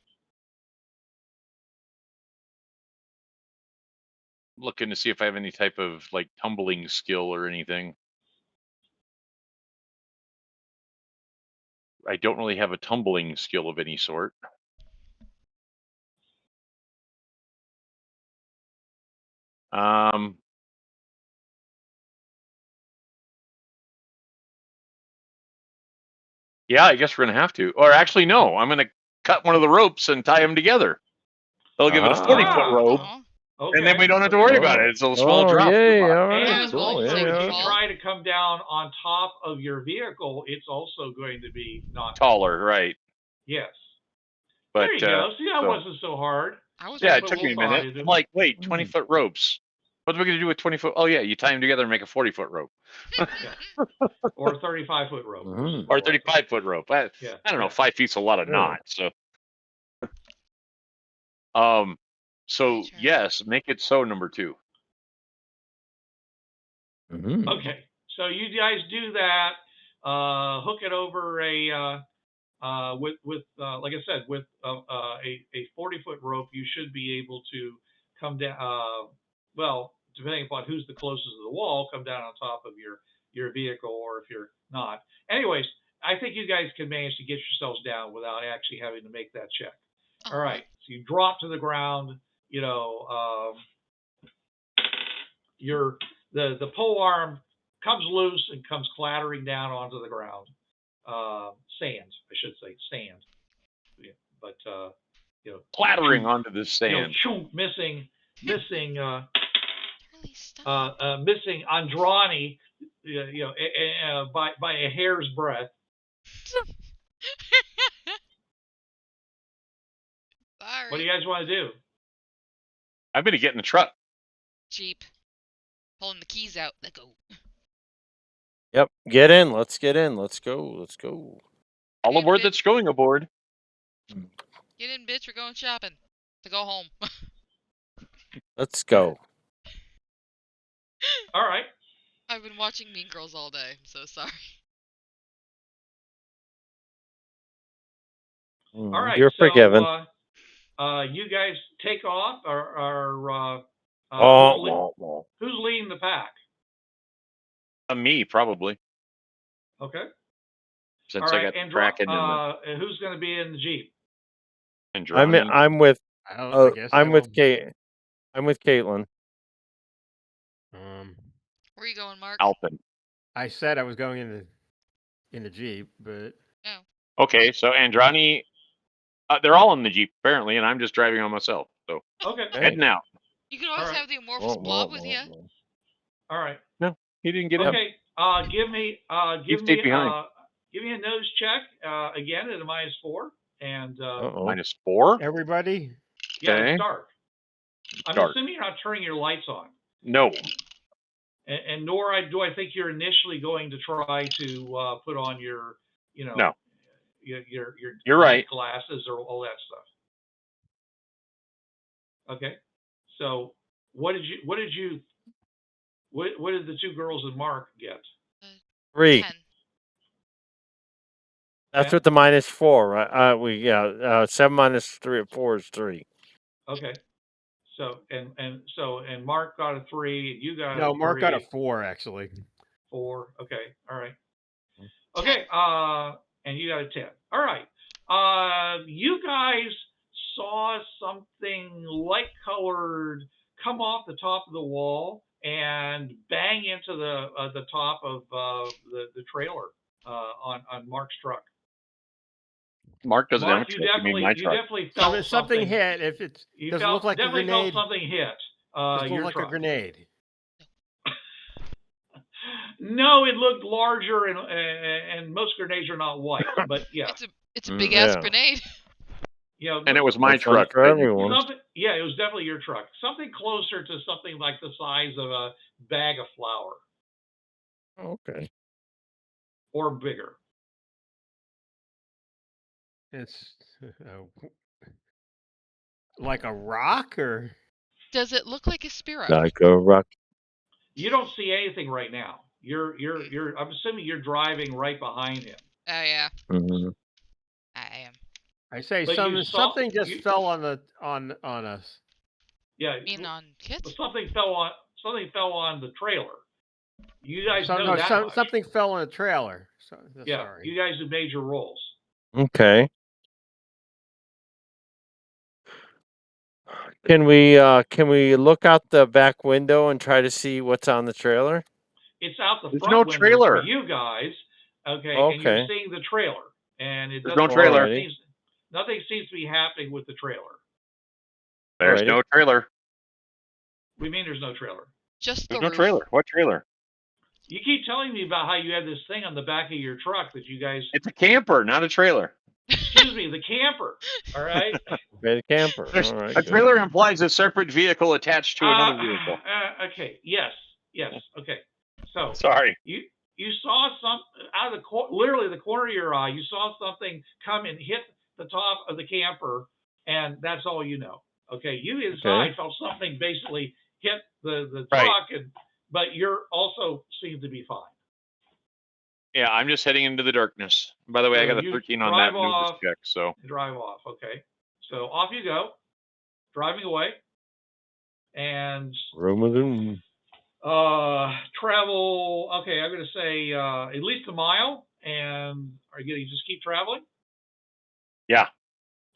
Looking to see if I have any type of like tumbling skill or anything. I don't really have a tumbling skill of any sort. Yeah, I guess we're gonna have to. Or actually, no, I'm gonna cut one of the ropes and tie them together. They'll give it a 40-foot rope, Okay. and then we don't have to worry about it. It's a small drop. Yay, all And right, was cool, also, yeah, if yeah. you try to come down on top of your vehicle, it's also going to be not Taller, right? Yes. But There you go. See, that wasn't so hard. Yeah, it took me a minute. I'm like, wait, 20-foot ropes. What are we going to do with 20-foot? Oh, yeah, you tie them together and make a 40-foot rope. Or a 35-foot rope. Or a 35-foot rope. I don't know, 5 feet's a lot of knots. So, yes, make it so, number 2. Okay, so you guys do that. Hook it over with like I said, with a 40-foot rope. You should be able to come down. Well, depending upon who's the closest to the wall, come down on top of your vehicle, or if you're not. Anyways, I think you guys can manage to get yourselves down without actually having to make that check. All right, so you drop to the ground. The pole arm comes loose and comes clattering down onto the ground. Sand, I should say, sand. Yeah, but clattering onto the sand. Missing Indrani, by a hair's breadth. Sorry. What do you guys want to do? I'm going to get in the truck. Cheap. Pulling the keys out. Let go. Yep. Get in. Let's get in. Let's go. Let's go. All aboard that's going aboard. Get in, bitch. We're going shopping. To go home. Let's go. All right. I've been watching Mean Girls all day. I'm so sorry. All right. You're forgiven. You guys take off. Who's leading the pack? Me, probably. Okay. Since I got the Kraken and who's going to be in the Jeep? I'm with Kate. I'm with Kaitlin. Where are you going, Mark? Alpin. I said I was going in the Jeep, but okay. So Indrani, they're all in the Jeep apparently, and I'm just driving on myself. So heading out. You can always have the amorphous blob with you. All right. No, he didn't get in. Okay. Give me a nose check again at a -4 and -4. Everybody. Yeah, it's dark. I'm assuming you're not turning your lights on. No. And nor do I think you're initially going to try to put on your, no. You're right. Glasses or all that stuff. Okay. So what did the two girls and Mark get? 3. 10. That's 10? With the -4, right? 7 minus 3 or 4 is 3. Okay. So and Mark got a 3. You got no. A Mark 3. got a 4 actually. 4. Okay. All right. Okay. And you got a 10. All right. You guys saw something light-colored come off the top of the wall and bang into the top of the trailer on Mark's truck. Mark doesn't have a Mark, truck. You mean my truck? definitely felt something hit. If it doesn't look like a definitely grenade, felt something hit doesn't your look like truck. a grenade. No, it looked larger, and most grenades are not white. But yeah, it's a big ass yeah. grenade. Yeah, And it was my That's fun truck. for everyone. Yeah, it was definitely your truck. Something closer to something like the size of a bag of flour Okay. or bigger. It's like a rock, or Does it look like a Spiro? Like a rock. You don't see anything right now. I'm assuming you're driving right behind him. Oh yeah, Mm-hmm. I am. I say But something just fell on us. Yeah, You mean on kids? something fell on the trailer. You guys know that much. Something fell on the trailer. Yeah, sorry. you guys have made your rolls. Okay. Can we look out the back window and try to see what's on the trailer? It's out the There's front no window trailer. for you guys. Okay, Okay. and you're seeing the trailer, and There's no trailer. Nothing seems to be happening with the trailer. There's no trailer. We mean there's no trailer. Just the There's no roof. trailer. What trailer? You keep telling me about how you had this thing on the back of your truck that you guys. It's a camper, not a trailer. Excuse me, the camper. All right. The camper. All right. A trailer implies a separate vehicle attached to another vehicle. Okay. Yes. Okay. So Sorry. you saw some out of literally the corner of your eye. You saw something come and hit the top of the camper, and that's all you know. Okay. You inside felt something basically hit the truck, but you're also seemed to be fine. Yeah, I'm just heading into the darkness. By the way, I got a 13 on that maneuvers check, so. Drive off, okay. So off you go, driving away, and travel. Okay, I'm going to say at least a mile, and are you going to just keep traveling? Yeah.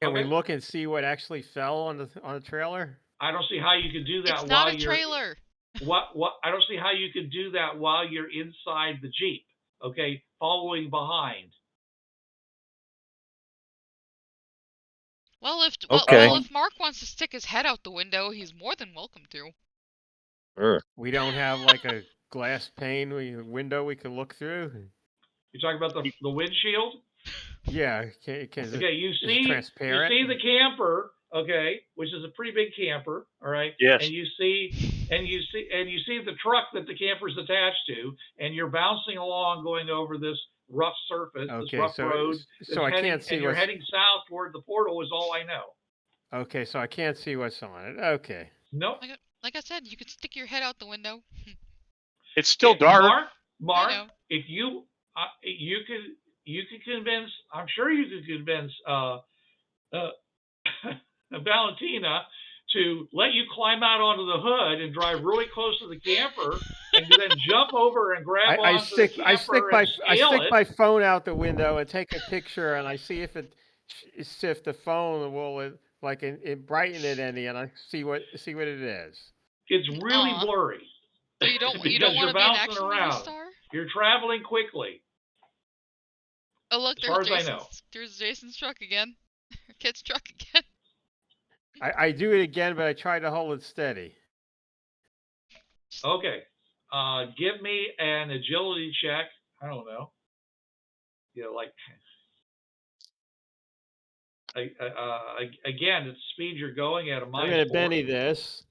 Can we look and see what actually fell on the trailer? I don't see how you could do that. It's not a trailer. What? I don't see how you could do that while you're inside the Jeep. Okay, following behind. Well, if Mark wants to stick his head out the window, he's more than welcome to. Sure. We don't have like a glass pane window we can look through. You're talking about the windshield? Yeah. Okay, you see transparent? You see the camper, okay, which is a pretty big camper, all right? Yes. And you see the truck that the camper's attached to, and you're bouncing along going over this rough surface, this rough road. So I can't see. And you're heading south toward the portal is all I know. Okay, so I can't see what's on it. Okay. No. Like I said, you could stick your head out the window. It's still dark. Mark, if you could convince, I'm sure you could convince Valentina to let you climb out onto the hood and drive really close to the camper, and then jump over and grab onto the camper. I stick my phone out the window and take a picture, and I see if the phone will it brighten it any, and I see what it is. It's really blurry. So you don't want to be an action movie star? You're traveling quickly. Oh look, there's Jason's truck again. Kid's truck again. I do it again, but I try to hold it steady. Okay. Give me an agility check. I don't know. Again, it's speed you're going at a minus. I'm going to Benny this.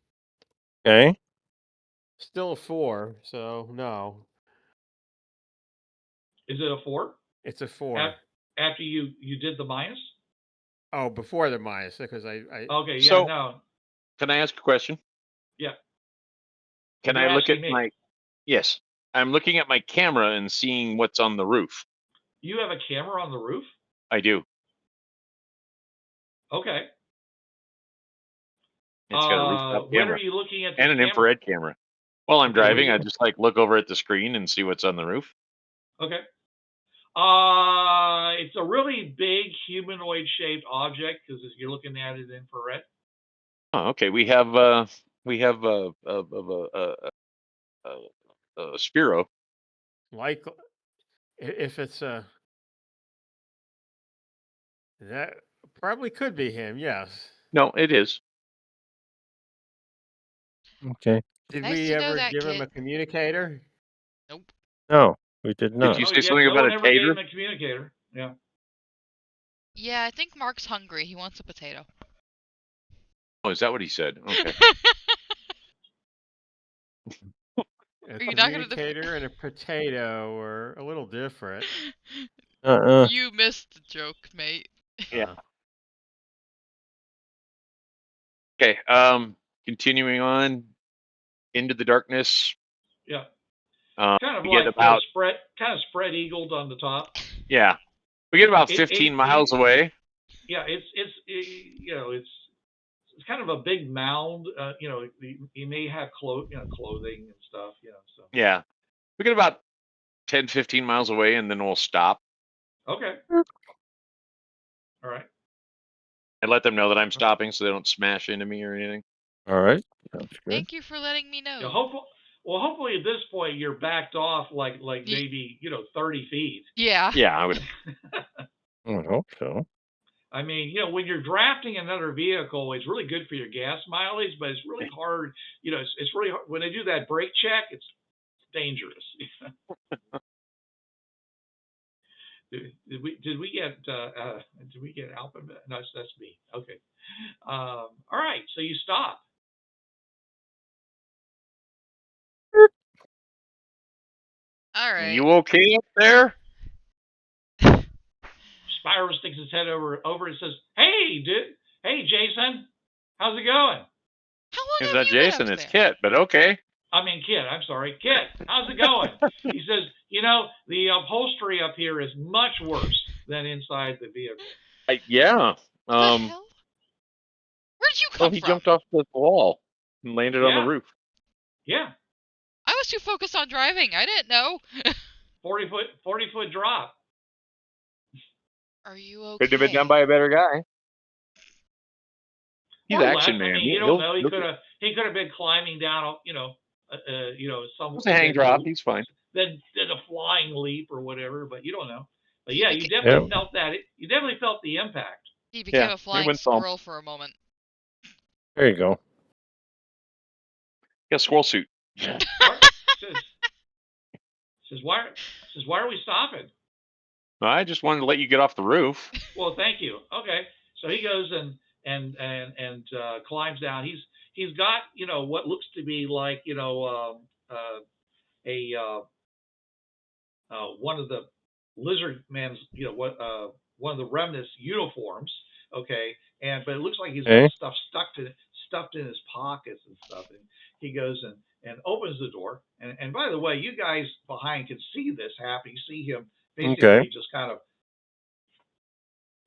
Okay. Still a 4, so no. Is it a 4? It's a 4. After you did the minus? Oh, before the minus, because I. Okay, yeah, so, no. Can I ask a question? Yeah. Can I look at my? Yes, I'm looking at my camera and seeing what's on the roof. You have a camera on the roof? I do. Okay. It's got a rooftop camera. When are you looking at? And an infrared camera. While I'm driving, I just look over at the screen and see what's on the roof. Okay. It's a really big humanoid-shaped object because you're looking at it in infrared. Oh, okay. We have a Spiro. Like, if it's that probably could be him. Yes. No, it is. Okay. Did Nice we to know ever that, give him a kid. communicator? Nope. No, we did not. Did you No, say something about a never gave tater? him a communicator. Yeah. Yeah, I think Mark's hungry. He wants a potato. Oh, is that what he said? Okay. A Are you not gonna communicator and a potato are a little different. You missed the joke, mate. Yeah. Okay. Continuing on into the darkness. Yeah. Kind Kind of we like get about spread eagled on the top. yeah. We get about 15 miles away. Yeah, it's kind of a big mound. You may have clothing and stuff. So Yeah. We get about 10, 15 miles away, and then we'll stop. okay, all right. And let them know that I'm stopping so they don't smash into me or anything. All right. Sounds good. Thank you for letting me know. Yeah, hopefully at this point you're backed off like maybe 30 feet. Yeah. Yeah, I would. I would hope so. I mean, when you're drafting another vehicle, it's really good for your gas mileage, but it's really hard. It's really hard when they do that brake check. It's dangerous. Did we get Alpin? No, that's me. Okay. All right. So you stop. All right. You okay up there? Spyro sticks his head over and says, "Hey, dude. Hey, Jason. How's it going?" How long It's have not you been Jason, up it's there? Kit, but okay. I mean, Kit. I'm sorry, Kit. How's it going? He says, the upholstery up here is much worse than inside the vehicle. Yeah. The hell? Where'd you come he from? jumped off the wall and landed on the roof. Yeah. I was too focused on driving. I didn't know. 40 foot drop. Are you okay? Could have been done by a better guy. He's Or action less. man. I mean, you don't know. He could have been climbing down. Some. It's a hang drop. He's fine. Then did a flying leap or whatever, but you don't know. But yeah, you definitely felt that. You definitely felt the impact. He became a flying squirrel for a moment. There you go. Yeah, squirrel suit. says why are we stopping? I just wanted to let you get off the roof. Well, thank you. Okay, so he goes and climbs down. He's got what looks to be like one of the lizard man's one of the remnants uniforms. Okay, but it looks like he's got stuff stuffed in his pockets and stuff. And he goes and opens the door. And by the way, you guys behind can see this happen. You see him basically just kind of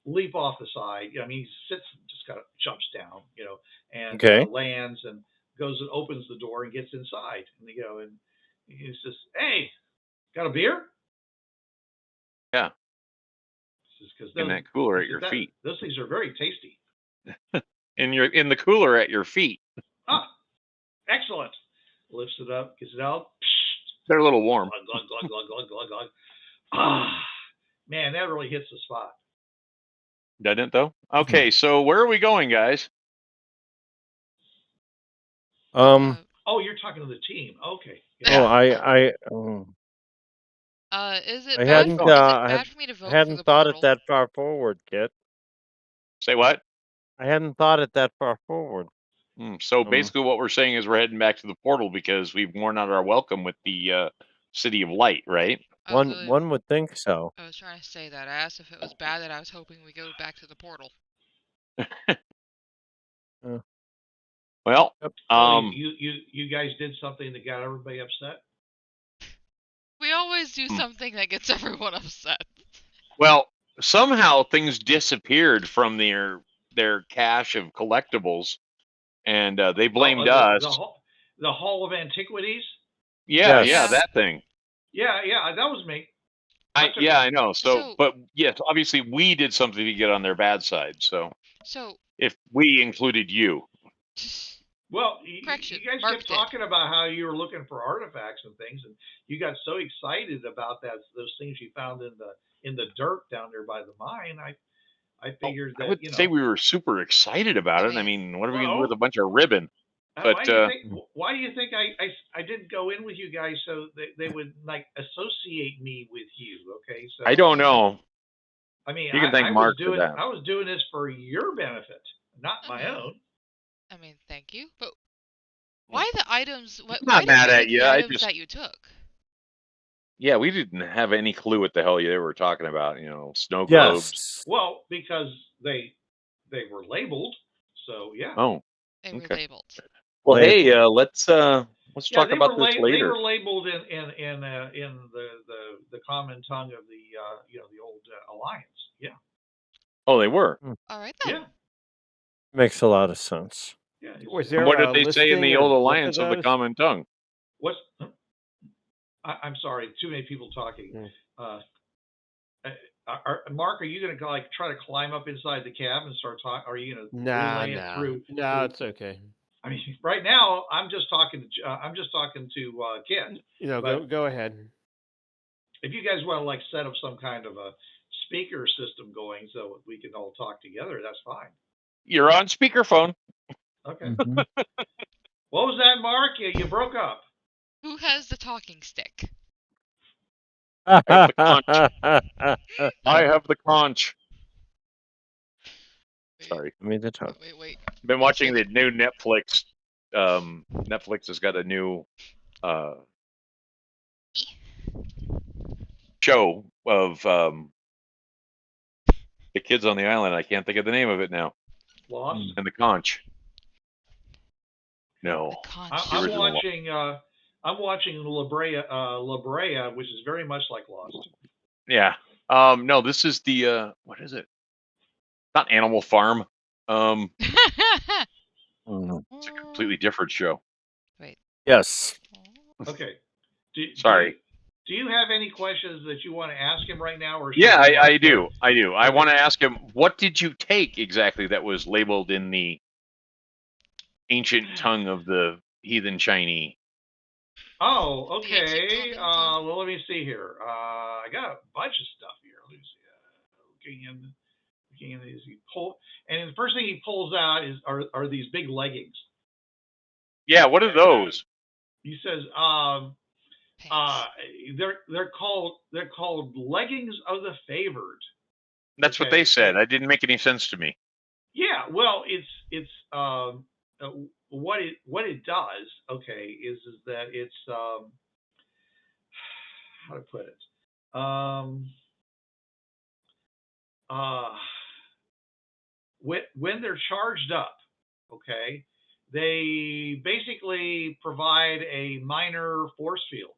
leap off the side. I mean, he sits and just kind of jumps down, and lands and goes and opens the door and gets inside. And and he says, "Hey, got a beer?" Yeah. In that cooler at your feet. Those things are very tasty. And you're in the cooler at your feet. Ah, excellent. Lifts it up, gets it out. They're a little warm. Glug, glug, glug, glug, glug, glug. Ah, man, that really hits the spot. Doesn't it though? Okay, so where are we going, guys? Oh, you're talking to the team. Okay. Yeah. Is it I bad hadn't for me to vote hadn't for the thought portal? it that far forward, Kit. Say what? I hadn't thought it that far forward. So basically what we're saying is we're heading back to the portal because we've worn out our welcome with the City of Light, right? One would think so. I was trying to say that. I asked if it was bad that I was hoping we go back to the portal. Well, you guys did something that got everybody upset? We always do something that gets everyone upset. Well, somehow things disappeared from their cache of collectibles, and they blamed us. The Hall of Antiquities? Yeah, that thing. Yeah, that was me. I know. So, but yes, obviously we did something to get on their bad side. So if we included you. Well, you guys kept talking about how you were looking for artifacts and things, and you got so excited about those things you found in the dirt down there by the mine. I figured that I would say we were super excited about it. I mean, what are we going to do with a bunch of ribbon? But why do you think I didn't go in with you guys so they would like associate me with you? Okay, so I don't know. I mean, you can thank Mark for that. I was doing this for your benefit, not my own. I mean, thank you, but why the items? I'm not mad at you. I just that you took. Yeah, we didn't have any clue what the hell you were talking about. You know, snow globes. Yes. Well, because they were labeled, so yeah. Oh, they were labeled. Well, hey, let's talk about this later. They were labeled in the common tongue of the old Alliance. Yeah. Oh, they were. All right then. Yeah. Makes a lot of sense. Yeah. What did they say in the old Alliance of the common tongue? What's? I'm sorry, too many people talking. Mark, are you going to try to climb up inside the cab and start talking? Are you going to relay it through? No, it's okay. I mean, right now I'm just talking to Kit. Go ahead. If you guys want to set up some kind of a speaker system going so we can all talk together, that's fine. You're on speakerphone. Okay. Mm-hmm. What was that, Mark? You broke up. Who has the talking stick? I have the conch. I have the conch. Sorry. I mean the talk. Wait. I've been watching the new Netflix. Netflix has got a new show of the kids on the island. I can't think of the name of it now. Lost? And the conch. No. I'm watching La Brea, which is very much like Lost. Yeah. No, this is the what is it? Not Animal Farm. It's a completely different show. Wait. Yes. Okay. Sorry. Do you have any questions that you want to ask him right now? Or yeah, I do. Okay. I want to ask him, what did you take exactly that was labeled in the ancient tongue of the heathen Chinese? Oh, okay. Well, let me see here. I got a bunch of stuff here. Let me see. Looking in these, and the first thing he pulls out are these big leggings. Yeah, what are those? He says, they're called leggings of the favored. That's what they said. It didn't make any sense to me. Yeah, well, it's what it does, is that it's how to put it, when they're charged up, they basically provide a minor force field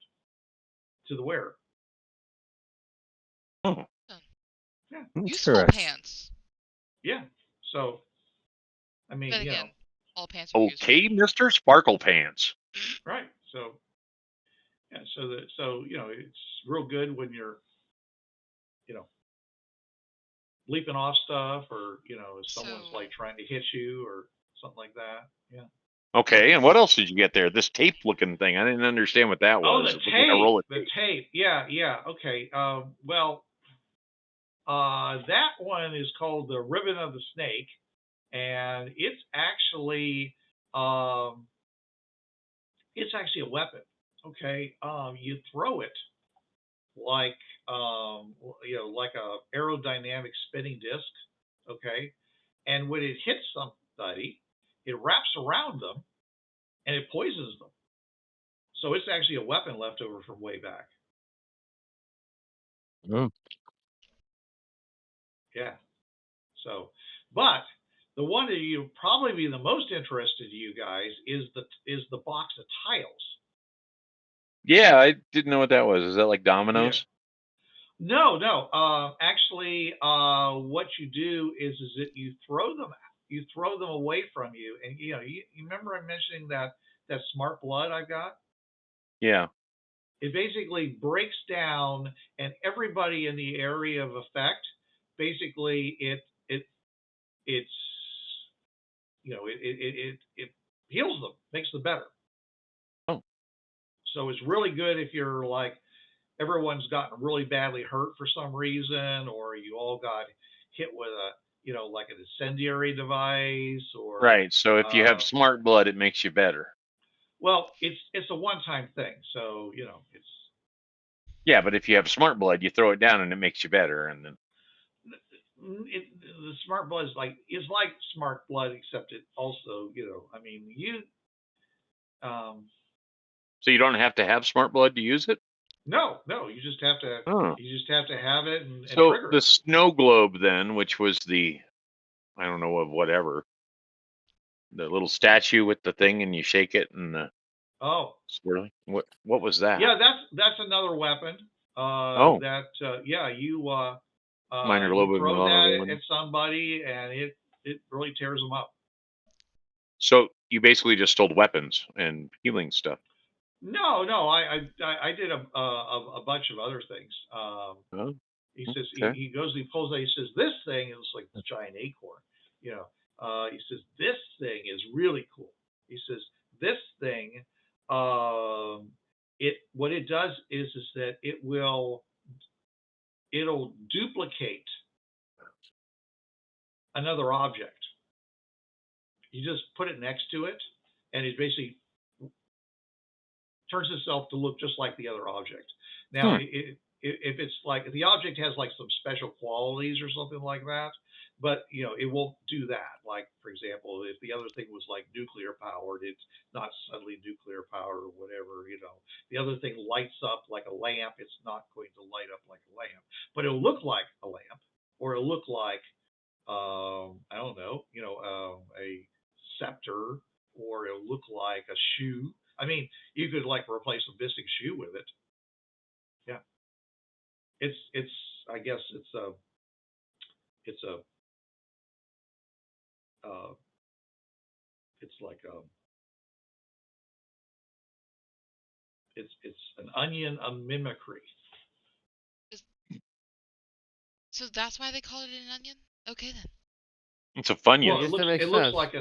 to the wearer. Oh, yeah, useful pants. Yeah, so I mean, but again, all pants. Okay, Mr. Sparkle Pants. Right. So, yeah. So it's real good when you're, leaping off stuff, or someone's trying to hit you or something like that. Yeah. Okay, and what else did you get there? This tape-looking thing. I didn't understand what that was. Oh, the tape. The tape. Yeah. Okay. Well, that one is called the ribbon of the snake. And it's actually a weapon. Okay, you throw it like like a aerodynamic spinning disc. Okay, and when it hits somebody, it wraps around them and it poisons them. So it's actually a weapon left over from way back. Yeah. So, but the one that you'll probably be the most interested, you guys, is the box of tiles. Yeah, I didn't know what that was. Is that like dominoes? Yeah. No. Actually, what you do is that you throw them away from you, and you remember I'm mentioning that smart blood I've got. Yeah. it basically breaks down, and everybody in the area of effect, basically it's it heals them, makes them better. Oh. So it's really good if you're like, everyone's gotten really badly hurt for some reason, or you all got hit with a, like an incendiary device, or Right. So if you have smart blood, it makes you better. well, it's a one-time thing, so it's. Yeah, but if you have smart blood, you throw it down and it makes you better, and then. The smart blood is like smart blood, except it also, I mean, So you don't have to have smart blood to use it? No, you just have to. Oh. You just have to have it and So trigger the it. snow globe, then, which was I don't know, of whatever, the little statue with the thing, and you shake it and the. Oh. Swirling. What was that? Yeah, that's another weapon. That you minor you globe throw that at somebody and it really tears them up. So you basically just stole weapons and healing stuff. No, I did a bunch of other things. He says he goes, he pulls out, he says, this thing is like the giant acorn. He says, this thing is really cool. He says, this thing, what it does is that it'll duplicate another object. You just put it next to it, and it basically turns itself to look just like the other object. Now, if it's like, the object has like some special qualities or something like that, but it won't do that. Like, for example, if the other thing was like nuclear powered, it's not suddenly nuclear powered or whatever. The other thing lights up like a lamp. It's not going to light up like a lamp, but it'll look like a lamp, or it'll look like I don't know, a scepter, or it'll look like a shoe. I mean, you could like replace a missing shoe with it. Yeah. It's I guess it's a it's like it's an onion of mimicry. So that's why they call it an onion? Okay then. It's a funyun. Well, it looks like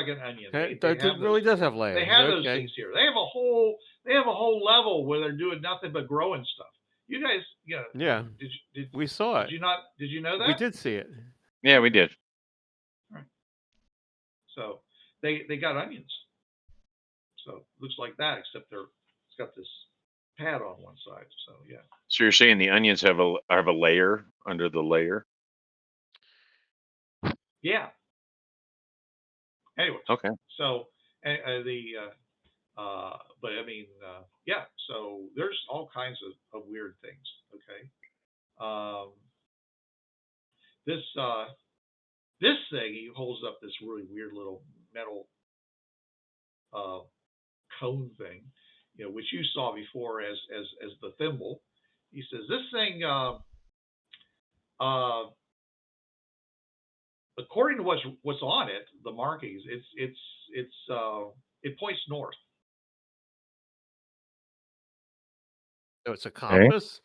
an onion. It really does have layers. They have those things here. They have a whole level where they're doing nothing but growing stuff. You guys, yeah. We saw it. Did you know that? We did see it. Yeah, we did. Right. So they got onions. So it looks like that, except it's got this pad on one side. So yeah. So you're saying the onions have a layer under the layer? Yeah. Anyway. Okay. So but I mean, yeah. So there's all kinds of weird things. Okay. This thing, he holds up this really weird little metal cone thing, which you saw before as the thimble. He says this thing, according to what's on it, the markings, it points north. So it's a compass?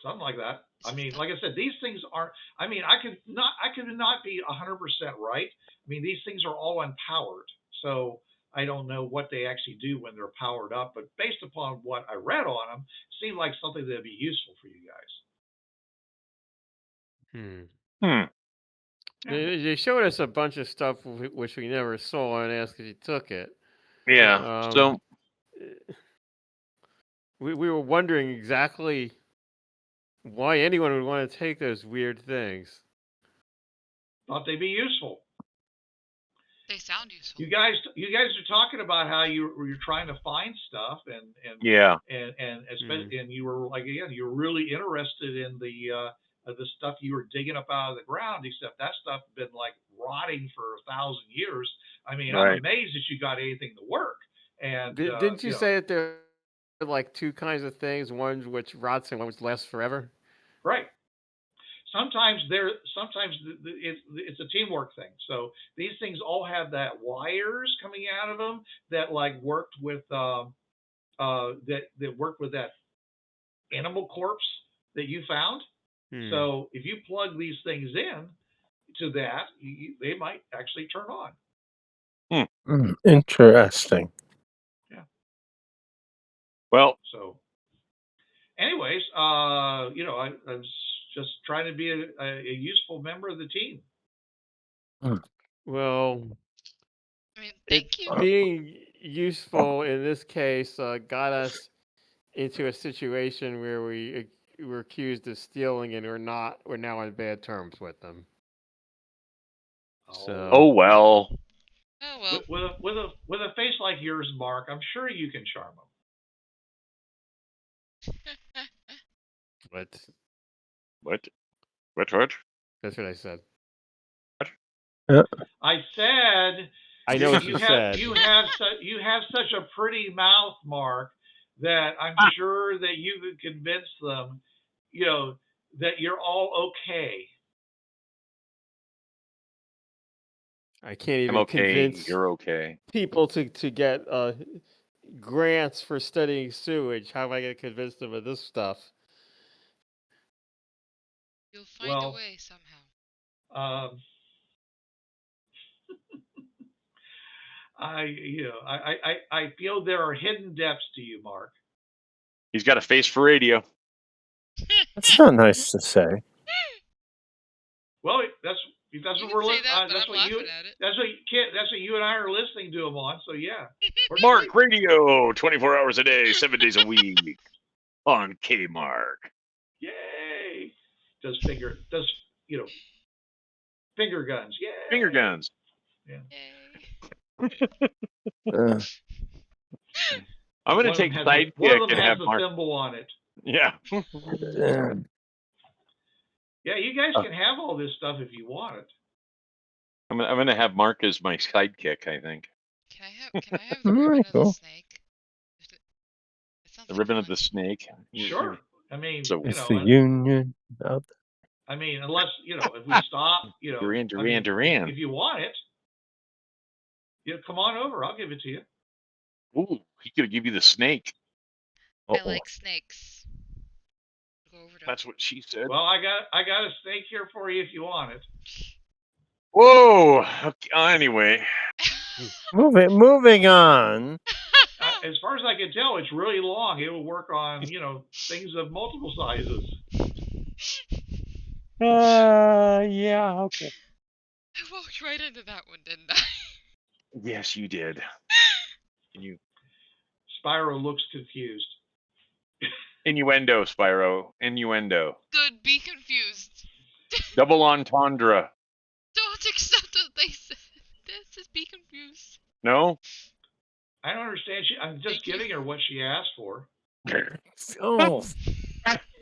Something like that. I mean, like I said, these things aren't. I mean, I could not be 100% right. I mean, these things are all unpowered, so I don't know what they actually do when they're powered up. But based upon what I read on them, it seemed like something that'd be useful for you guys. They showed us a bunch of stuff which we never saw and asked if you took it. Yeah. So we were wondering exactly why anyone would want to take those weird things. Thought they'd be useful. They sound useful. You guys are talking about how you're trying to find stuff and yeah, and especially and you were like, again, you're really interested in the stuff you were digging up out of the ground, except that stuff had been like rotting for 1,000 years. I mean, I'm amazed that you got anything to work. And didn't you say that there are like two kinds of things, one which rots and one which lasts forever? Right. Sometimes it's a teamwork thing. So these things all have that wires coming out of them that like worked with that work with that animal corpse that you found. So if you plug these things in to that, they might actually turn on. Interesting. Yeah. Well, so anyways, I was just trying to be a useful member of the team. Well, I mean, thank you. Being useful in this case got us into a situation where we were accused of stealing, and we're now on bad terms with them. So. Oh well. Oh well. With a face like yours, Mark, I'm sure you can charm them. What? That's what I said. I said. I know what you said. You have such a pretty mouth, Mark, that I'm sure that you could convince them, that you're all okay. I can't even I'm okay. convince You're okay. people to get grants for studying sewage. How am I going to convince them of this stuff? You'll find a way somehow. I feel there are hidden depths to you, Mark. He's got a face for radio. That's not nice to say. Well, that's what we're listening. That's what you and I are listening to him on. So yeah. Mark Radio, 24 hours a day, 7 days a week on K Mark. Yay! Does finger guns? Yay! Finger guns. Yeah. I'm going to take sidekick and have Mark. Has a symbol on it. Yeah. Yeah, you guys can have all this stuff if you want it. I'm going to have Mark as my sidekick, I think. Can I have the ribbon of the snake? The ribbon of the snake? Sure. I mean, it's the union of. I mean, unless if we stop, Duran. If you want it, come on over. I'll give it to you. Ooh, he's gonna give you the snake. I like snakes. Go over to That's what she said. Well, I got a snake here for you if you want it. Whoa. Okay, anyway. Moving on. As far as I can tell, it's really long. It will work on things of multiple sizes. Yeah, okay. I walked right into that one, didn't I? Yes, you did. Spyro looks confused. Innuendo, Spyro. Innuendo. Good, be confused. Double entendre. Don't accept what they said. This is be confused. No? I don't understand. I'm just giving her what she asked for. Oh.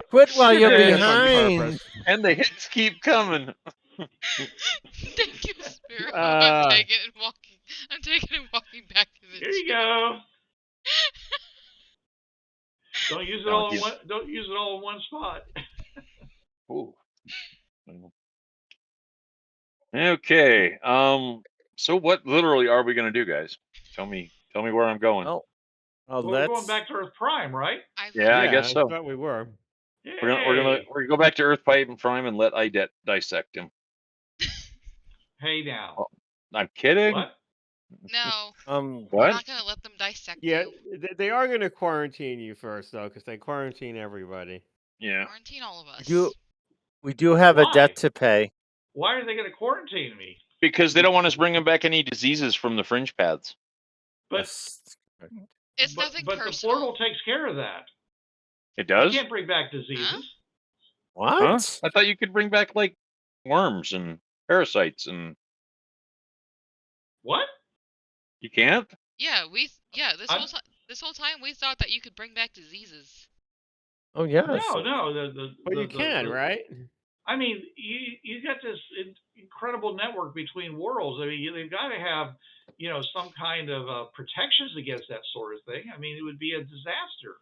Quit while you're behind. And the hits keep coming. Thank you, Spirit. I'm taking and walking back to the Here you go. Don't use it all in one. Don't use it all in one spot. Ooh. Okay. So what literally are we gonna do, guys? Tell me where I'm going. We're going back to Earth Prime, right? Yeah, I guess so. I thought we were. Yay. We're gonna go back to Earth Prime and let IDET dissect him. Hey now. Oh, I'm kidding. What? No. What? We're not gonna let them dissect you. They are gonna quarantine you first though, because they quarantine everybody. Yeah. Quarantine all of us. We do have a debt to pay. Why are they going to quarantine me? Because they don't want us bringing back any diseases from the fringe paths. But it's nothing personal. But the portal takes care of that. It does? You can't bring back diseases. Huh? What? Huh? I thought you could bring back like worms and parasites and. What? You can't? Yeah, this whole time we thought that you could bring back diseases. Oh yes. No. But you can, right? I mean, you got this incredible network between worlds. I mean, they've got to have, some kind of protections against that sort of thing. I mean, it would be a disaster.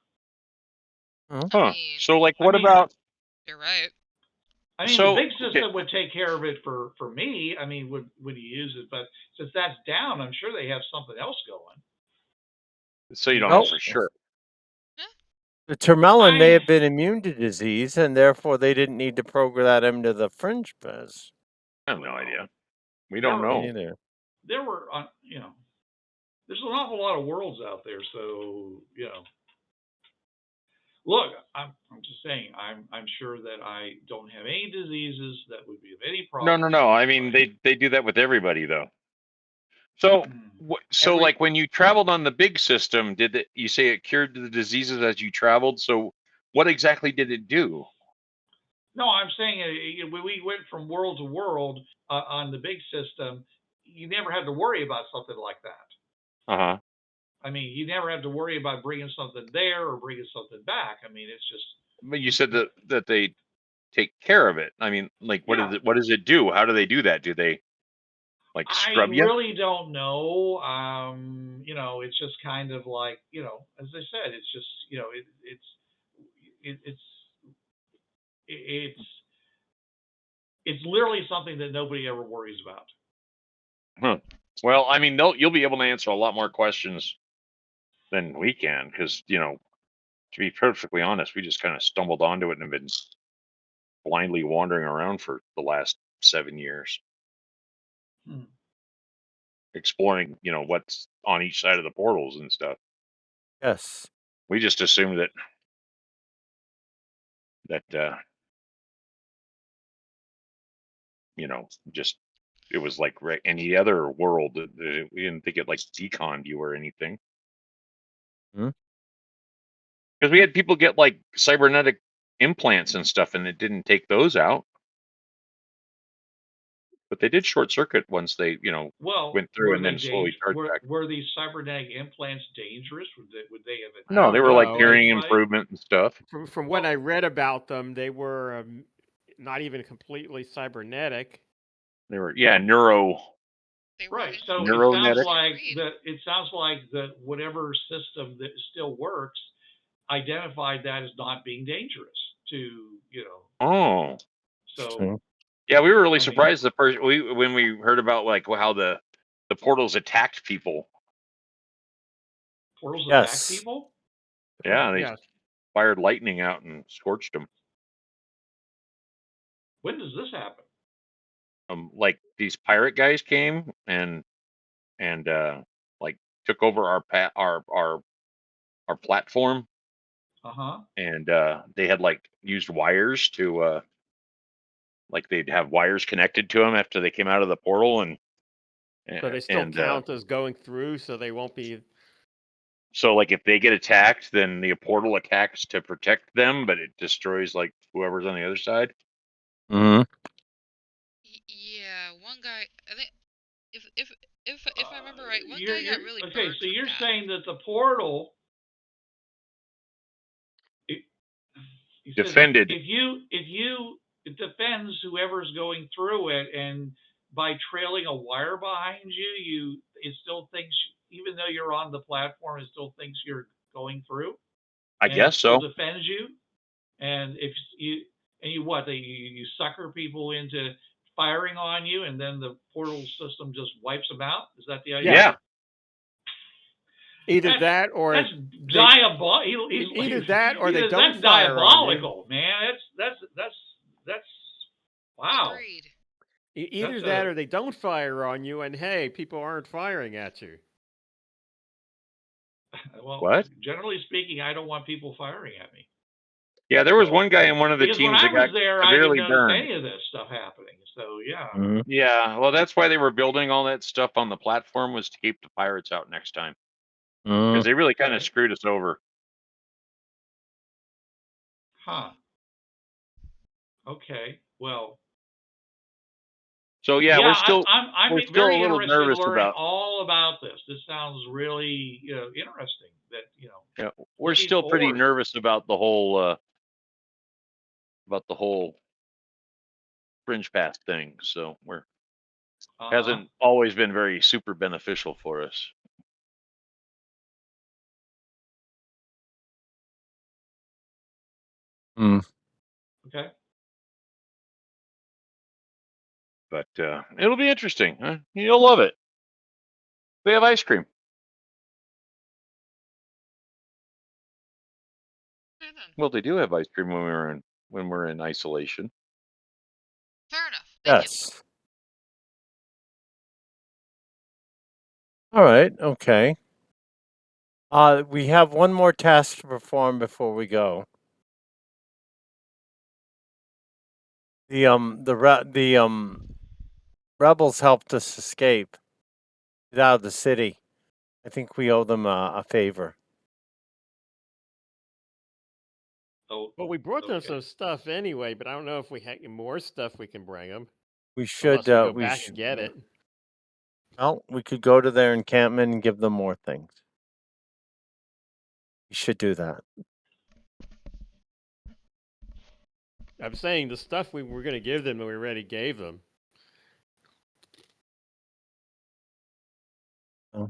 Huh. So, like, what about? You're right. I mean, the big system would take care of it for me. I mean, would you use it? But since that's down, I'm sure they have something else going. So you don't know for sure. The Termelin may have been immune to disease, and therefore they didn't need to program that into the fringe biz. I have no idea. We don't know. Either. There were, there's an awful lot of worlds out there, so look, I'm just saying, I'm sure that I don't have any diseases that would be of any problem. No. I mean, they do that with everybody, though. So, like when you traveled on the big system, you say it cured the diseases as you traveled? So, what exactly did it do? No, I'm saying when we went from world to world on the big system, you never had to worry about something like that. Uh-huh. I mean, you never have to worry about bringing something there or bringing something back. I mean, it's just. But you said that they take care of it. I mean, like, what does it do? How do they do that? Do they like scrub you? I really don't know. It's just kind of like, as I said, it's just, it's literally something that nobody ever worries about. Huh. Well, I mean, you'll be able to answer a lot more questions than we can, because to be perfectly honest, we just kind of stumbled onto it and have been blindly wandering around for the last 7 years, exploring, what's on each side of the portals and stuff. Yes. We just assumed that just it was like any other world. We didn't think it like deconned you or anything. Because we had people get like cybernetic implants and stuff, and it didn't take those out. But they did short circuit once they, went through and then slowly charged back. Were these cybernetic implants dangerous? Would they have? No, they were like hearing improvement and stuff. From what I read about them, they were not even completely cybernetic. They were, neuro. Right. So it sounds like that whatever system that still works identified that as not being dangerous to, Oh. So. Yeah, we were really surprised when we heard about like how the portals attacked people. Portals attacked people? Yeah, they fired lightning out and scorched them. When does this happen? Like these pirate guys came and like took over our platform. Uh-huh. And they had like used wires to like they'd have wires connected to them after they came out of the portal, and so they still count as going through, so they won't be. So like if they get attacked, then the portal attacks to protect them, but it destroys like whoever's on the other side. Yeah, one guy. I think if I remember right, one guy got really burned. Okay, so you're saying that the portal defended. It defends whoever's going through it, and by trailing a wire behind you, it still thinks, even though you're on the platform, it still thinks you're going through. I guess so. It defends you, and if you sucker people into firing on you, and then the portal system just wipes them out. Is that the idea? Yeah. Either that or that's diabolical. Either that or they don't that's fire diabolical, on you. Man. That's wow. Agreed. Either that or they don't fire on you, and hey, people aren't firing at you. Well, what? Generally speaking, I don't want people firing at me. Yeah, there was one guy in one of the teams that got severely burned. Any of this stuff happening, so yeah. Yeah, well, that's why they were building all that stuff on the platform, was to keep the pirates out next time, because they really kind of screwed us over. Huh. Okay. Well. So yeah, we're still I'm very a little nervous about all about this. This sounds really interesting. That Yeah, we're still pretty nervous about the whole fringe pass thing. So we're hasn't always been very super beneficial for us. Okay. But it'll be interesting. Huh? You'll love it. We have ice cream. then. Well, they do have ice cream when we're in isolation. Fair enough. Thank you. Yes. All right. Okay. We have one more task to perform before we go. The rebels helped us escape, get out of the city. I think we owe them a favor. Oh, Well, we brought them okay. some stuff anyway, but I don't know if we have more stuff we can bring them. We should. Unless we go back and get it. Well, we could go to their encampment and give them more things. We should do that. I'm saying the stuff we were going to give them, we already gave them. I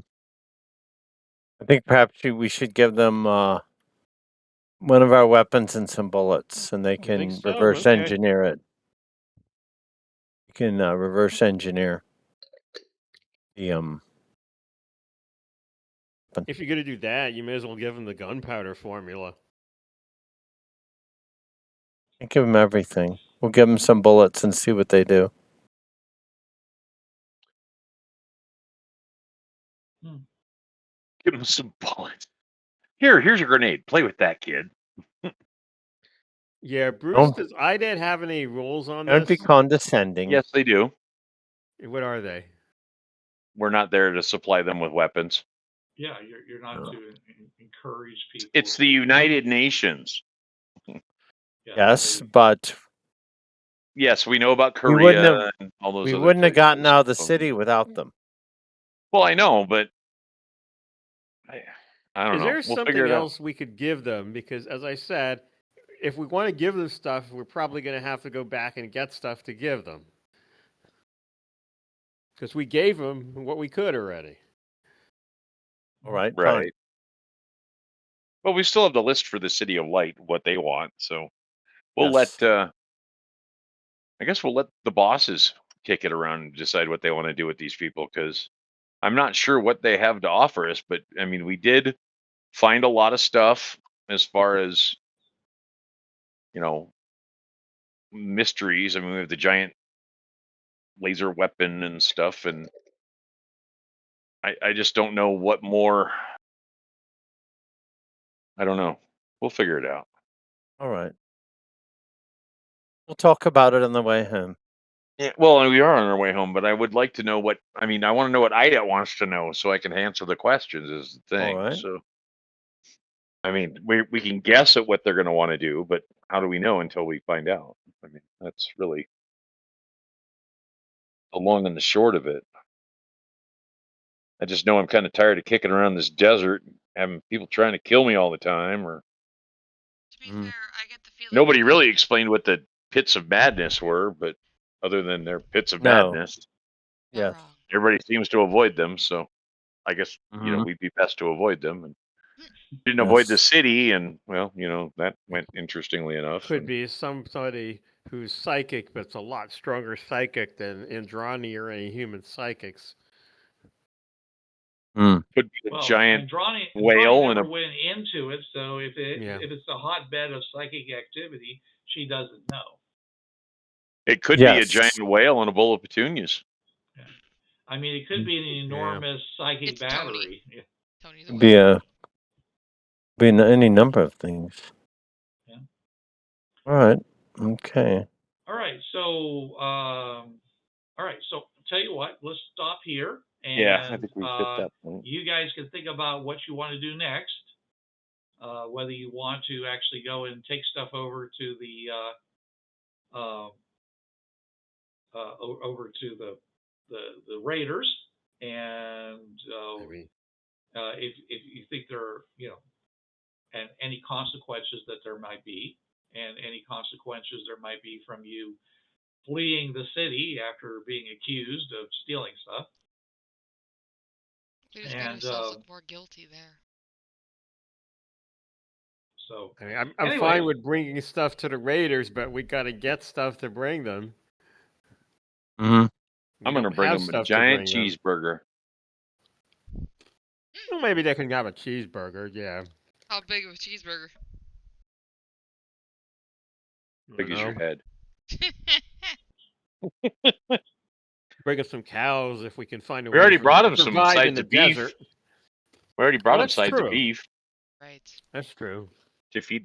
think perhaps we should give them one of our weapons and some bullets, and they can so? reverse Okay. engineer it. You can reverse engineer the If you're going to do that, you may as well give them the gunpowder formula. Can't give them everything. We'll give them some bullets and see what they do. Give them some bullets. Here's a grenade. Play with that, kid. Yeah, Bruce, does IDET have any rules on Don't be this? condescending. Yes, they do. What are they? We're not there to supply them with weapons. Yeah, you're not to encourage people. It's the United Nations. Yes, but yes, we know about Korea and all those. We other wouldn't have gotten places. out of the city without them. Well, I know, but I don't know. Is there We'll figure something it else we could give them? Because as I said, if we want to give them stuff, we're probably going to have to go back and get stuff to give them. Because we gave them what we could already. All right. Right. Fine. Well, we still have the list for the City of Light, what they want. So we'll Yes. let. I guess we'll let the bosses kick it around and decide what they want to do with these people, because I'm not sure what they have to offer us. But I mean, we did find a lot of stuff as far as, mysteries. I mean, we have the giant laser weapon and stuff, and I just don't know what more. I don't know. We'll figure it out. All right. We'll talk about it on the way home. Yeah, well, we are on our way home, but I would like to know what. I mean, I want to know what IDET wants to know so I can answer the questions. Is the thing. All right. So, I mean, we can guess at what they're going to want to do, but how do we know until we find out? I mean, that's really the long and the short of it. I just know I'm kind of tired of kicking around this desert, having people trying to kill me all the time. Or To be fair, I get the feeling nobody really explained what the pits of madness were, but other than their pits of madness, yes, everybody seems to avoid them. So, I guess we'd be best to avoid them, and didn't avoid the city. And well, that went interestingly enough. Could be somebody who's psychic, but it's a lot stronger psychic than Indrani or any human psychics. Could be a giant whale never went into it, so if it's a hotbed of psychic activity, she doesn't know. It could be a giant whale and a bowl of petunias. Yeah. I mean, it could be an enormous psychic battery. Tony. Be any number of things. Yeah. All right. Okay. All right. So, tell you what, let's stop here. And, I think we've hit that point. You guys can think about what you want to do next. Whether you want to actually go and take stuff over to the raiders, and if you think there are, and any consequences that there might be, and any consequences there might be from you fleeing the city after being accused of stealing stuff. We just made ourselves look more guilty there. So I mean, I'm fine with bringing stuff to the raiders, but we got to get stuff to bring them. I'm going to bring them a giant cheeseburger. Well, maybe they can have a cheeseburger, yeah. How big of a cheeseburger? Big as your head. Bring us some cows if we can find a We way already for brought them him to some survive in sides the of beef. desert. We already brought him that's sides true. of beef Right. That's true. to feed